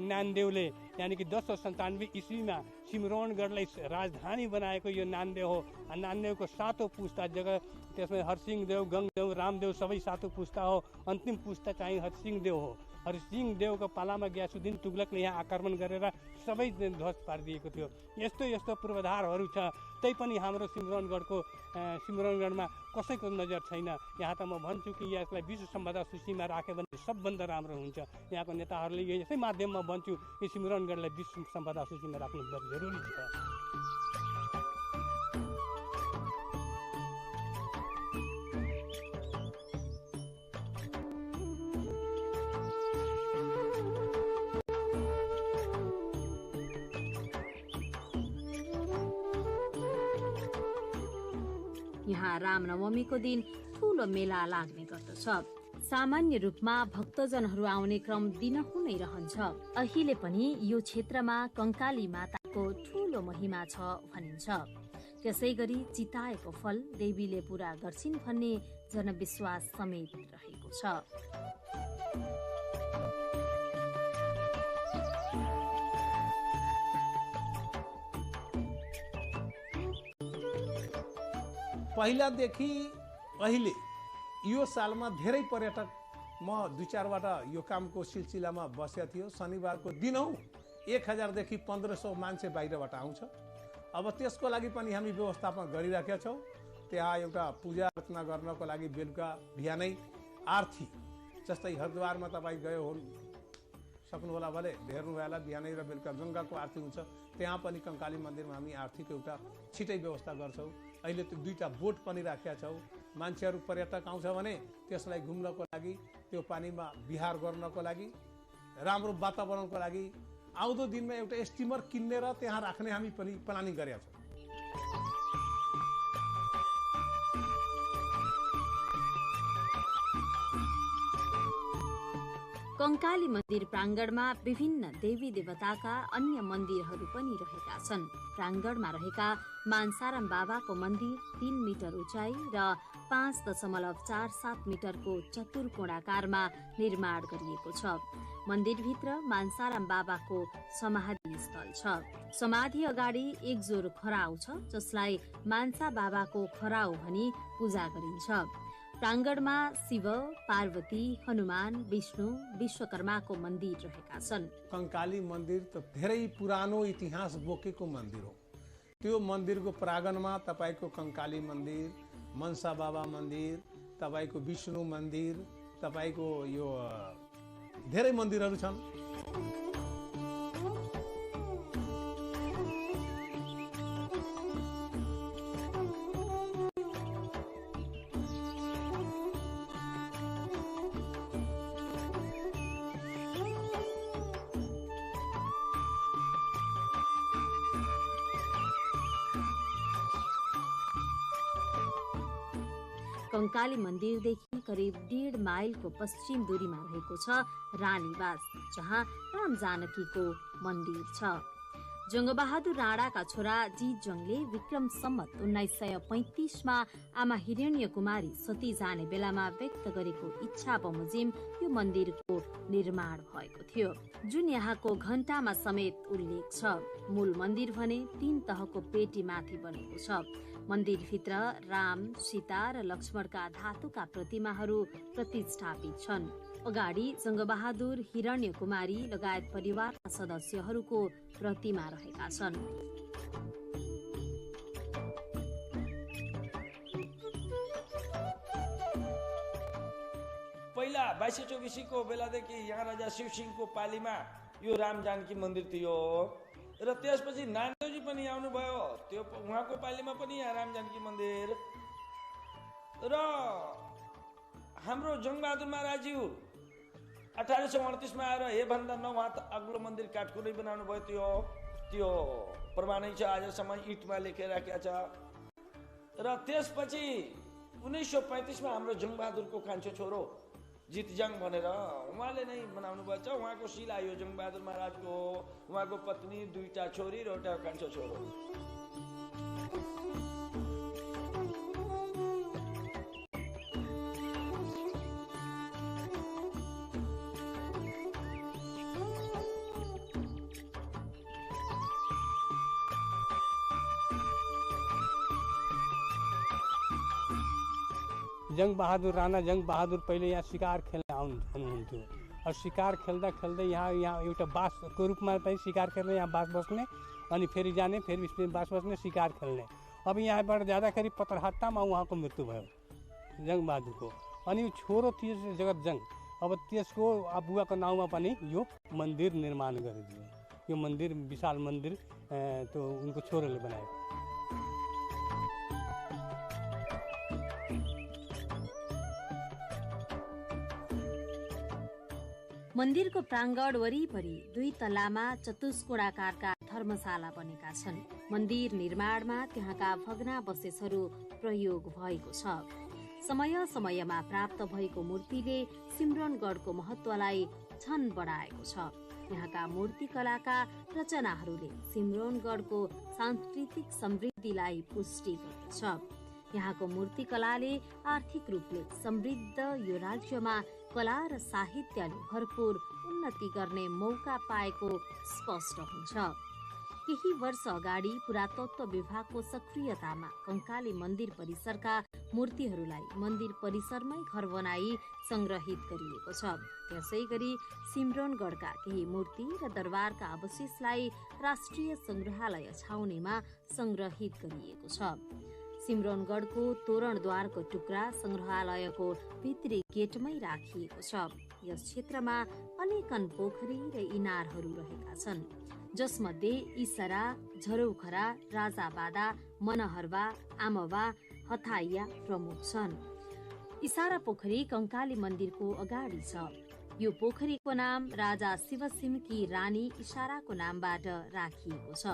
नानदेवले यानि कि 1097 ईस्वीमा सिमरनगढलाई राजधानी बनाएको यो नानदेव हो। नानदेवको 7औं पुस्ता जगह, त्यसमा हरसिंहदेव, गङदेव, रामदेव सबै 7औं पुस्ता हो। अन्तिम पुस्ता चाहिँ हरसिंहदेव हो। हरसिंहदेवको पालामा ग्यासुद्दिन तुगलकले यहाँ आक्रमण गरेर सबै ध्वस्त पारिदिएको थियो। यस्तो यस्तो पूर्वाधारहरू छ। तैपनि हाम्रो सिमरनगढमा कसैको नजर छैन। यहाँ त म भन्छु कि यसलाई विश्व सम्पदा सूचीमा राख्यो भने सबभन्दा राम्रो हुन्छ। यहाँको नेताहरूले यसै माध्यममा भन्छु कि सिमरनगढलाई विश्व सम्पदा सूचीमा राख्नु जरुरी छ। यहाँ रामनवमीको दिन ठूलो मेला लाग्ने गर्दछ। सामान्य रूपमा भक्तजनहरू आउने क्रम दिनहुँ नै रहन्छ। अहिले पनि यो क्षेत्रमा कंकाली माताको ठूलो महिमा छ भनिन्छ। त्यसै गरी चिताएको फल देवीले पूरा गर्छिन् भन्ने जनविश्वास समेत रहेको छ। पहिलादेखि अहिले यो सालमा धेरै पर्यटक, म 2-4बाट यो कामको सिलसिलामा बसेको थियो। शनिबारको दिनौ 1000 देखि 1500 मान्छे बाहिरबाट आउँछ। अब त्यसको लागि पनि हामी व्यवस्थापन गरिराखेका छौँ। त्यहाँ एउटा पूजा अर्चना गर्नको लागि बेलुका बिहानै आरती, जस्तै हरिद्वारमा तपाईँ गयो सक्नु होला भने हेर्नु होला, बिहानै र बेलुका गङ्गाको आरती हुन्छ। त्यहाँ पनि कंकाली मन्दिरमा हामी आरतीको एउटा छिटै व्यवस्था गर्छौँ। अहिले त 2टा बोट पनि राखेका छौँ। मान्छेहरू पर्यटक आउँछ भने त्यसलाई घुम्नको लागि, त्यो पानीमा विहार गर्नको लागि, राम्रो वातावरणको लागि आउँदो दिनमा एउटा स्टिमर किन्ने र त्यहाँ राख्ने हामी पनि प्लानिङ गरेका छौँ। कंकाली मन्दिर प्राङ्गणमा विभिन्न देवी देवताका अन्य मन्दिरहरू पनि रहेका छन्। प्राङ्गणमा रहेका मानसाराम बाबाको मन्दिर 3 मिटर उचाइ र 5.47 मिटरको चतुर्कोणाकारमा निर्माण गरिएको छ। मन्दिरभित्र मानसाराम बाबाको समाधि स्थल छ। समाधि अगाडि एक जोर खराउ छ, जसलाई मानसा बाबाको खराउ भनी पूजा गरिन्छ। प्राङ्गणमा शिव, पार्वती, हनुमान, विष्णु, विश्वकर्माको मन्दिर रहेका छन्। कंकाली मन्दिर त धेरै पुरानो इतिहास बोकेको मन्दिर हो। त्यो मन्दिरको प्राङ्गणमा तपाईको कंकाली मन्दिर, मनसा बाबा मन्दिर, तपाईको विष्णु मन्दिर, तपाईको यो धेरै मन्दिरहरू छन्। कंकाली मन्दिरदेखि करिब 1.5 माइलको पश्चिम दूरीमा रहेको छ रानीवास, जहाँ राम जानकीको मन्दिर छ। जङ्गबहादुर राणाका छोरा जीतजङले विक्रम सम्मत 1935मा आमा हिरण्य कुमारी सती जाने बेलामा व्यक्त गरेको इच्छा बमोजिम यो मन्दिरको निर्माण भएको थियो, जुन यहाँको घण्टामा समेत उल्लेख छ। मूल मन्दिर भने 3 तहको पेटीमाथि बनेको छ। मन्दिरभित्र राम, सीता र लक्ष्मणका धातुका प्रतिमाहरू प्रतिष्ठापित छन्। अगाडि जङ्गबहादुर, हिरण्य कुमारी लगायत परिवारका सदस्यहरूको प्रतिमा रहेका छन्। पहिला 2224 को बेलादेखि यहाँ राजा शिवसिंहको पालीमा यो राम जानकी मन्दिर थियो र त्यसपछि नानदेवजी पनि आउनुभयो, त्यो उहाँको पालीमा पनि यहाँ राम जानकी मन्दिर र हाम्रो जङ्गबहादुर महाराजज्यू 1838 में आएर हे भन्दा न उहाँ त अग्लो मन्दिर काठको नै बनाउनु भयो, त्यो प्रमाणै छ, आजसम्म इटमा लेखेर राखेको छ। र त्यसपछि 1935 में हाम्रो जङ्गबहादुरको कान्छो छोरो जितजङ भनेर उहाँले नै बनाउनु भएको छ। उहाँको शिला यो जङ्गबहादुर महाराजको, उहाँको पत्नी, 2टा छोरी र एउटा कान्छो छोरो। जङ्गबहादुर राणा जङ्गबहादुर पहिले यहाँ शिकार खेल्न आउनुहुन्थ्यो। और शिकार खेल्दा खेल्दै यहाँ एउटा बासको रूपमा पनि शिकार खेल्ने, यहाँ बास बस्ने, अनि फेरि जाने, फेरि बास बस्ने, शिकार खेल्ने। अब यहाँबाट जाँदाखेरि पत्रहट्टामा उहाँको मृत्यु भयो जङ्गबहादुरको। अनि छोरो थियो जगतजङ। अब त्यसको बुवाको नाउँमा पनि यो मन्दिर निर्माण गरिदियो। यो मन्दिर विशाल मन्दिर त्यो उनको छोरोले बनायो। मन्दिरको प्राङ्गण वरिपरि 2 तल्लामा चतुष्कोणाकारका धर्मशाला बनेका छन्। मन्दिर निर्माणमा त्यहाँका भग्नावशेषहरू प्रयोग भएको छ। समय समयमा प्राप्त भएको मूर्तिले सिमरनगढको महत्त्वलाई झन बढाएको छ। यहाँका मूर्तिकलाका रचनाहरूले सिमरनगढको सांस्कृतिक समृद्धिलाई पुष्टि गर्दछ। यहाँको मूर्तिकलाले आर्थिक रूपले समृद्ध यो राज्यमा कला र साहित्यले भरपूर उन्नति गर्ने मौका पाएको स्पष्ट हुन्छ। केही वर्ष अगाडि पुरातत्व विभागको सक्रियतामा कंकाली मन्दिर परिसरका मूर्तिहरूलाई मन्दिर परिसरमै घर बनाई संग्रहित गरिएको छ। त्यसैगरी सिमरनगढका केही मूर्ति र दरबारका अवशेषलाई राष्ट्रिय संग्रहालय छाउनीमा संग्रहित गरिएको छ। सिमरनगढको तोरणद्वारको टुक्रा संग्रहालयको भित्री गेटमै राखिएको छ। यस क्षेत्रमा अनेकन पोखरी र इनारहरू रहेका छन्, जसमध्ये इसरा, झरौखरा, राजाबादा, मनहरवा, आमवा, हथाइया प्रमुख छन्। इसारा पोखरी कंकाली मन्दिरको अगाडि छ। यो पोखरीको नाम राजा शिवसिंहकी रानी इसाराको नामबाट राखिएको छ।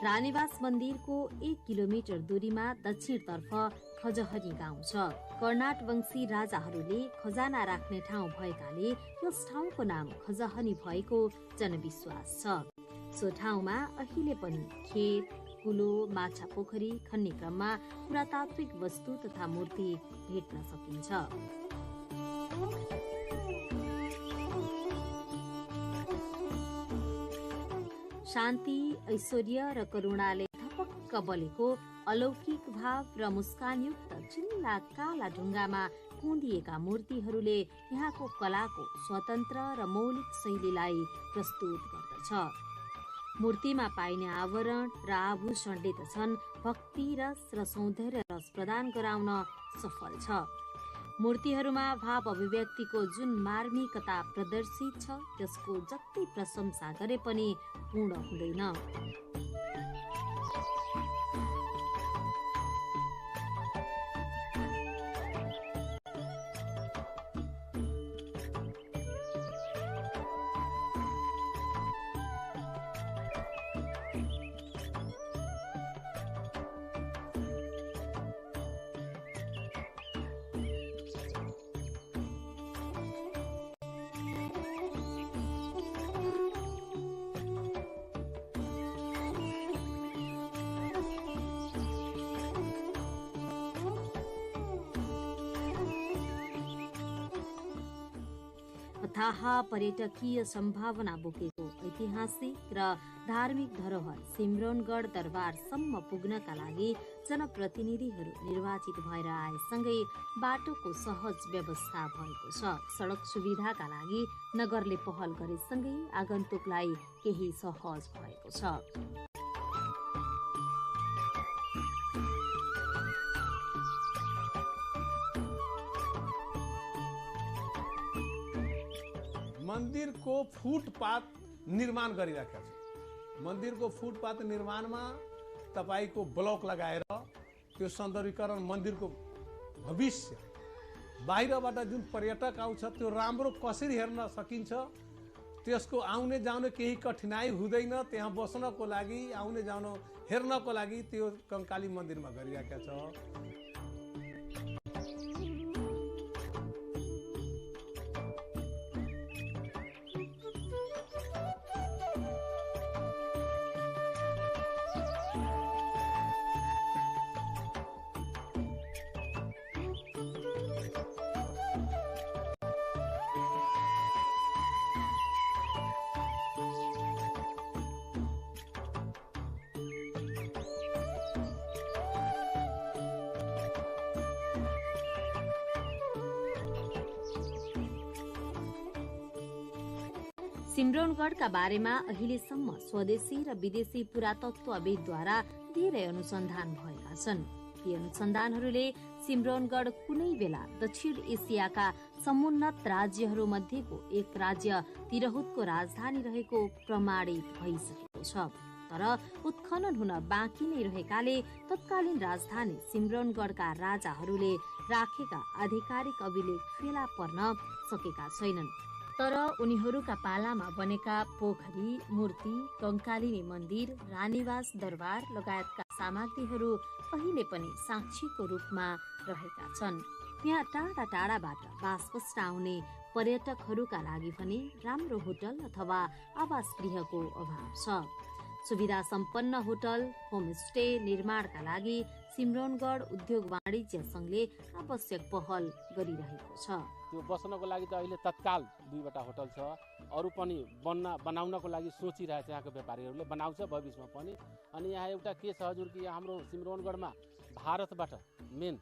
रानीवास मन्दिरको 1 किलोमिटर दूरीमा दक्षिणतर्फ खजहरी गाउँ छ। कर्नाट वंशी राजाहरूले खजाना राख्ने ठाउँ भएकाले यस ठाउँको नाम खजहनी भएको जनविश्वास छ। सो ठाउँमा अहिले पनि खेत, कुलो, माछा पोखरी खन्ने क्रममा पुरातात्विक वस्तु तथा मूर्ति भेट्न सकिन्छ। शान्ति, ऐश्वर्य र करुणाले थपक्क बलेको अलौकिक भाव र मुस्कानयुक्त चिल्ला काला ढुङ्गामा कुँदिएका मूर्तिहरूले यहाँको कलाको स्वतन्त्र र मौलिक शैलीलाई प्रस्तुत गर्दछ। मूर्तिमा पाइने आवरण र आभूषणले त छन् भक्ति रस र सौन्दर्य रस प्रदान गराउन सफल छ। मूर्तिहरूमा भाव अभिव्यक्तिको जुन मार्मिकता प्रदर्शित छ त्यसको जति प्रशंसा गरे पनि पूर्ण हुँदैन। अथाह पर्यटकीय सम्भावना बोकेको ऐतिहासिक र धार्मिक धरोहर सिम्रौनगढ दरबारसम्म पुग्नका लागि जनप्रतिनिधिहरू निर्वाचित भएर आएसँगै बाटोको सहज व्यवस्था भएको छ। सडक सुविधाका लागि नगरले पहल गरेसँगै आगन्तुकलाई केही सहज भएको छ। मन्दिरको फुटपाथ निर्माण गरिराखेका छ। मन्दिरको फुटपाथ निर्माणमा तपाईको ब्लक लगाएर त्यो सौन्दर्यीकरण मन्दिरको भविष्य बाहिरबाट जुन पर्यटक आउँछ त्यो राम्रो कसरी हेर्न सकिन्छ, त्यसको आउने जाने केही कठिनाइ हुँदैन, त्यहाँ बस्नको लागि आउने जाने हेर्नको लागि त्यो कंकाली मन्दिरमा गरिराखेका छ। सिम्रौनगढका बारेमा अहिलेसम्म स्वदेशी र विदेशी पुरातत्वविदद्वारा धेरै अनुसन्धान भएका छन्। यी अनुसन्धानहरूले सिम्रौनगढ कुनै बेला दक्षिण एसियाका समुन्नत राज्यहरू मध्येको एक राज्य तिरहुतको राजधानी रहेको प्रमाणित भइसकेको छ। तर उत्खनन हुन बाँकी नै रहेकाले तत्कालीन राजधानी सिम्रौनगढका राजाहरूले राखेका आधिकारिक अभिलेख फेला पर्न सकेका छैनन्। तर उनीहरूका पालामा बनेका पोखरी, मूर्ति, कंकालिनी मन्दिर, रानीवास दरबार लगायतका सामग्रीहरू अहिले पनि साक्षीको रूपमा रहेका छन्। यहाँ टाढा टाढाबाट बास बस्न आउने पर्यटकहरूका लागि पनि राम्रो होटल अथवा आवास गृहको अभाव छ। सुविधा सम्पन्न होटल, होमस्टे निर्माणका लागि सिम्रौनगढ उद्योग वाणिज्य संघले आवश्यक पहल गरिरहेको छ। त्यो बस्नको लागि त अहिले तत्काल 2वटा होटल छ, अरू पनि बनाउनको लागि सोचिरहेछ यहाँको व्यापारीहरूले, बनाउँछ भविष्यमा पनि। अनि यहाँ एउटा के छ हजुर कि हाम्रो सिम्रौनगढमा भारतबाट मेन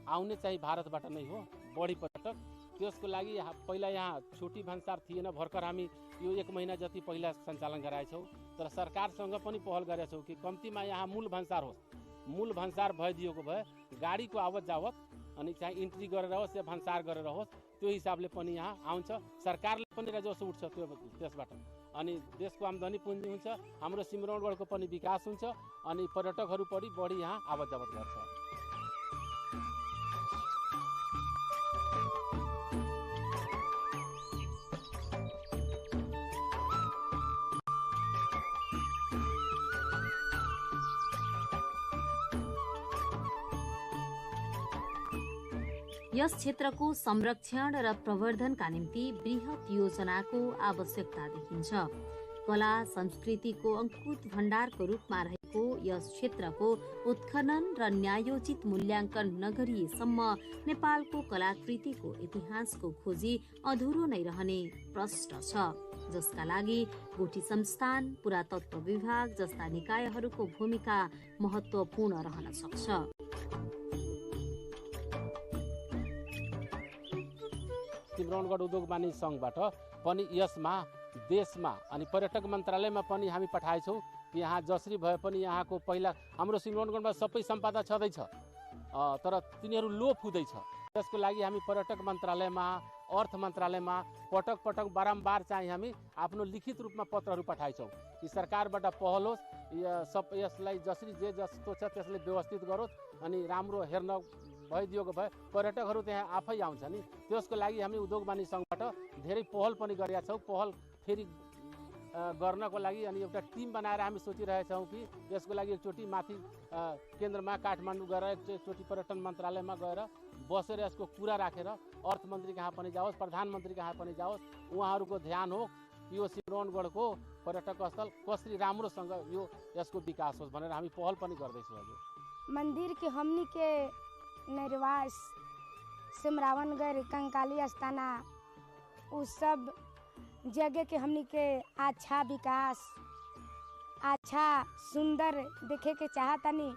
आउने चाहिँ भारतबाट नै हो बढी पर्यटक। त्यसको लागि पहिला यहाँ छोटी भन्सार थिएन, भर्खर हामी यो 1 महिना जति पहिला सञ्चालन गराएछौँ। तर सरकारसँग पनि पहल गरेका छौँ कि कम्तीमा यहाँ मूल भन्सार होस्। मूल भन्सार भइदिएको भए गाडीको आवत जावत अनि चाहिँ इन्ट्री गरेर होस् या भन्सार गरेर होस्, त्यो हिसाबले पनि यहाँ आउँछ। सरकारले पनि राजस्व उठ्छ त्यसबाट, अनि देशको आम्दानी पुँजी हुन्छ, हाम्रो सिम्रौनगढको पनि विकास हुन्छ, अनि पर्यटकहरू पनि बढी यहाँ आवत जावत गर्छ। यस क्षेत्रको संरक्षण र प्रवर्धनका निम्ति बृहत योजनाको आवश्यकता देखिन्छ। कला संस्कृतिको अंकुत भण्डारको रूपमा रहेको यस क्षेत्रको उत्खनन र न्यायोचित मूल्याङ्कन नगरिएसम्म नेपालको कलाकृतिको इतिहासको खोजी अधुरो नै रहने प्रश्न छ, जसका लागि गुठी संस्थान, पुरातत्व विभाग जस्ता निकायहरूको भूमिका महत्त्वपूर्ण रहन सक्छ। सिम्रौनगढ उद्योग वाणिज्य संघबाट पनि यसमा देशमा अनि पर्यटक मन्त्रालयमा पनि हामी पठाएछौँ कि यहाँ जसरी भए पनि यहाँको पहिला हाम्रो सिम्रौनगढमा सबै सम्पदा छँदैछ, तर तिनीहरू लोप हुँदैछ। त्यसको लागि हामी पर्यटक मन्त्रालयमा, अर्थ मन्त्रालयमा पटक पटक बारम्बार चाहिँ हामी आफ्नो लिखित रूपमा पत्रहरू पठाएछौँ कि सरकारबाट पहल होस्, यसलाई जसरी जे जस्तो छ त्यसले व्यवस्थित गरोस् अनि राम्रो हेर्न भइदिएको भए पर्यटकहरू त्यहाँ आफै आउँछ नि। त्यसको लागि हामी उद्योग वाणिज्य सङ्घबाट धेरै पहल पनि गरेका छौँ। पहल फेरि गर्नको लागि अनि एउटा टिम बनाएर हामी सोचिरहेछौँ कि यसको लागि एकचोटि माथि केन्द्रमा काठमाडौँ गएर एकचोटि पर्यटन मन्त्रालयमा गएर बसेर यसको कुरा राखेर अर्थमन्त्री कहाँ पनि जाओस्, प्रधानमन्त्री कहाँ पनि जाओस्, उहाँहरूको ध्यान हो यो सिम्रौनगढको पर्यटक स्थल कसरी राम्रोसँग यो यसको विकास होस् भनेर हामी पहल पनि गर्दैछौँ। हजुर मंदिर के हमनी के निर्वास सिमरावनगढ़ कंकाली अस्थाना उस सब जगह के हमनी के अच्छा विकास, अच्छा सुंदर देखे के चाहतनी।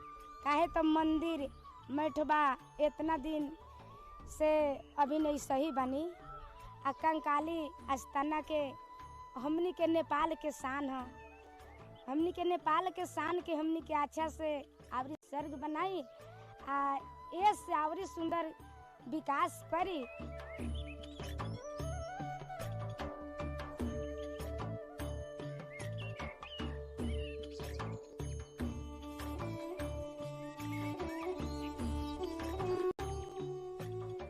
काहे तो मंदिर मैठबा इतना दिन से अभी नहीं सही बनी। आ कंकाली आस्थाना के हमनी के नेपाल के शान है। हमनी के नेपाल के शान के हमनी के अच्छा से आवरी स्वर्ग बनाई आ ये से आवरी सुंदर विकास करी।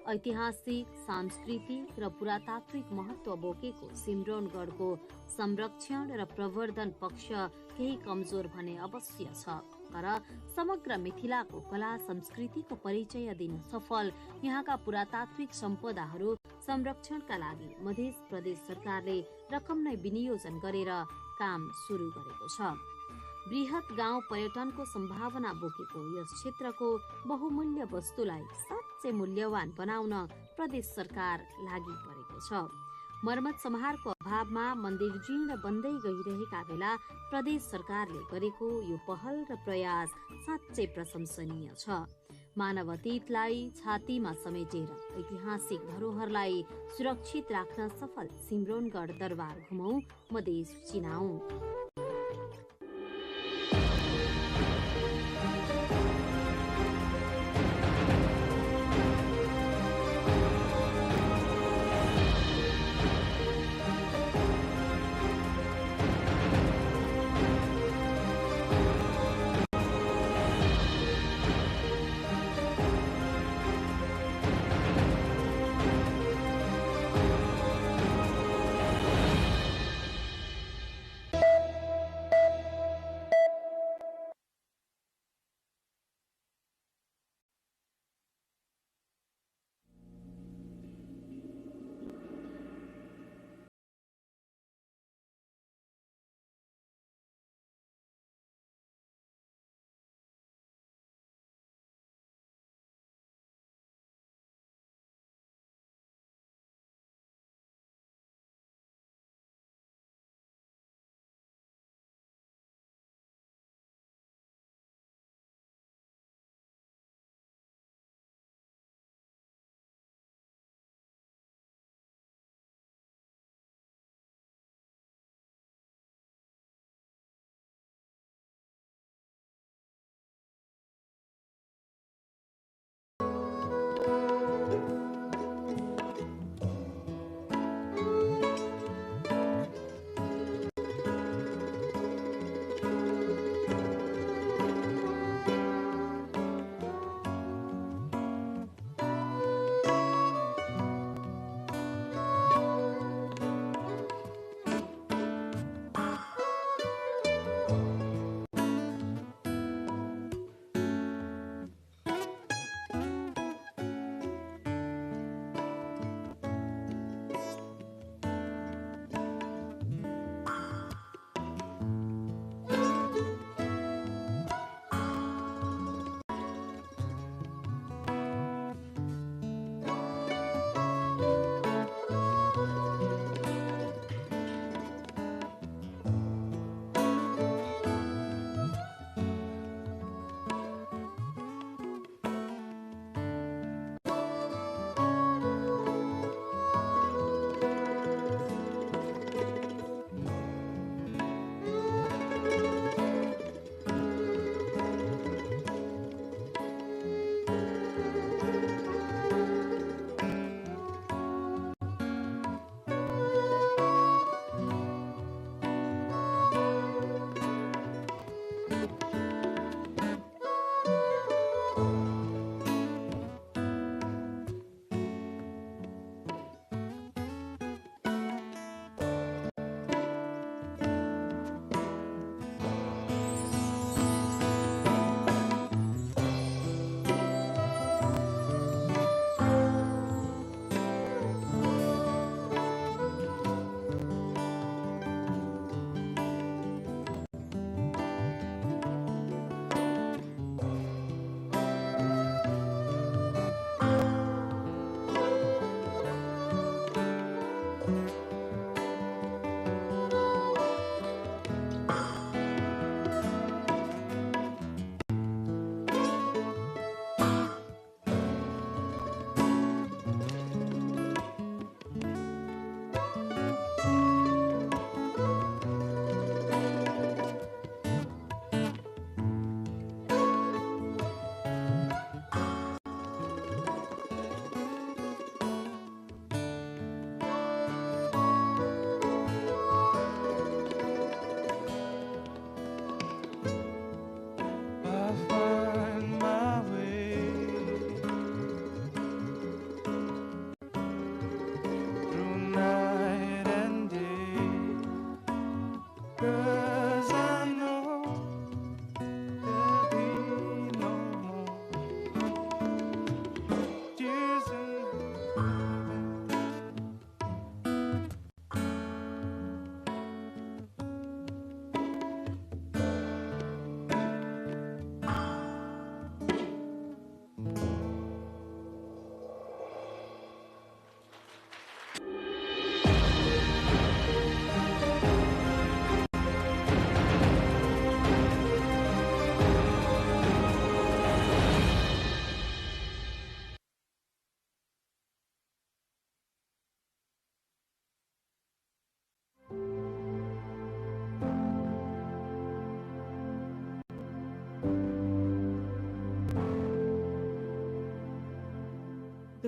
ऐतिहासिक, सांस्कृतिक र पुरातात्विक महत्व बोकेको सिम्रौनगढको संरक्षण र प्रवर्धन पक्ष केही कमजोर भने अवश्य छ। तर समग्र मिथिलाको कला संस्कृतिको परिचय दिन सफल यहाँका पुरातात्विक सम्पदाहरू संरक्षणका लागि मध्य प्रदेश सरकारले रकम नै विनियोजन गरेर काम सुरु गरेको छ। बृहत गाउँ पर्यटनको सम्भावना बोकेको यस क्षेत्रको बहुमूल्य वस्तुलाई साँच्चै मूल्यवान बनाउन प्रदेश सरकार लागि परेको छ। मर्मत सम्हारको अभावमा मन्दिर जीर्ण बन्दै गइरहेका बेला प्रदेश सरकारले गरेको यो पहल र प्रयास साँच्चै प्रशंसनीय छ। मानव अतीतलाई छातीमा समेटेर ऐतिहासिक धरोहरलाई सुरक्षित राख्न सफल सिम्रौनगढ दरबार घुमौं, Madhesh चिनाऊ।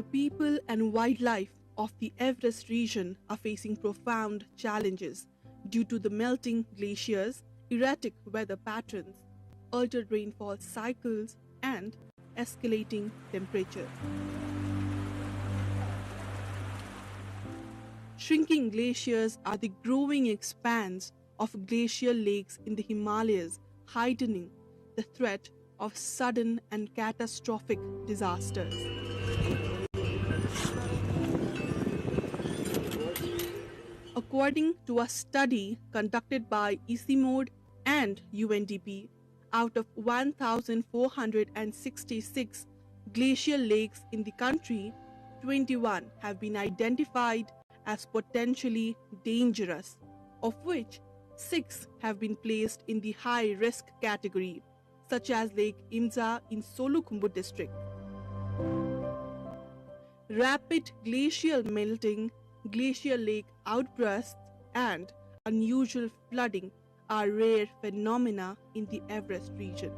the people and wildlife of the Everest region are facing profound challenges due to the melting glaciers, erratic weather patterns, altered rainfall cycles, and escalating temperatures. Shrinking glaciers are the growing expanse of glacial lakes in the Himalayas, heightening the threat of sudden and catastrophic disasters. According to a study conducted by ICIMOD and UNDP, out of 1,466 glacial lakes in the country, 21 have been identified as potentially dangerous, of which 6 have been placed in the high-risk category, such as Lake Imza in Solukhumbu district. Rapid glacial melting, glacial lake outbursts, and unusual flooding are rare phenomena in the Everest region.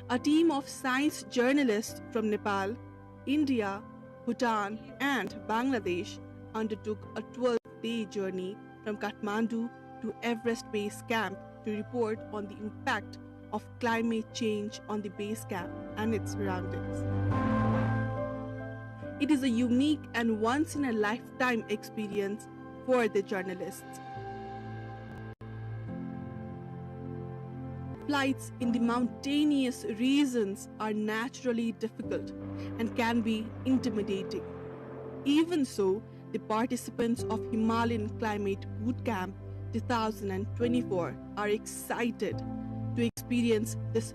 A team of science journalists from Nepal, India, Bhutan, and Bangladesh undertook a 12-day journey from Kathmandu to Everest Base Camp to report on the impact of climate change on the base camp and its surroundings. It is a unique and once-in-a-lifetime experience for the journalists. Flights in the mountainous regions are naturally difficult and can be intimidating. Even so, the participants of Himalayan Climate Bootcamp 2024 are excited to experience this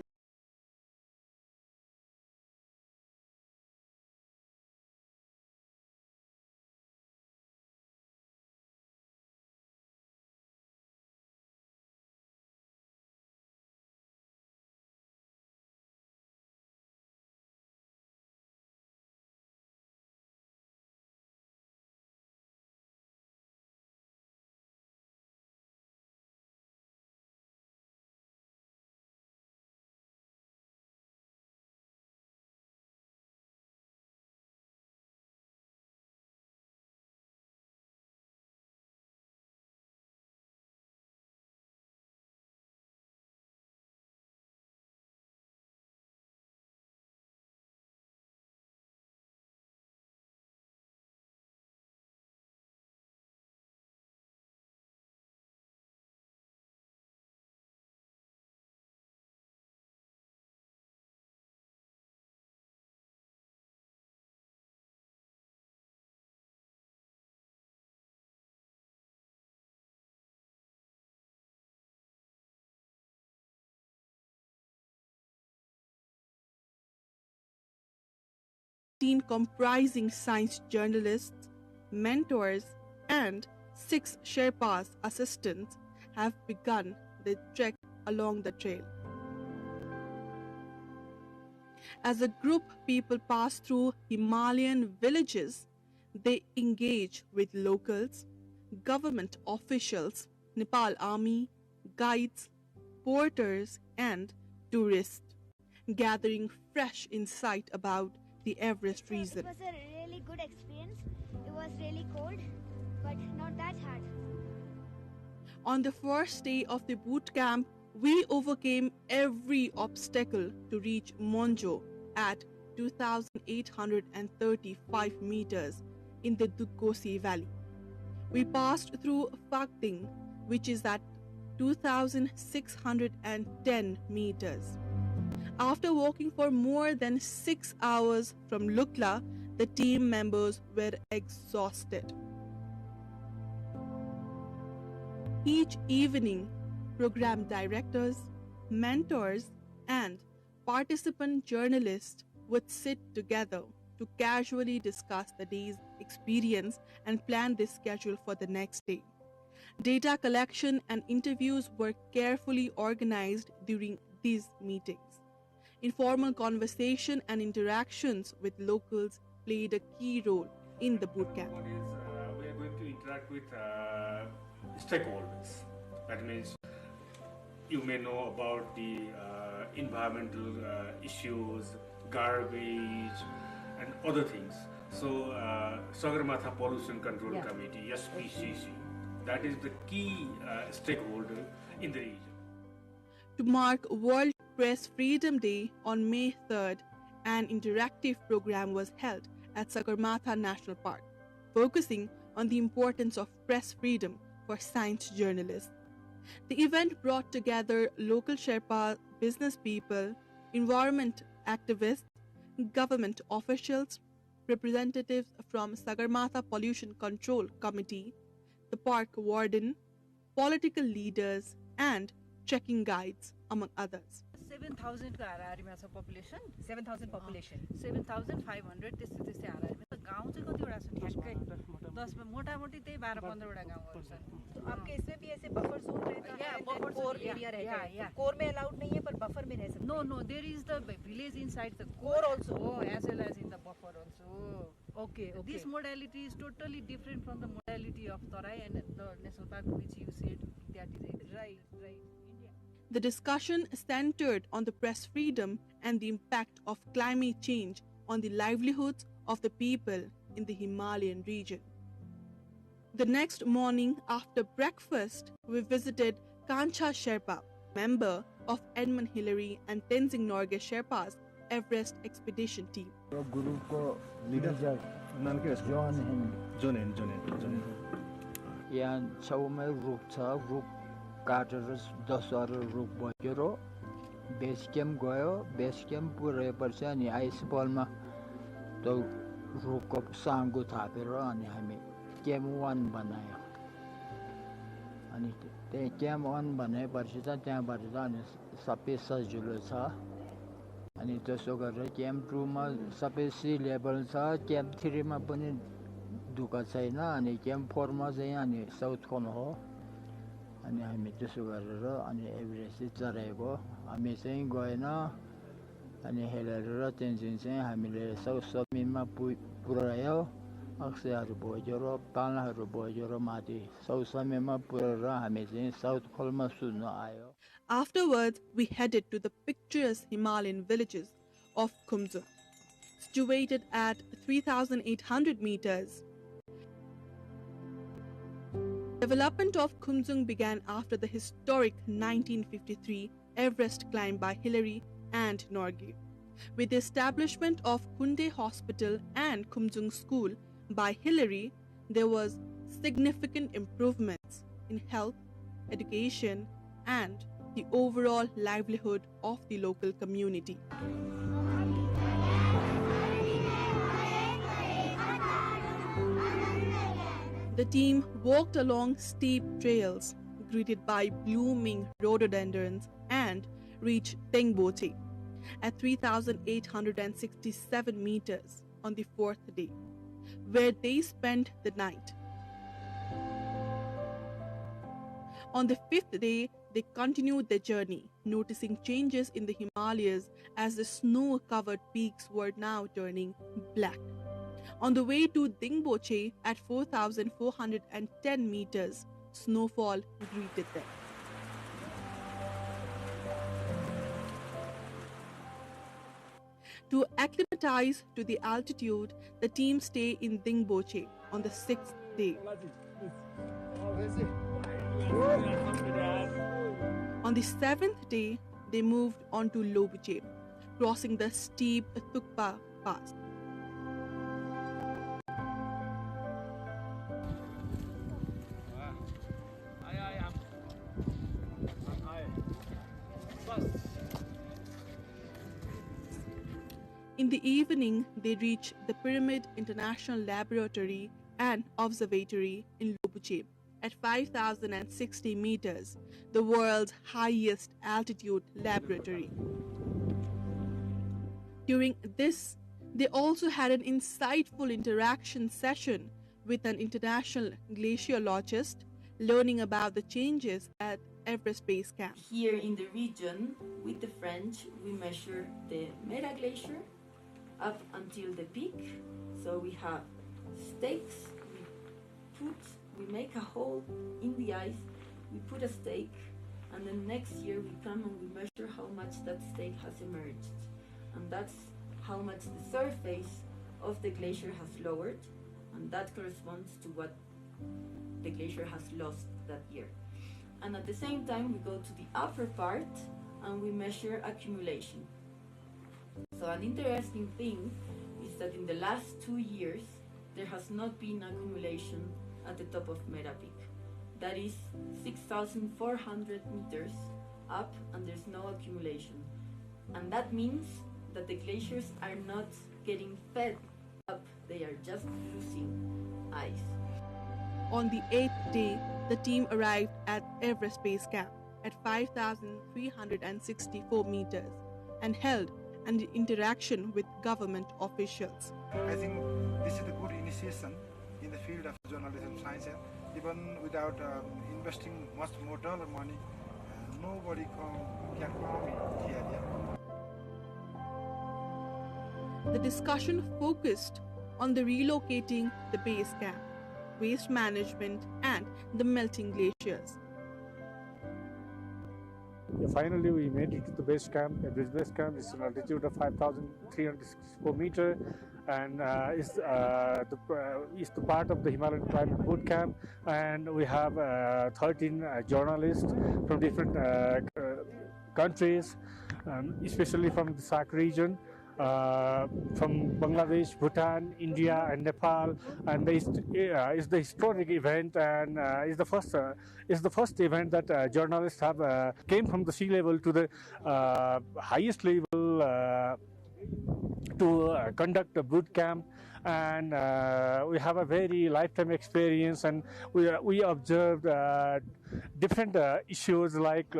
team comprising science journalists, mentors, and 6 Sherpas assistants have begun the trek along the trail. As a group, people pass through Himalayan villages. They engage with locals, government officials, Nepal Army, guides, porters, and tourists, gathering fresh insight about the Everest region. It was a really good experience. It was really cold, but not that hard. On the first day of the boot camp, we overcame every obstacle to reach Monjo at 2,835 meters in the Dudkosi Valley. We passed through Phakding, which is at 2,610 meters. After walking for more than 6 hours from Lukla, the team members were exhausted. Each evening, program directors, mentors, and participant journalists would sit together to casually discuss the day's experience and plan the schedule for the next day. Data collection and interviews were carefully organized during these meetings. Informal conversation and interactions with locals played a key role in the bootcamp. We are going to interact with stakeholders. That means you may know about the environmental issues, garbage, and other things. So Sagarmatha Pollution Control Committee, SPCC, that is the key stakeholder in the region. To mark World Press Freedom Day on May 3rd, an interactive program was held at Sagarmatha National Park, focusing on the importance of press freedom for science journalists. The event brought together local Sherpa business people, environment activists, government officials, representatives from Sagarmatha Pollution Control Committee, the park warden, political leaders, and trekking guides, among others. 7,000 को हाराहारीमा छ population 7,000 population 7,500 त्यस्तै हाराहारीमा छ गाउँ चाहिँ कतिवटा छ ठ्याक्कै 10 मोटामोटी त्यही 12-15 वटा गाउँहरु छन् आपके इसमें भी ऐसे बफर जोन रहता है बफर कोर एरिया रहता है कोर में अलाउड नहीं है पर बफर में रह सकते no no there is the village inside the core also as well as in the buffer also okay this modality is totally different from the modality of Tarai and the national park which you said that is right. The discussion centered on the press freedom and the impact of climate change on the livelihoods of the people in the Himalayan region. The next morning after breakfast, we visited Kancha Sherpa, member of Edmund Hillary and Tenzing Norgay Sherpa's Everest expedition team. Group ko leader John. यहाँ छेउमै रुख छ रुख काटेर 10 रुख बगेर base camp गयो base camp पुर्याएपछि अनि आइस बलमा त्यो रुखको साङ्गो थापेर अनि हामी क्याम्प 1 बनायो अनि त्यही क्याम्प 1 बनाएपछि त त्यहाँबाट त अनि सबै सजिलो छ अनि त्यसो गरेर क्याम्प 2 मा सबै सी लेभल छ क्याम्प 3 मा पनि दुःख छैन अनि क्याम्प 4 मा चाहिँ अनि साउथ कोन हो अनि हामी त्यसो गरेर अनि एभरेस्ट चढेको हामी चाहिँ गएन अनि हेरेर टेन्सन चाहिँ हामीले साउथ समिटमा पुर्यायो अक्सैहरू बगेर पालाहरू बगेर माथि साउथ समिटमा पुर्याएर हामी चाहिँ साउथ खोलमा सुत्न आयो. Afterwards, we headed to the picturesque Himalayan villages of Khumsung, situated at 3,800 meters. Development of Khumsung began after the historic 1953 Everest climb by Hillary and Norgay. With the establishment of Kunde Hospital and Khumsung School by Hillary, there was significant improvements in health, education, and the overall livelihood of the local community. The team walked along steep trails, greeted by blooming rhododendrons, and reached Tengboche at 3,867 meters on the 4th day, where they spent the night. On the 5th day, they continued their journey, noticing changes in the Himalayas as the snow-covered peaks were now turning black. On the way to Dingboche at 4,410 meters, snowfall greeted them. To acclimatize to the altitude, the team stayed in Dingboche on the 6th day. On the 7th day, they moved on to Lobuche, crossing the steep Thukpa Pass. In the evening, they reached the Pyramid International Laboratory and Observatory in Lobuche at 5,060 meters, the world's highest altitude laboratory. During this, they also had an insightful interaction session with an international glaciologist, learning about the changes at Everest Base Camp. Here in the region, with the French, we measure the Mera Glacier up until the peak. So we have stakes, we make a hole in the ice, we put a stake, And then next year we come and we measure how much that state has emerged. And that's how much the surface of the glacier has lowered, and that corresponds to what the glacier has lost that year. And at the same time we go to the upper part and we measure accumulation. So an interesting thing is that in the last 2 years there has not been accumulation at the top of Mera Peak. That is 6,400 meters up and there's no accumulation. And that means that the glaciers are not getting fed up, they are just losing ice. On the 8th day, the team arrived at Everest Base Camp at 5,364 meters and held an interaction with government officials. I think this is a good initiation in the field of journalism science, and even without investing much more dollar money, nobody can come in here. The discussion focused on the relocating the base camp, waste management, and the melting glaciers. Finally, we made it to the base camp. Everest Base Camp is an altitude of 5,364 meters and is the part of the Himalayan Climate Boot Camp. And we have 13 journalists from different countries, especially from the SAARC region. From Bangladesh, Bhutan, India, and Nepal, and is the historic event, and is the first event that journalists have came from the sea level to the highest level to conduct a boot camp. And we have a very lifetime experience, and we observed different issues like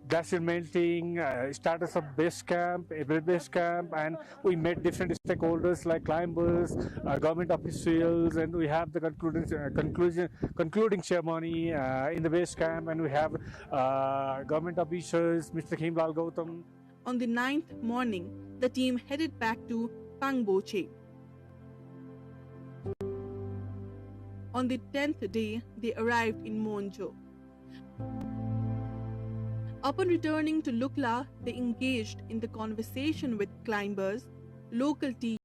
glacier melting, status of base camp, Everest Base Camp, and we met different stakeholders like climbers, government officials, and we have the concluding ceremony in the base camp, and we have government officials, Mr. Khimlal Gautam. On the 9th morning, the team headed back to Pangboche. On the 10th day, they arrived in Monjo. Upon returning to Lukla, they engaged in the conversation with climbers, local tea.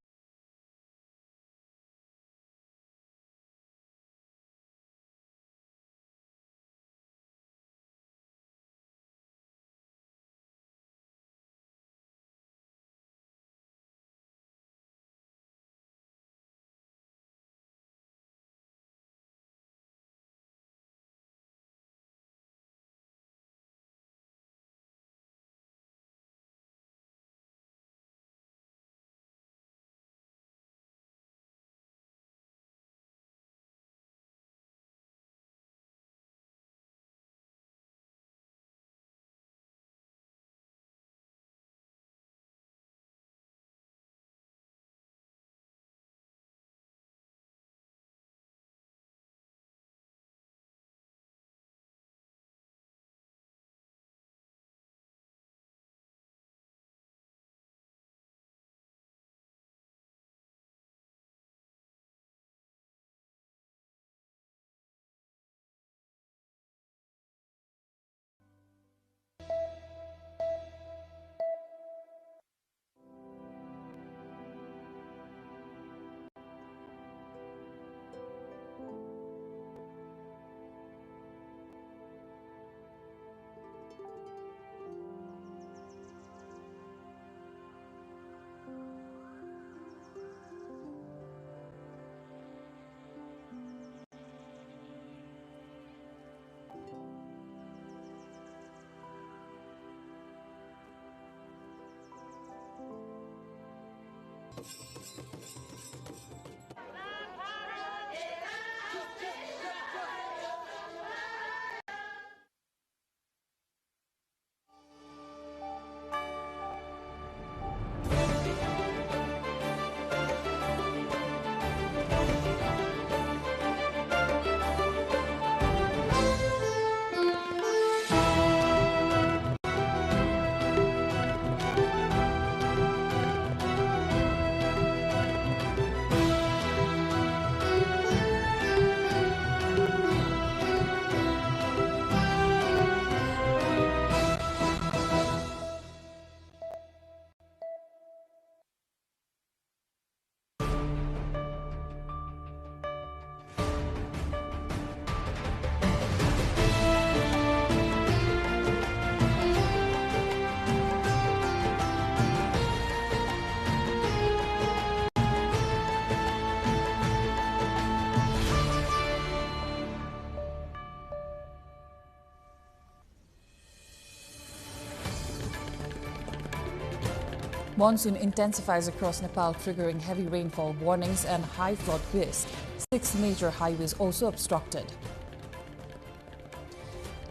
Monsoon intensifies across Nepal, triggering heavy rainfall warnings and high flood risk. 6 major highways also obstructed.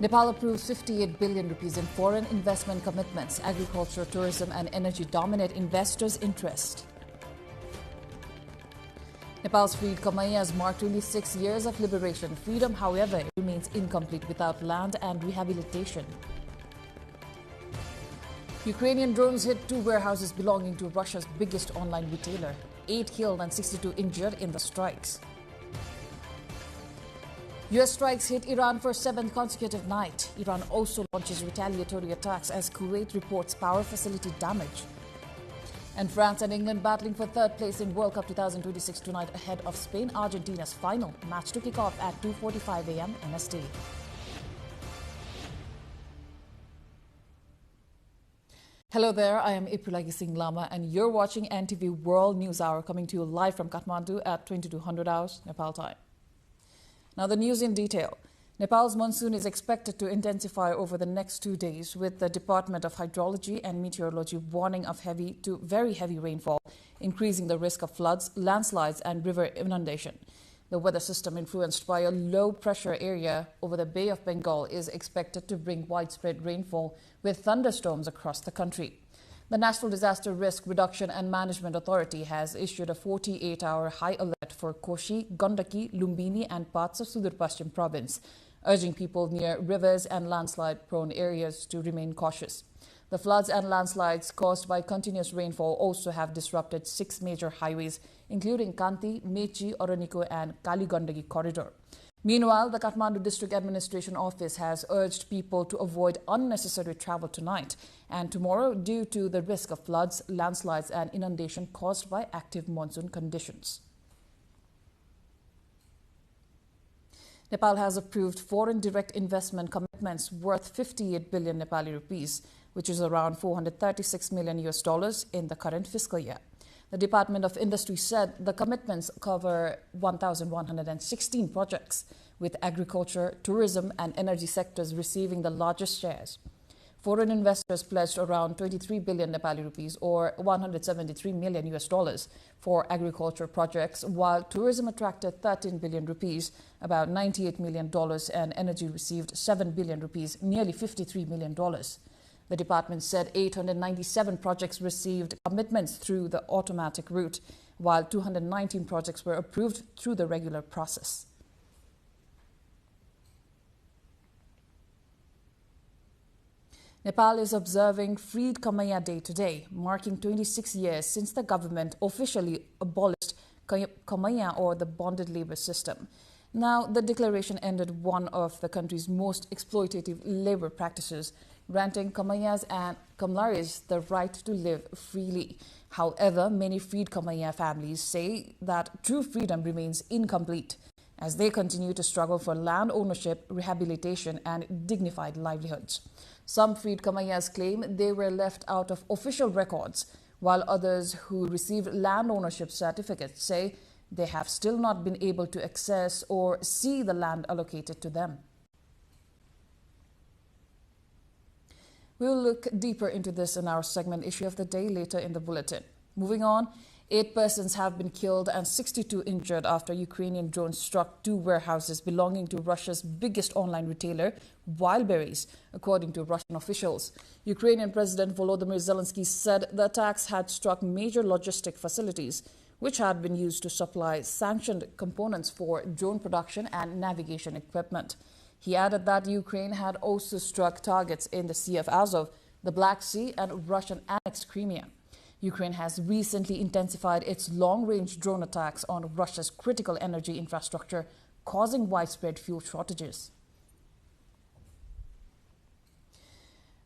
Nepal approves 58 billion rupees in foreign investment commitments. Agriculture, tourism and energy dominate investors' interest. Nepal's freed Kamayas mark 26 years of liberation. Freedom, however, remains incomplete without land and rehabilitation. Ukrainian drones hit 2 warehouses belonging to Russia's biggest online retailer. 8 killed and 62 injured in the strikes. U.S. strikes hit Iran for 7th consecutive night. Iran also launches retaliatory attacks as Kuwait reports power facility damage. And France and England battling for 3rd place in World Cup 2026 tonight ahead of Spain-Argentina's final. Match to kick off at 2:45 a.m. MST. Hello there, I am Ipulagi Singh Lama and you're watching NTV World News Hour coming to you live from Kathmandu at 2200 hours Nepal time. Now the news in detail. Nepal's monsoon is expected to intensify over the next 2 days, with the Department of Hydrology and Meteorology warning of heavy to very heavy rainfall, increasing the risk of floods, landslides and river inundation. The weather system influenced by a low pressure area over the Bay of Bengal is expected to bring widespread rainfall with thunderstorms across the country. The National Disaster Risk Reduction and Management Authority has issued a 48-hour high alert for Koshi, Gandaki, Lumbini and parts of Sudur Paschim province, urging people near rivers and landslide-prone areas to remain cautious. The floods and landslides caused by continuous rainfall also have disrupted 6 major highways, including Kanti, Mechi, Oroniko and Kaligandagi corridor. Meanwhile, the Kathmandu District Administration Office has urged people to avoid unnecessary travel tonight and tomorrow due to the risk of floods, landslides and inundation caused by active monsoon conditions. Nepal has approved foreign direct investment commitments worth 58 billion Nepali rupees, which is around $436 million in the current fiscal year. The Department of Industry said the commitments cover 1,116 projects, with agriculture, tourism and energy sectors receiving the largest shares. Foreign investors pledged around 23 billion Nepali rupees or $173 million for agriculture projects, while tourism attracted 13 billion rupees, about $98 million, and energy received 7 billion rupees, nearly $53 million. The department said 897 projects received commitments through the automatic route, while 219 projects were approved through the regular process. Nepal is observing Freed Kamaya Day today, marking 26 years since the government officially abolished Kamaya, or the bonded labor system. Now, the declaration ended one of the country's most exploitative labor practices, granting Kamayas and Kamlaris the right to live freely. However, many freed Kamaya families say that true freedom remains incomplete as they continue to struggle for land ownership, rehabilitation and dignified livelihoods. Some freed Kamayas claim they were left out of official records, while others who received land ownership certificates say they have still not been able to access or see the land allocated to them. We will look deeper into this in our segment Issue of the Day later in the bulletin. Moving on, 8 persons have been killed and 62 injured after Ukrainian drones struck 2 warehouses belonging to Russia's biggest online retailer, Wildberries, according to Russian officials. Ukrainian President Volodymyr Zelensky said the attacks had struck major logistic facilities, which had been used to supply sanctioned components for drone production and navigation equipment. He added that Ukraine had also struck targets in the Sea of Azov, the Black Sea and Russian-annexed Crimea. Ukraine has recently intensified its long-range drone attacks on Russia's critical energy infrastructure, causing widespread fuel shortages.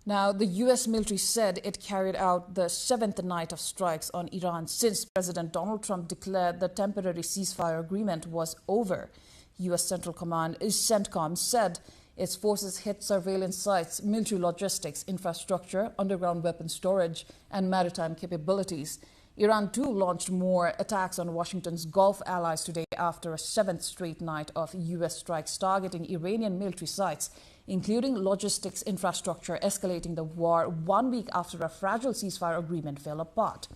Now, the U.S. military said it carried out the 7th night of strikes on Iran since President Donald Trump declared the temporary ceasefire agreement was over. U.S. Central Command, CENTCOM, said its forces hit surveillance sites, military logistics, infrastructure, underground weapon storage, and maritime capabilities. Iran too launched more attacks on Washington's Gulf allies today after a 7th straight night of U.S. strikes targeting Iranian military sites, including logistics infrastructure, escalating the war 1 week after a fragile ceasefire agreement fell apart.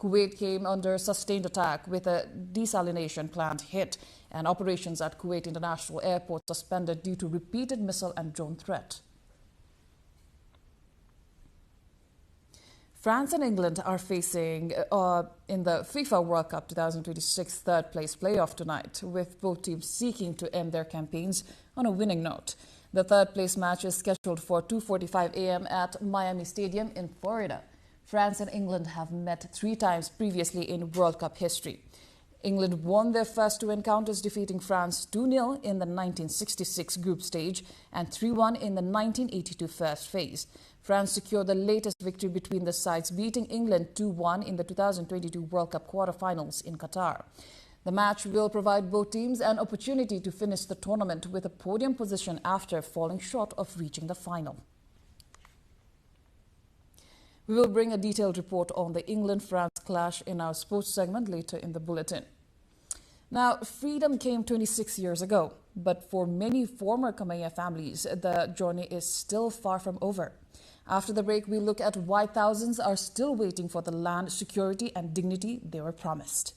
Kuwait came under sustained attack with a desalination plant hit and operations at Kuwait International Airport suspended due to repeated missile and drone threat. France and England are facing in the FIFA World Cup 2026 third place playoff tonight, with both teams seeking to end their campaigns on a winning note. The third place match is scheduled for 2:45 a.m. at Miami Stadium in Florida. France and England have met 3 times previously in World Cup history. England won their first 2 encounters, defeating France 2-0 in the 1966 group stage and 3-1 in the 1982 first phase. France secured the latest victory between the sides, beating England 2-1 in the 2022 World Cup quarterfinals in Qatar. The match will provide both teams an opportunity to finish the tournament with a podium position after falling short of reaching the final. We will bring a detailed report on the England-France clash in our sports segment later in the bulletin. Now, freedom came 26 years ago, but for many former Kamaiya families, the journey is still far from over. After the break, we look at why thousands are still waiting for the land, security and dignity they were promised.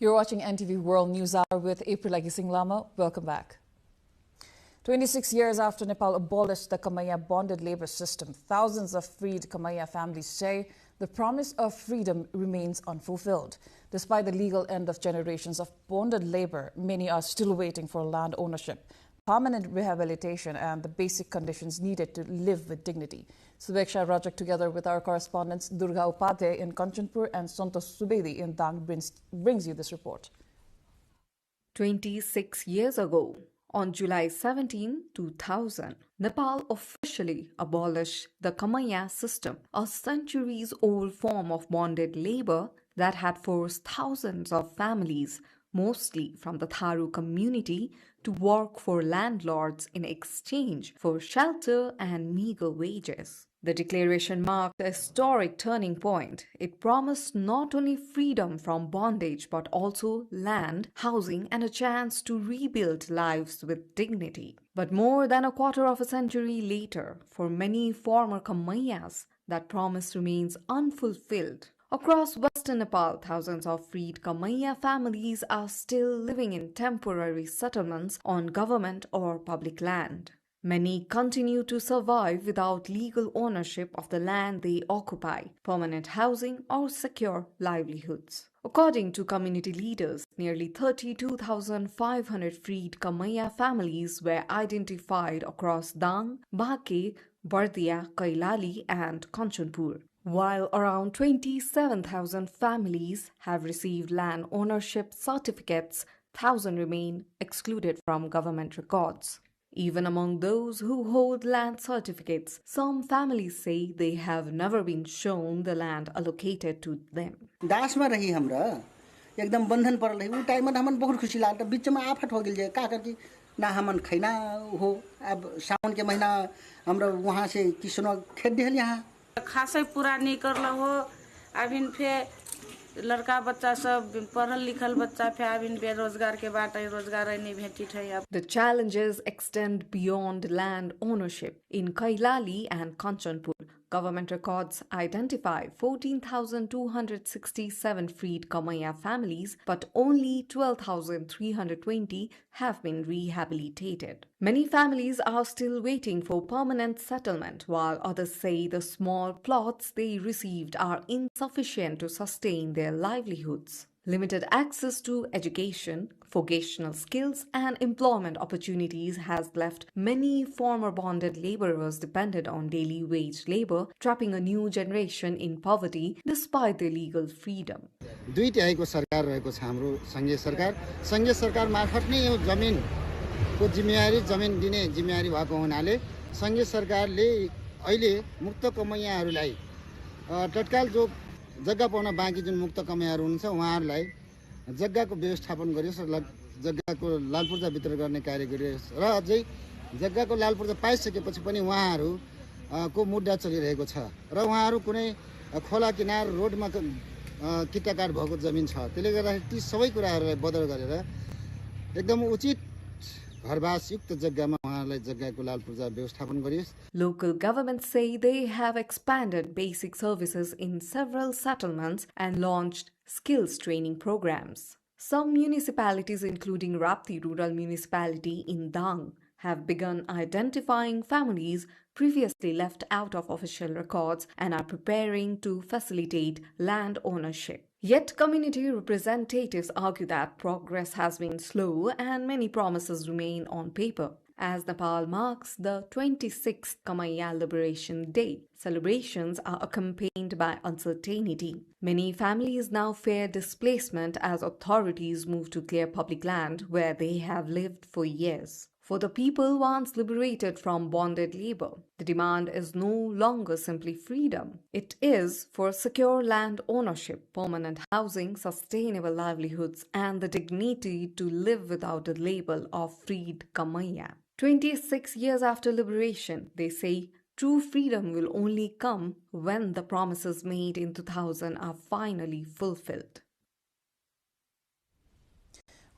You're watching NTV World News Hour with April Singlama. Welcome back. 26 years after Nepal abolished the Kamaiya bonded labor system, thousands of freed Kamaiya families say the promise of freedom remains unfulfilled. Despite the legal end of generations of bonded labor, many are still waiting for land ownership, permanent rehabilitation and the basic conditions needed to live with dignity. Subeksha Rajak, together with our correspondents Durga Upadhyay in Kanchanpur and Santosh Subedi in Dang, brings you this report. 26 years ago, on July 17, 2000, Nepal officially abolished the Kamaiya system, a centuries-old form of bonded labor that had forced thousands of families, mostly from the Tharu community, to work for landlords in exchange for shelter and meager wages. The declaration marked a historic turning point. It promised not only freedom from bondage but also land, housing and a chance to rebuild lives with dignity. But more than a quarter of a century later, for many former Kamaiyas, that promise remains unfulfilled. Across Western Nepal, thousands of freed Kamaiya families are still living in temporary settlements on government or public land. Many continue to survive without legal ownership of the land they occupy, permanent housing or secure livelihoods. According to community leaders, nearly 32,500 freed Kamaiya families were identified across Dang, Bake, Bardia, Kailali and Kanchanpur, while around 27,000 families have received land ownership certificates. 1,000 remain excluded from government records. Even among those who hold land certificates, some families say they have never been shown the land allocated to them. दासमा रही हमरा एकदम बंधन पर रही उ time में हमन बहुत खुशी लागल बीच में आफत हो गेल जे का करती ना हमन खैना हो अब सावन के महीना हमरा वहां से किसनो खेत देहल यहां खासे पूरा नहीं करला हो अभी फे लड़का बच्चा सब पढ़ल लिखल बच्चा फे अभी बेरोजगार के बाटे रोजगार नहीं भेटित है अब. The challenges extend beyond land ownership. In Kailali and Kanchanpur, government records identify 14,267 freed Kamaiya families, but only 12,320 have been rehabilitated. Many families are still waiting for permanent settlement, while others say the small plots they received are insufficient to sustain their livelihoods. Limited access to education, vocational skills, and employment opportunities has left many former bonded laborers dependent on daily wage labor, trapping a new generation in poverty despite their legal freedom. दुई तिहाईको सरकार रहेको छ हाम्रो संघीय सरकार मार्फत नै यो जमिनको जिम्मेवारी जमिन दिने जिम्मेवारी भएको हुनाले संघीय सरकारले अहिले मुक्त कमैयाहरूलाई तत्काल जो जग्गा पाउन बाँकी जुन मुक्त कमैयाहरू हुनुहुन्छ उहाँहरूलाई जग्गाको व्यवस्थापन गरियोस् र जग्गाको लालपूर्जा वितरण गर्ने कार्य गरियोस् र अझै जग्गाको लालपूर्जा पाइसकेपछि पनि उहाँहरूको मुद्दा चलिरहेको छ र उहाँहरू कुनै खोला किनार रोडमा किटाकाट भएको जमिन छ त्यसले गर्दाखेरि ती सबै कुराहरूलाई बदल गरेर एकदम उचित घरवासयुक्त जग्गामा उहाँहरूलाई जग्गाको लालपूर्जा व्यवस्थापन गरियोस्. Local governments say they have expanded basic services in several settlements and launched skills training programs. Some municipalities, including Rapti Rural Municipality in Dang, have begun identifying families previously left out of official records and are preparing to facilitate land ownership. Yet community representatives argue that progress has been slow and many promises remain on paper. As Nepal marks the 26th Kamaiya Liberation Day, celebrations are accompanied by uncertainty. Many families now fear displacement as authorities move to clear public land where they have lived for years. For the people once liberated from bonded labor, the demand is no longer simply freedom. It is for secure land ownership, permanent housing, sustainable livelihoods, and the dignity to live without the label of freed Kamaiya. 26 years after liberation, they say true freedom will only come when the promises made in 2000 are finally fulfilled.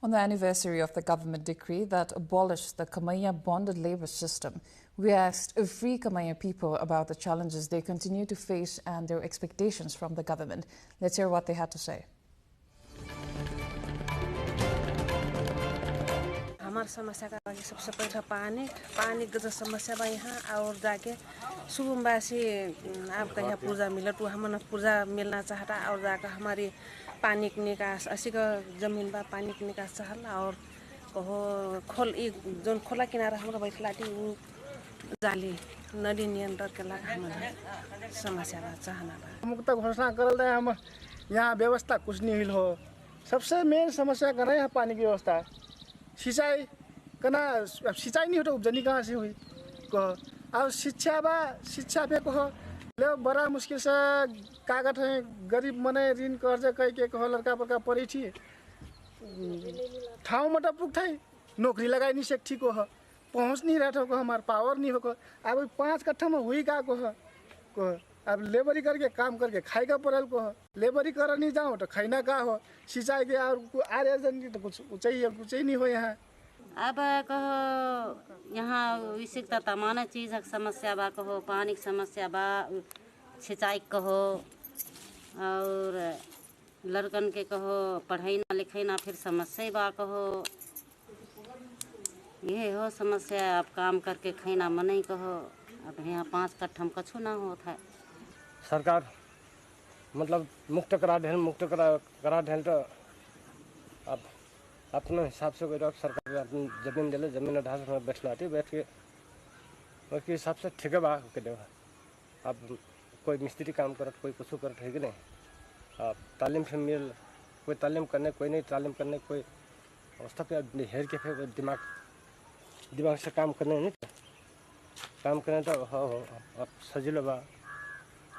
On the anniversary of the government decree that abolished the Kamaiya bonded labor system, we asked free Kamaiya people about the challenges they continue to face and their expectations from the government. Let's hear what they had to say. हमारी समस्या का बाकी सबसे पहले पानी का जो समस्या बा यहाँ और जाके सुबहवासी आपका यहाँ पूर्जा मिला तो हमें पूर्जा मिलना चाहता और जाकर हमारी पानी की निकास ऐसी का जमीन बा पानी की निकास चाहला और कहो जो खोला किनारा हमारा बैठलाटी वो जाली नदी नियंत्रण के लगा हमारा समस्या बा चाहना बा मुक्त घोषणा करल रहे हम यहाँ व्यवस्था कुछ नहीं हो सबसे मेन समस्या कर रहे हैं पानी की व्यवस्था सिंचाई करना सिंचाई नहीं हो तो उपजनी कहाँ से हुई कहो अब शिक्षा पे कहो ले बड़ा मुश्किल से कागज है गरीब मने ऋण कर्ज कई के कहो लड़का पड़का पड़ी थी ठाव मटा पुग थाई नौकरी लगाई नहीं सकती को पहुँच नहीं रहा था को हमारे पावर नहीं हो को अब 5 कट्ठा में हुई का को अब लेबरी करके काम करके खाएगा पड़ल को लेबरी कर नहीं जाओ तो खाना का हो सिंचाई के और आरे जन तो कुछ कुछ ही नहीं हो यहाँ अब कहो यहाँ विशेषता तमाम चीज़ की समस्या बा कहो पानी की समस्या बा सिंचाई कहो और लड़कन के कहो पढ़ाई ना लिखाई ना फिर समस्या बा कहो ये हो समस्या अब काम करके खाना मने कहो अब यहाँ 5 कट्ठा में कछु ना होता है सरकार मतलब मुक्त करा दें तो अब अपने हिसाब से कोई सरकार अपनी जमीन दे जमीन ढांस में बैठ के उसके हिसाब से ठीक है बात के देगा अब कोई मिस्त्री काम करत कोई कुछ करत है कि नहीं अब तालीम से मिल कोई तालीम करने कोई नहीं तालीम करने कोई अवस्था पे हेर के फिर दिमाग से काम करने नहीं काम करने तो हो अब सजिलो बा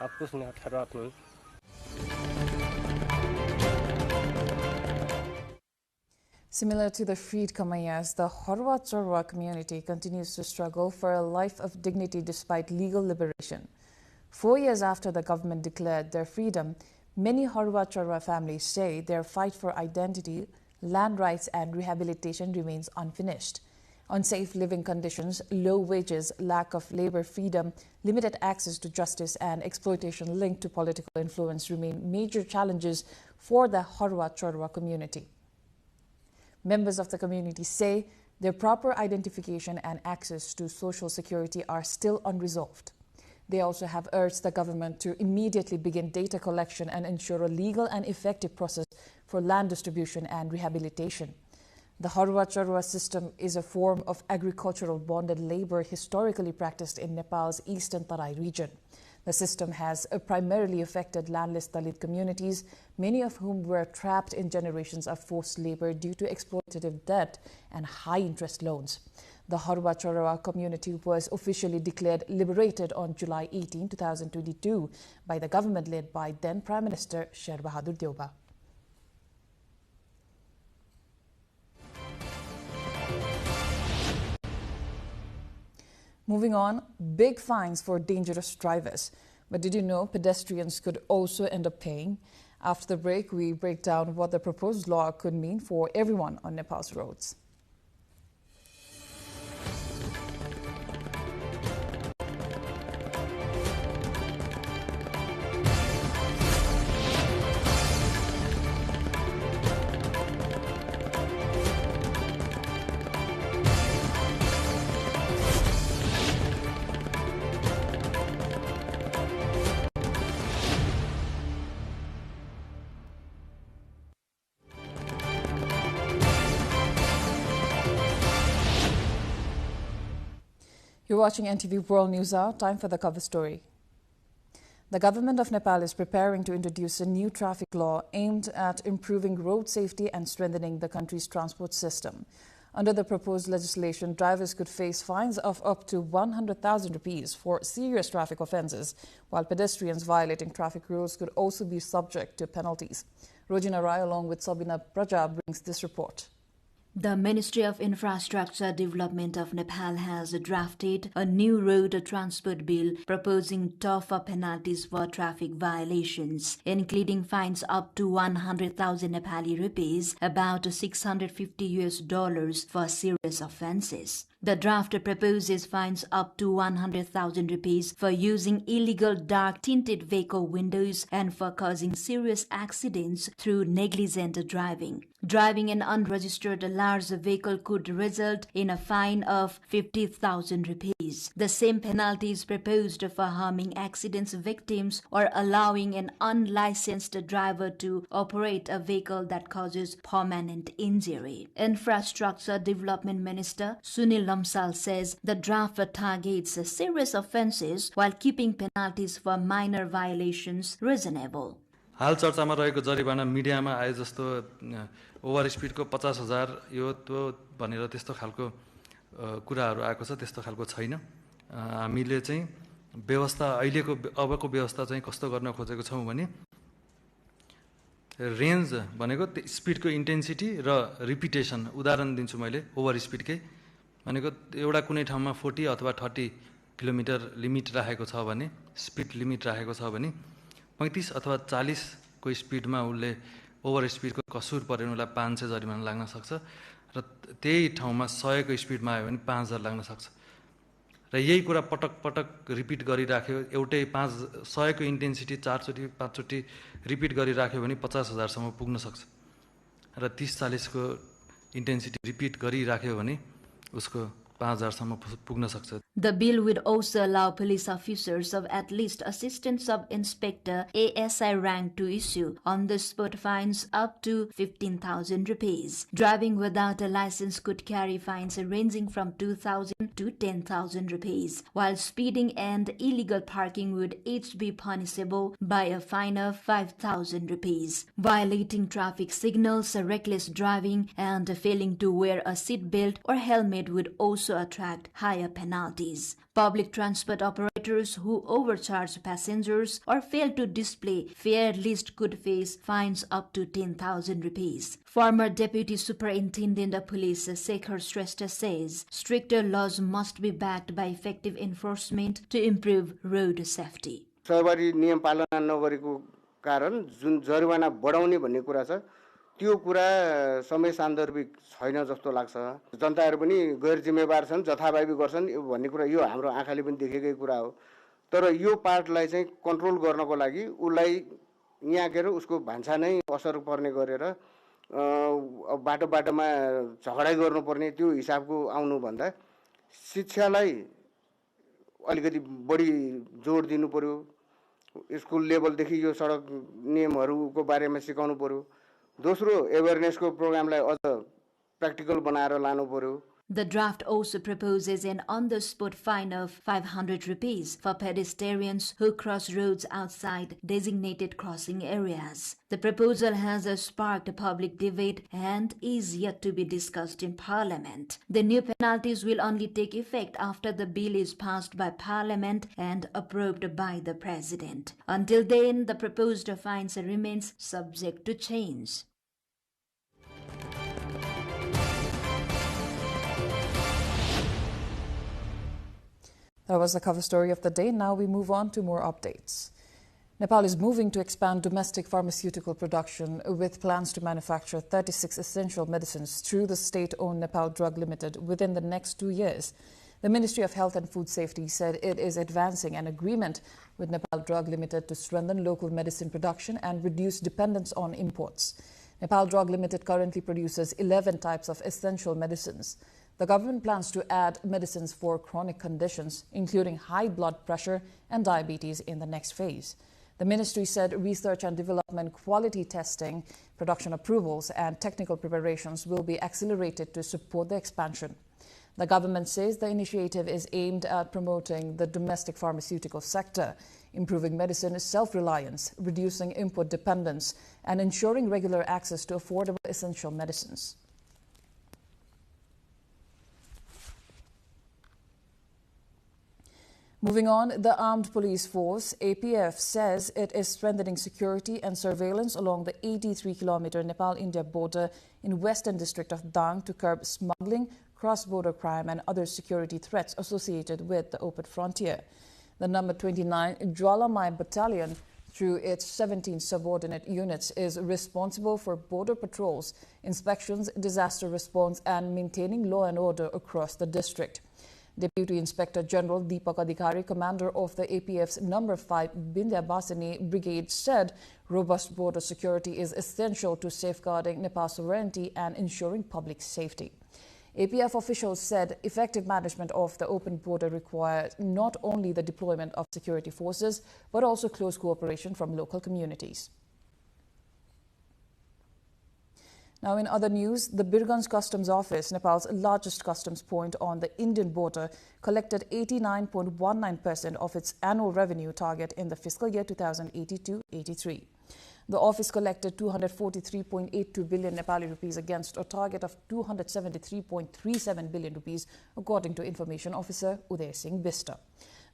आप कुछ नहीं अठारो आप नहीं Similar to the freed Kamayas, the Horwa Chorwa community continues to struggle for a life of dignity despite legal liberation. 4 years after the government declared their freedom, Many Harwa Charwa families say their fight for identity, land rights and rehabilitation remains unfinished. Unsafe living conditions, low wages, lack of labor freedom, limited access to justice and exploitation linked to political influence remain major challenges for the Harwa Charwa community. Members of the community say their proper identification and access to social security are still unresolved. They also have urged the government to immediately begin data collection and ensure a legal and effective process for land distribution and rehabilitation. The Harwa Charwa system is a form of agricultural bonded labor historically practiced in Nepal's eastern Tarai region. The system has primarily affected landless Dalit communities, many of whom were trapped in generations of forced labor due to exploitative debt and high-interest loans. The Harwa Charwa community was officially declared liberated on July 18, 2022 by the government led by then Prime Minister Sher Bahadur Deuba. Moving on, big fines for dangerous drivers. But did you know pedestrians could also end up paying? After the break, we break down what the proposed law could mean for everyone on Nepal's roads. You're watching NTV World News Hour. Time for the cover story. The government of Nepal is preparing to introduce a new traffic law aimed at improving road safety and strengthening the country's transport system. Under the proposed legislation, drivers could face fines of up to 100,000 rupees for serious traffic offences, while pedestrians violating traffic rules could also be subject to penalties. Rojina Rai along with Sabina Praja brings this report. The Ministry of Infrastructure Development of Nepal has drafted a new road transport bill proposing tougher penalties for traffic violations, including fines up to 100,000 Nepali rupees, about $650 for serious offences. The draft proposes fines up to 100,000 rupees for using illegal dark tinted vehicle windows and for causing serious accidents through negligent driving. Driving an unregistered large vehicle could result in a fine of 50,000 rupees. The same penalty is proposed for harming accidents victims or allowing an unlicensed driver to operate a vehicle that causes permanent injury. Infrastructure Development Minister Sunil Lamsal says the draft targets serious offences while keeping penalties for minor violations reasonable. हाल चर्चामा रहेको जरिवाना मिडियामा आए जस्तो over स्पिडको 50,000 यो त्यो भनेर त्यस्तो खालको कुराहरू आएको छ त्यस्तो खालको छैन हामीले चाहिँ व्यवस्था अहिलेको अबको व्यवस्था चाहिँ कस्तो गर्न खोजेको छौं भने रेन्ज भनेको स्पिडको इन्टेन्सिटी र रिपिटेसन उदाहरण दिन्छु मैले ओभर स्पिडकै भनेको एउटा कुनै ठाउँमा 40 अथवा 30 किलोमिटर लिमिट राखेको छ भने स्पिड लिमिट राखेको छ भने 35 अथवा 40 को स्पिडमा उले ओभर स्पिडको कसुर पर्यो भने उलाई 500 जरिमाना लाग्न सक्छ र त्यही ठाउँमा 100 को स्पिडमा आयो भने 5000 लाग्न सक्छ र यही कुरा पटक पटक रिपिट गरिराख्यो एउटै 100 को इन्टेन्सिटी 4 चोटी 5 चोटी रिपिट गरिराख्यो भने 50,000 सम्म पुग्न सक्छ र 30-40 को इन्टेन्सिटी रिपिट गरिराख्यो भने उसको 5,000 सम्म पुग्न सक्छ. The bill would also allow police officers of at least assistant sub-inspector ASI rank to issue on-the-spot fines up to 15,000 rupees. Driving without a license could carry fines ranging from 2,000 to 10,000 rupees, while speeding and illegal parking would each be punishable by a fine of 5,000 rupees. Violating traffic signals, reckless driving, and failing to wear a seat belt or helmet would also attract higher penalties. Public transport operators who overcharge passengers or fail to display fare list could face fines up to 10,000 rupees. Former Deputy Superintendent of Police Shekhar Shrestha says stricter laws must be backed by effective enforcement to improve road safety. सहभागी नियम पालना नगरेको कारण जुन जरिवाना बढाउने भन्ने कुरा छ त्यो कुरा समय सान्दर्भिक छैन जस्तो लाग्छ। जनताहरू पनि गैर जिम्मेवार छन्, जथाभावी गर्छन् भन्ने कुरा यो हाम्रो आँखाले पनि देखेकै कुरा हो। तर यो पार्टलाई चाहिँ कन्ट्रोल गर्नको लागि उसलाई यहाँ गएर उसको भान्सा नै असर पर्ने गरेर बाटो बाटोमा झगडा गर्नुपर्ने त्यो हिसाबको आउनुभन्दा शिक्षालाई अलिकति बढी जोड दिनु पर्यो। स्कुल लेभलदेखि यो सडक नियमहरूको बारेमा सिकाउनु पर्यो। दोस्रो एवेयरनेसको प्रोग्रामलाई अझ प्र्याक्टिकल बनाएर लानु पर्यो। The draft also proposes an on-the-spot fine of 500 rupees for pedestrians who cross roads outside designated crossing areas. The proposal has sparked a public debate and is yet to be discussed in Parliament. The new penalties will only take effect after the bill is passed by Parliament and approved by the President. Until then, the proposed fines remains subject to change. That was the cover story of the day. Now we move on to more updates. Nepal is moving to expand domestic pharmaceutical production with plans to manufacture 36 essential medicines through the state-owned Nepal Drug Limited within the next 2 years. The Ministry of Health and Food Safety said it is advancing an agreement with Nepal Drug Limited to strengthen local medicine production and reduce dependence on imports. Nepal Drug Limited currently produces 11 types of essential medicines. The government plans to add medicines for chronic conditions, including high blood pressure and diabetes, in the next phase. The ministry said research and development, quality testing, production approvals, and technical preparations will be accelerated to support the expansion. The government says the initiative is aimed at promoting the domestic pharmaceutical sector, improving medicine self-reliance, reducing import dependence, and ensuring regular access to affordable essential medicines. Moving on, the Armed Police Force, APF, says it is strengthening security and surveillance along the 83-kilometer Nepal-India border in western district of Dang to curb smuggling, cross-border crime and other security threats associated with the open frontier. The number 29 Jwalamai Battalion, through its 17 subordinate units, is responsible for border patrols, inspections, disaster response and maintaining law and order across the district. Deputy Inspector General Deepak Adhikari, commander of the APF's number 5 Bindya Basini Brigade, said robust border security is essential to safeguarding Nepal's sovereignty and ensuring public safety. APF officials said effective management of the open border requires not only the deployment of security forces, but also close cooperation from local communities. Now, in other news, the Birganj Customs Office, Nepal's largest customs point on the Indian border, collected 89.19% of its annual revenue target in the fiscal year 2082-83. The office collected 243.82 billion Nepali rupees against a target of 273.37 billion rupees, according to Information Officer Uday Singh Bista.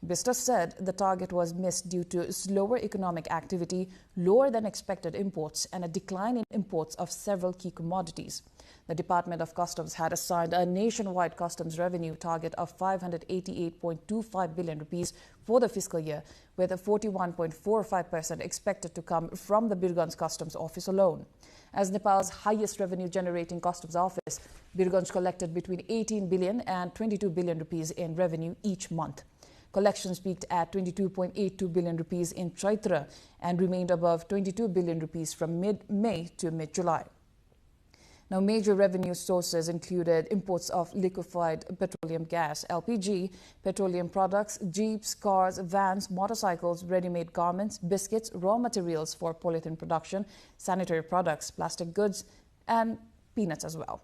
Bista said the target was missed due to slower economic activity, lower than expected imports, and a decline in imports of several key commodities. The Department of Customs had assigned a nationwide customs revenue target of 588.25 billion rupees for the fiscal year, with 41.45% expected to come from the Birganj Customs Office alone. As Nepal's highest revenue-generating customs office, Birganj collected between 18 billion and 22 billion rupees in revenue each month. Collections peaked at 22.82 billion rupees in Chaitra and remained above 22 billion rupees from mid-May to mid-July. Now, major revenue sources included imports of liquefied petroleum gas, LPG, petroleum products, jeeps, cars, vans, motorcycles, ready-made garments, biscuits, raw materials for polythene production, sanitary products, plastic goods, and peanuts as well.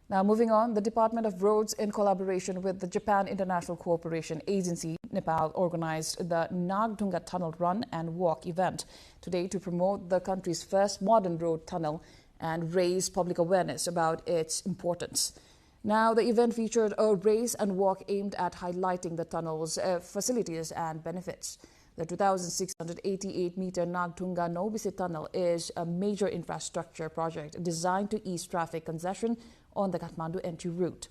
Now, moving on, the Department of Roads, in collaboration with the Japan International Cooperation Agency, Nepal, organized the Nagdunga Tunnel Run and Walk event today to promote the country's first modern road tunnel and raise public awareness about its importance. Now, the event featured a race and walk aimed at highlighting the tunnel's facilities and benefits. The 2,688-meter Nagdunga Nobisi Tunnel is a major infrastructure project designed to ease traffic congestion on the Kathmandu entry route.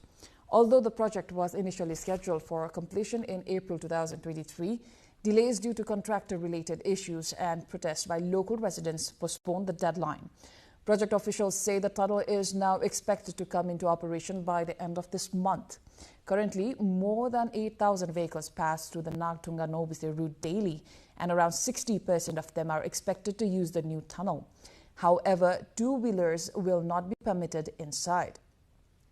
Although the project was initially scheduled for completion in April 2023, Delays due to contractor-related issues and protests by local residents postponed the deadline. Project officials say the tunnel is now expected to come into operation by the end of this month. Currently, more than 8,000 vehicles pass through the Nagtunga-Nobise route daily, and around 60% of them are expected to use the new tunnel. However, two-wheelers will not be permitted inside.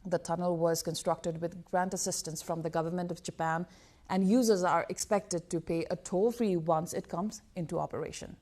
The tunnel was constructed with grant assistance from the government of Japan, and users are expected to pay a toll-free once it comes into operation.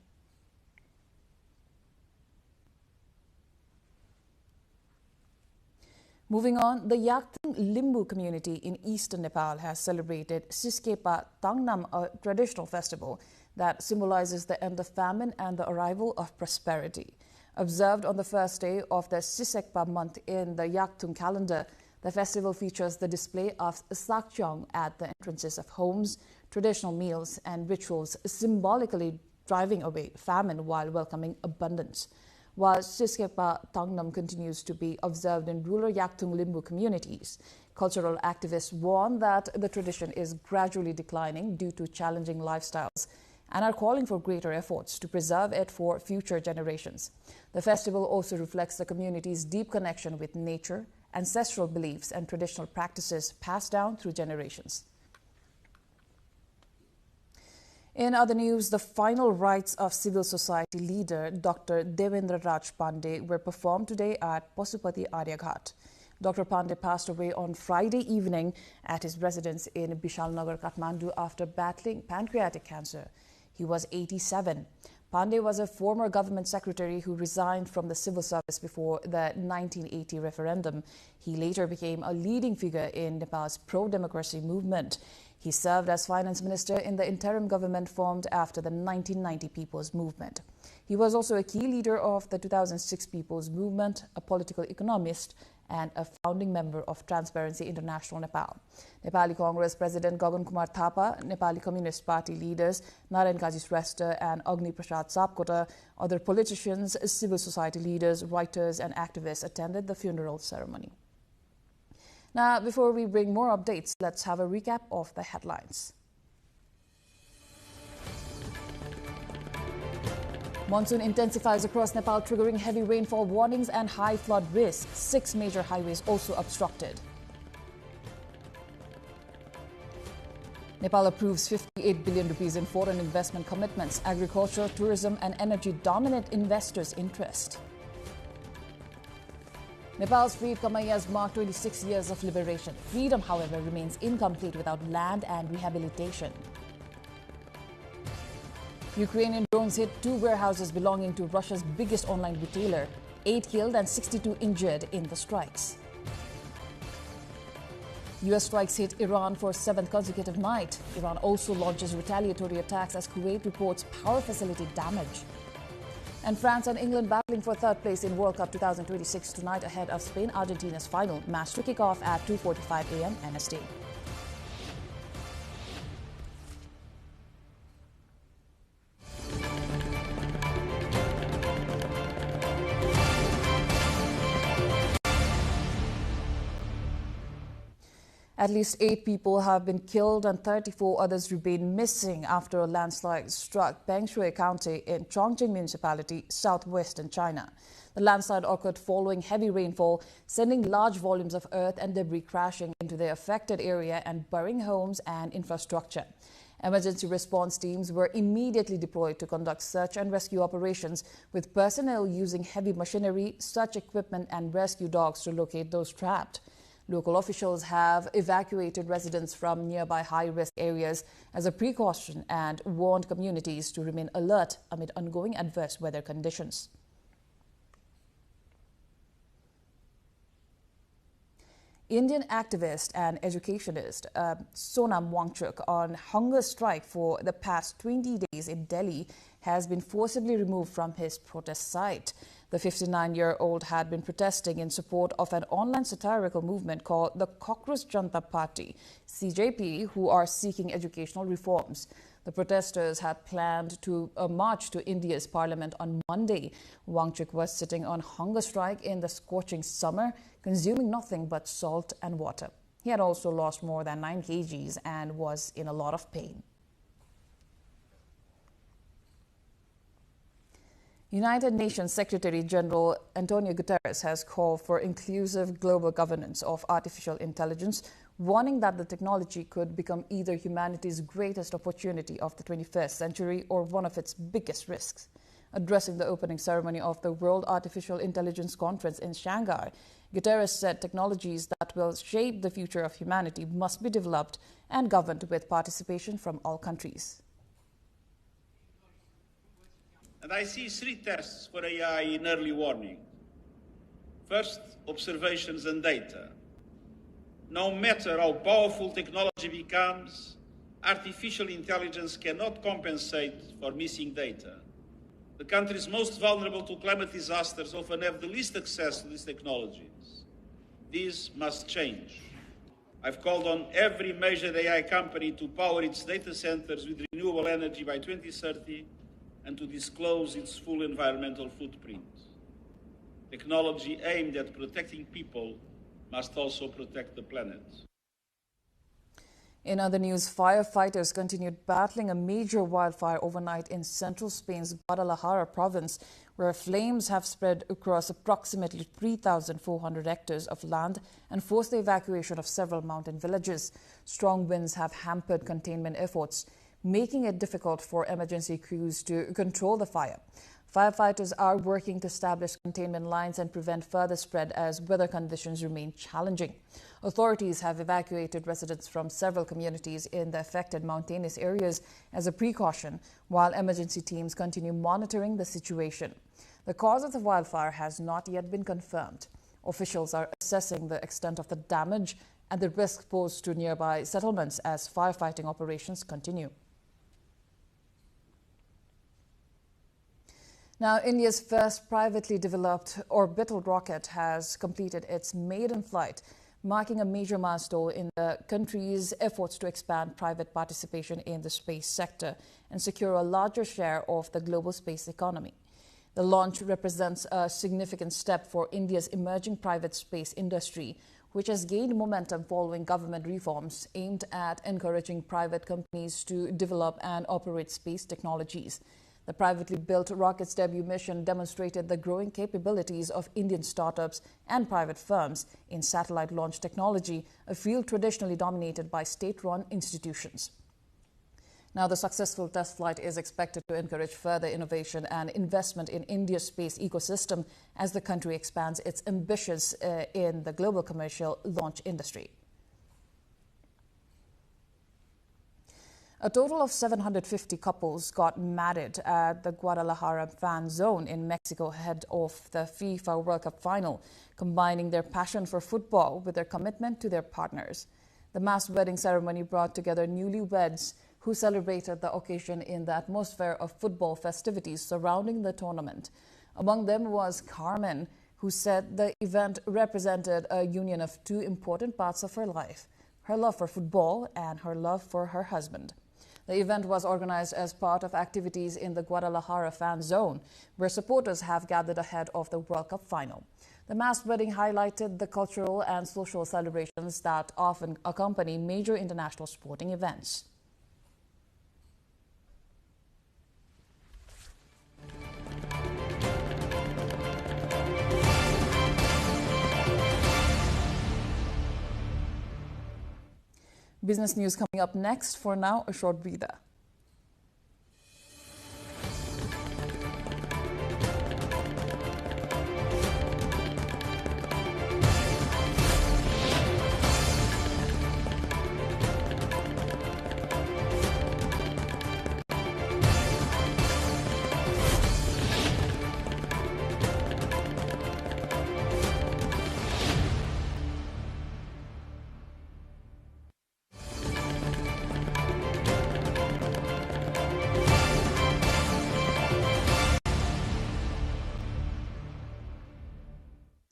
Moving on, the Yaktung Limbu community in eastern Nepal has celebrated Siskepa Tangnam, a traditional festival that symbolizes the end of famine and the arrival of prosperity. Observed on the first day of the Sisekpa month in the Yaktung calendar, the festival features the display of sakchong at the entrances of homes, traditional meals and rituals symbolically driving away famine while welcoming abundance. While Siskepa Tangnam continues to be observed in rural Yaktung Limbu communities, cultural activists warn that the tradition is gradually declining due to challenging lifestyles and are calling for greater efforts to preserve it for future generations. The festival also reflects the community's deep connection with nature, ancestral beliefs and traditional practices passed down through generations. In other news, the final rites of civil society leader Dr. Devendra Raj Pandey were performed today at Pasupati Aryaghat. Dr. Pandey passed away on Friday evening at his residence in Bishalnagar, Kathmandu after battling pancreatic cancer. He was 87. Pandey was a former government secretary who resigned from the civil service before the 1980 referendum. He later became a leading figure in Nepal's pro-democracy movement. He served as finance minister in the interim government formed after the 1990 People's Movement. He was also a key leader of the 2006 People's Movement, a political economist, and a founding member of Transparency International Nepal. Nepali Congress President Gagan Kumar Thapa, Nepali Communist Party leaders Narayan Kaji Shrestha and Agni Prasad Sapkota, other politicians, civil society leaders, writers and activists attended the funeral ceremony. Now, before we bring more updates, let's have a recap of the headlines. Monsoon intensifies across Nepal, triggering heavy rainfall warnings and high flood risk. 6 major highways also obstructed. Nepal approves 58 billion rupees in foreign investment commitments. Agriculture, tourism and energy dominate investors' interest. Nepal's freed Kamayas mark 26 years of liberation. Freedom, however, remains incomplete without land and rehabilitation. Ukrainian drones hit 2 warehouses belonging to Russia's biggest online retailer. 8 killed and 62 injured in the strikes. U.S. strikes hit Iran for 7th consecutive night. Iran also launches retaliatory attacks as Kuwait reports power facility damage. And France and England battling for 3rd place in World Cup 2026 tonight ahead of Spain-Argentina's final. Match to kick off at 2:45 a.m. NST. At least 8 people have been killed and 34 others remain missing after a landslide struck Bengshui County in Chongqing Municipality, southwestern China. The landslide occurred following heavy rainfall, sending large volumes of earth and debris crashing into the affected area and burying homes and infrastructure. Emergency response teams were immediately deployed to conduct search and rescue operations, with personnel using heavy machinery, search equipment and rescue dogs to locate those trapped. Local officials have evacuated residents from nearby high-risk areas as a precaution and warned communities to remain alert amid ongoing adverse weather conditions. Indian activist and educationist Sonam Wangchuk, on hunger strike for the past 20 days in Delhi, has been forcibly removed from his protest site. The 59-year-old had been protesting in support of an online satirical movement called the Cockroach Janata Party, CJP, who are seeking educational reforms. The protesters had planned to march to India's parliament on Monday. Wangchuk was sitting on hunger strike in the scorching summer, consuming nothing but salt and water. He had also lost more than 9 kgs and was in a lot of pain. United Nations Secretary General Antonio Guterres has called for inclusive global governance of artificial intelligence, warning that the technology could become either humanity's greatest opportunity of the 21st century or one of its biggest risks. Addressing the opening ceremony of the World Artificial Intelligence Conference in Shanghai, Guterres said technologies that will shape the future of humanity must be developed and governed with participation from all countries. And I see three tests for AI in early warning. First, observations and data. No matter how powerful technology becomes, artificial intelligence cannot compensate for missing data. The countries most vulnerable to climate disasters often have the least access to these technologies. These must change. I've called on every major AI company to power its data centers with renewable energy by 2030 and to disclose its full environmental footprint. Technology aimed at protecting people must also protect the planet. In other news, firefighters continued battling a major wildfire overnight in central Spain's Guadalajara province, where flames have spread across approximately 3,400 hectares of land and forced the evacuation of several mountain villages. Strong winds have hampered containment efforts, making it difficult for emergency crews to control the fire. Firefighters are working to establish containment lines and prevent further spread as weather conditions remain challenging. Authorities have evacuated residents from several communities in the affected mountainous areas as a precaution, while emergency teams continue monitoring the situation. The cause of the wildfire has not yet been confirmed. Officials are assessing the extent of the damage and the risk posed to nearby settlements as firefighting operations continue. Now, India's first privately developed orbital rocket has completed its maiden flight, marking a major milestone in the country's efforts to expand private participation in the space sector and secure a larger share of the global space economy. The launch represents a significant step for India's emerging private space industry, which has gained momentum following government reforms aimed at encouraging private companies to develop and operate space technologies. The privately built rocket's debut mission demonstrated the growing capabilities of Indian startups and private firms in satellite launch technology, a field traditionally dominated by state-run institutions. Now, the successful test flight is expected to encourage further innovation and investment in India's space ecosystem as the country expands its ambitions in the global commercial launch industry. A total of 750 couples got married at the Guadalajara fan zone in Mexico ahead of the FIFA World Cup final, combining their passion for football with their commitment to their partners. The mass wedding ceremony brought together newlyweds who celebrated the occasion in the atmosphere of football festivities surrounding the tournament. Among them was Carmen, who said the event represented a union of two important parts of her life: her love for football and her love for her husband. The event was organized as part of activities in the Guadalajara fan zone, where supporters have gathered ahead of the World Cup final. The mass wedding highlighted the cultural and social celebrations that often accompany major international sporting events. Business news coming up next. For now, a short breather.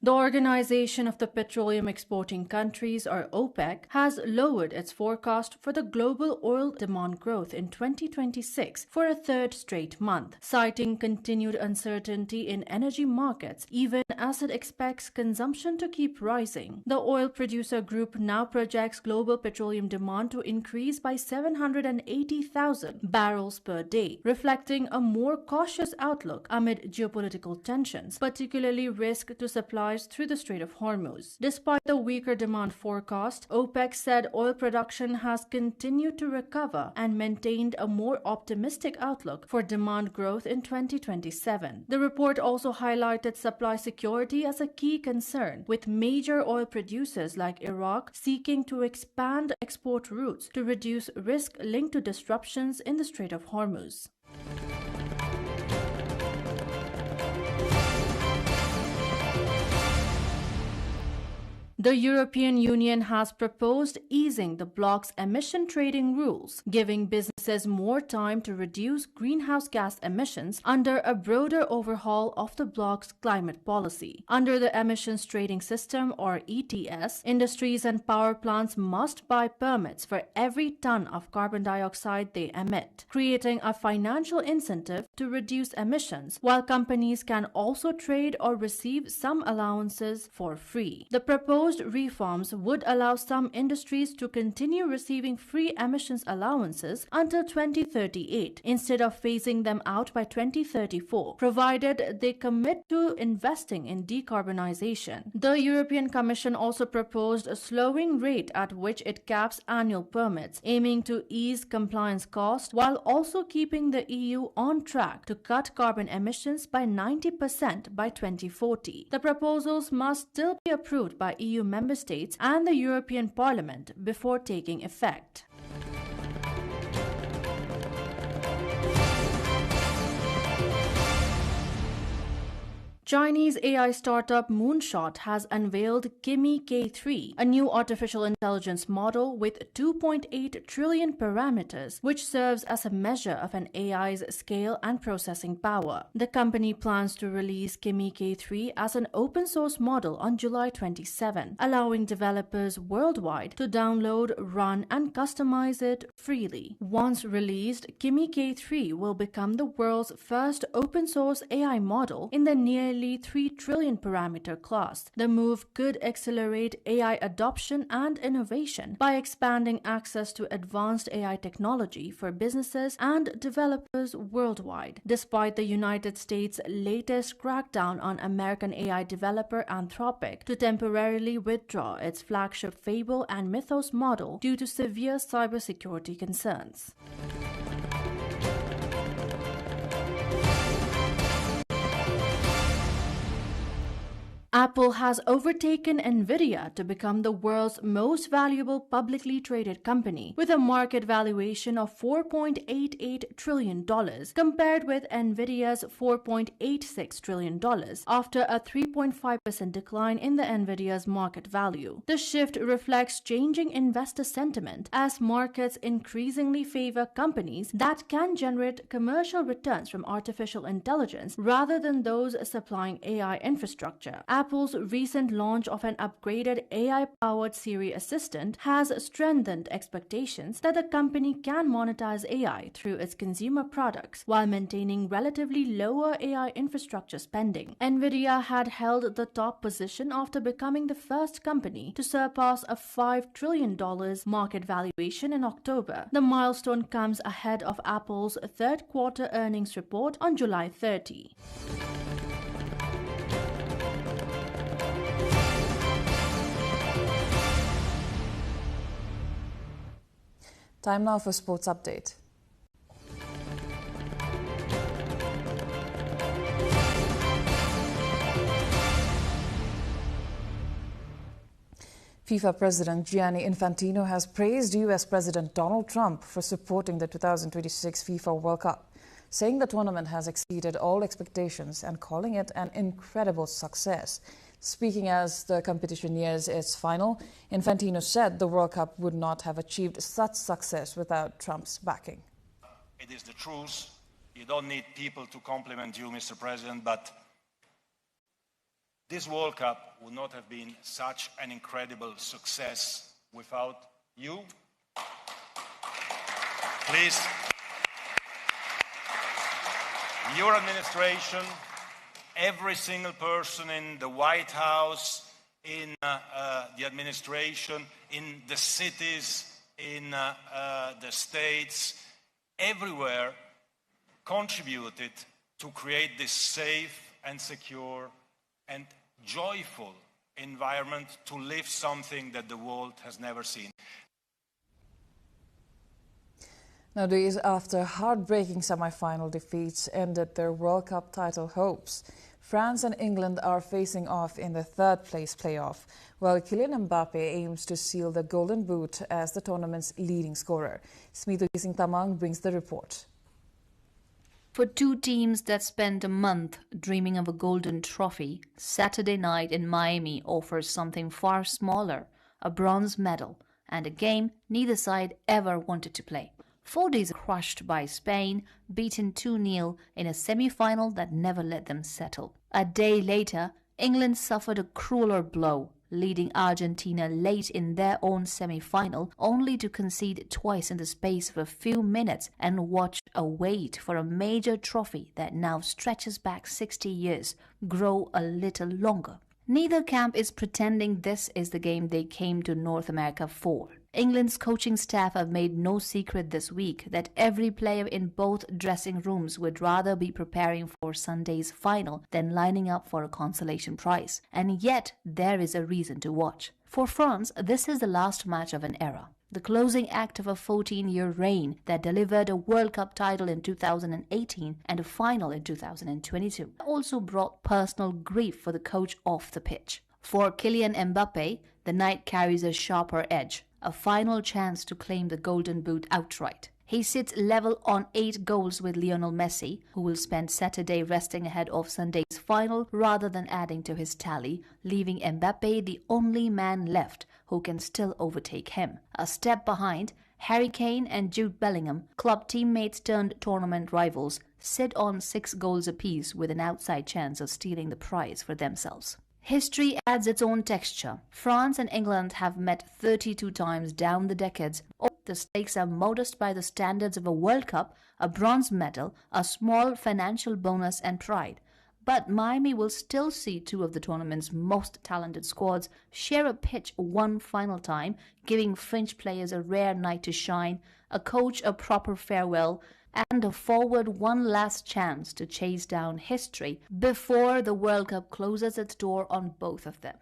The Organization of the Petroleum Exporting Countries, or OPEC, has lowered its forecast for the global oil demand growth in 2026 for a third straight month, citing continued uncertainty in energy markets even as it expects consumption to keep rising. The oil producer group now projects global petroleum demand to increase by 780,000 barrels per day, reflecting a more cautious outlook amid geopolitical tensions, particularly risk to supplies through the Strait of Hormuz. Despite the weaker demand forecast, OPEC said oil production has continued to recover and maintained a more optimistic outlook for demand growth in 2027. The report also highlighted supply security as a key concern, with major oil producers like Iraq seeking to expand export routes to reduce risk linked to disruptions in the Strait of Hormuz. The European Union has proposed easing the bloc's emission trading rules, giving businesses more time to reduce greenhouse gas emissions under a broader overhaul of the bloc's climate policy. Under the emissions trading system, or ETS, industries and power plants must buy permits for every ton of carbon dioxide they emit, creating a financial incentive to reduce emissions, while companies can also trade or receive some allowances for free. The proposed reforms would allow some industries to continue receiving free emissions allowances until 2038 instead of phasing them out by 2034, provided they commit to investing in decarbonization. The European Commission also proposed a slowing rate at which it caps annual permits, aiming to ease compliance costs while also keeping the EU on track to cut carbon emissions by 90% by 2040. The proposals must still be approved by EU member states and the European Parliament before taking effect. Chinese AI startup Moonshot has unveiled Kimi K3, a new artificial intelligence model with 2.8 trillion parameters, which serves as a measure of an AI's scale and processing power. The company plans to release Kimi K3 as an open-source model on July 27, allowing developers worldwide to download, run, and customize it freely. Once released, Kimi K3 will become the world's first open-source AI model in the nearly 3 trillion parameter class. The move could accelerate AI adoption and innovation by expanding access to advanced AI technology for businesses and developers worldwide. Despite the United States' latest crackdown on American AI developer Anthropic to temporarily withdraw its flagship Fable and Mythos model due to severe cybersecurity concerns. Apple has overtaken Nvidia to become the world's most valuable publicly traded company, with a market valuation of $4.88 trillion, compared with Nvidia's $4.86 trillion, after a 3.5% decline in the Nvidia's market value. The shift reflects changing investor sentiment as markets increasingly favor companies that can generate commercial returns from artificial intelligence rather than those supplying AI infrastructure. Apple's recent launch of an upgraded AI-powered Siri assistant has strengthened expectations that the company can monetize AI through its consumer products while maintaining relatively lower AI infrastructure spending. Nvidia had held the top position after becoming the first company to surpass a $5 trillion market valuation in October. The milestone comes ahead of Apple's third quarter earnings report on July 30. Time now for sports update. FIFA President Gianni Infantino has praised US President Donald Trump for supporting the 2026 FIFA World Cup, saying the tournament has exceeded all expectations and calling it an incredible success. Speaking as the competition nears its final, Infantino said the World Cup would not have achieved such success without Trump's backing. It is the truth. You don't need people to compliment you, Mr. President, but This World Cup would not have been such an incredible success without you. Please, your administration, every single person in the White House, in the administration, in the cities, in the states, everywhere contributed to create this safe and secure and joyful environment to live something that the world has never seen. Now, days after heartbreaking semi-final defeats ended their World Cup title hopes, France and England are facing off in the third-place playoff, while Kylian Mbappe aims to seal the Golden Boot as the tournament's leading scorer. Smita Gising Tamang brings the report. For two teams that spent a month dreaming of a golden trophy, Saturday night in Miami offers something far smaller, a bronze medal, and a game neither side ever wanted to play. 4 days crushed by Spain, beaten 2-0 in a semi-final that never let them settle. A day later, England suffered a crueler blow, leading Argentina late in their own semi-final, only to concede twice in the space of a few minutes and watch a wait for a major trophy that now stretches back 60 years grow a little longer. Neither camp is pretending this is the game they came to North America for. England's coaching staff have made no secret this week that every player in both dressing rooms would rather be preparing for Sunday's final than lining up for a consolation prize. And yet, there is a reason to watch. For France, this is the last match of an era. The closing act of a 14-year reign that delivered a World Cup title in 2018 and a final in 2022 also brought personal grief for the coach off the pitch. For Kylian Mbappe, the night carries a sharper edge, a final chance to claim the Golden Boot outright. He sits level on 8 goals with Lionel Messi, who will spend Saturday resting ahead of Sunday's final rather than adding to his tally, leaving Mbappe the only man left who can still overtake him. A step behind, Harry Kane and Jude Bellingham, club teammates turned tournament rivals, sit on 6 goals apiece with an outside chance of stealing the prize for themselves. History adds its own texture. France and England have met 32 times down the decades. The stakes are modest by the standards of a World Cup, a bronze medal, a small financial bonus and pride. But Miami will still see 2 of the tournament's most talented squads share a pitch one final time, giving French players a rare night to shine, a coach a proper farewell, and a forward one last chance to chase down history before the World Cup closes its door on both of them.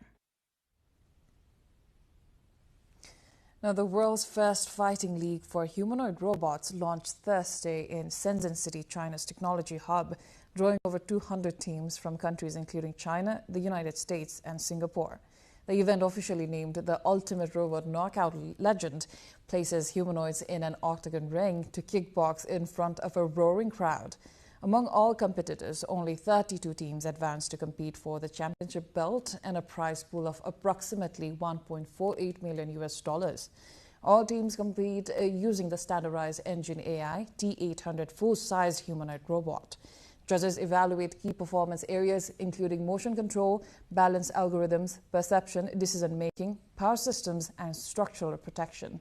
Now, the world's first fighting league for humanoid robots launched Thursday in Shenzhen City, China's technology hub, drawing over 200 teams from countries including China, the United States, and Singapore. The event, officially named the Ultimate Robot Knockout Legend, places humanoids in an octagon ring to kickbox in front of a roaring crowd. Among all competitors, only 32 teams advanced to compete for the championship belt and a prize pool of approximately $1.48 million. All teams compete using the standardized Engine AI T800 full-sized humanoid robot. Judges evaluate key performance areas including motion control, balance algorithms, perception, decision-making, power systems, and structural protection.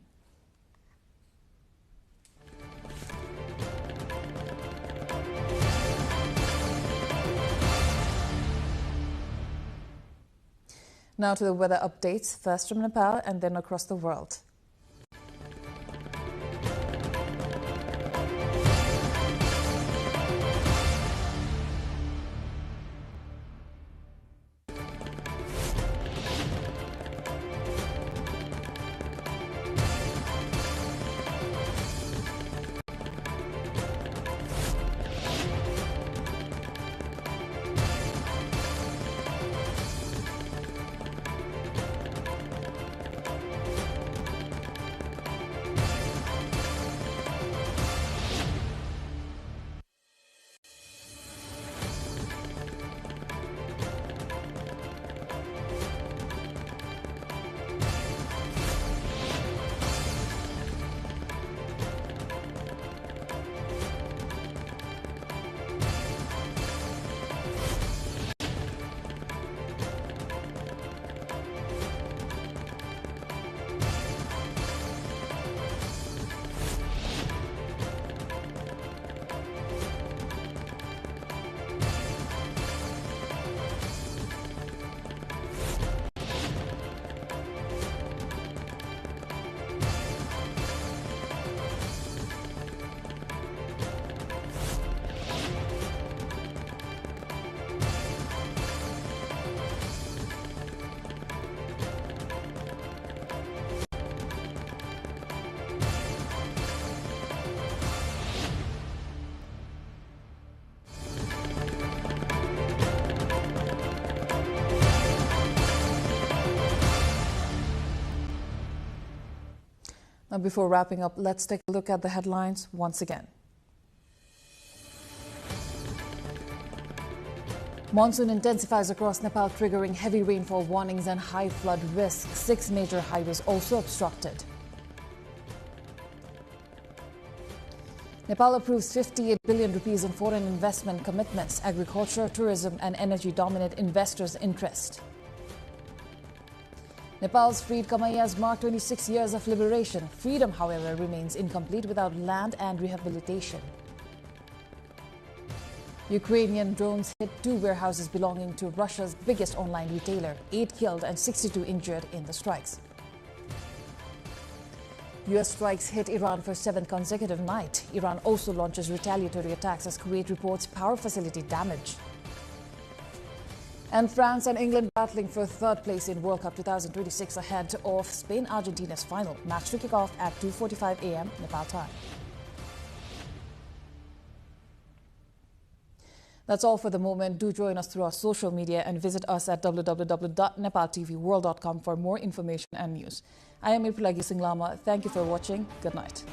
Now to the weather updates, first from Nepal and then across the world. Now, before wrapping up, let's take a look at the headlines once again. Monsoon intensifies across Nepal, triggering heavy rainfall warnings and high flood risk. 6 major highways also obstructed. Nepal approves 58 billion rupees in foreign investment commitments. Agriculture, tourism and energy dominate investors' interest. Nepal's freed Kamayas mark 26 years of liberation. Freedom, however, remains incomplete without land and rehabilitation. Ukrainian drones hit 2 warehouses belonging to Russia's biggest online retailer. 8 killed and 62 injured in the strikes. U.S. strikes hit Iran for 7th consecutive night. Iran also launches retaliatory attacks as Kuwait reports power facility damage. And France and England battling for 3rd place in World Cup 2026 ahead of Spain-Argentina's final. Match to kick off at 2:45 a.m. Nepal time. That's all for the moment. Do join us through our social media and visit us at www.nepaltelevision.com for more information and news. I am Ipulagi Singlama. Thank you for watching. Good night.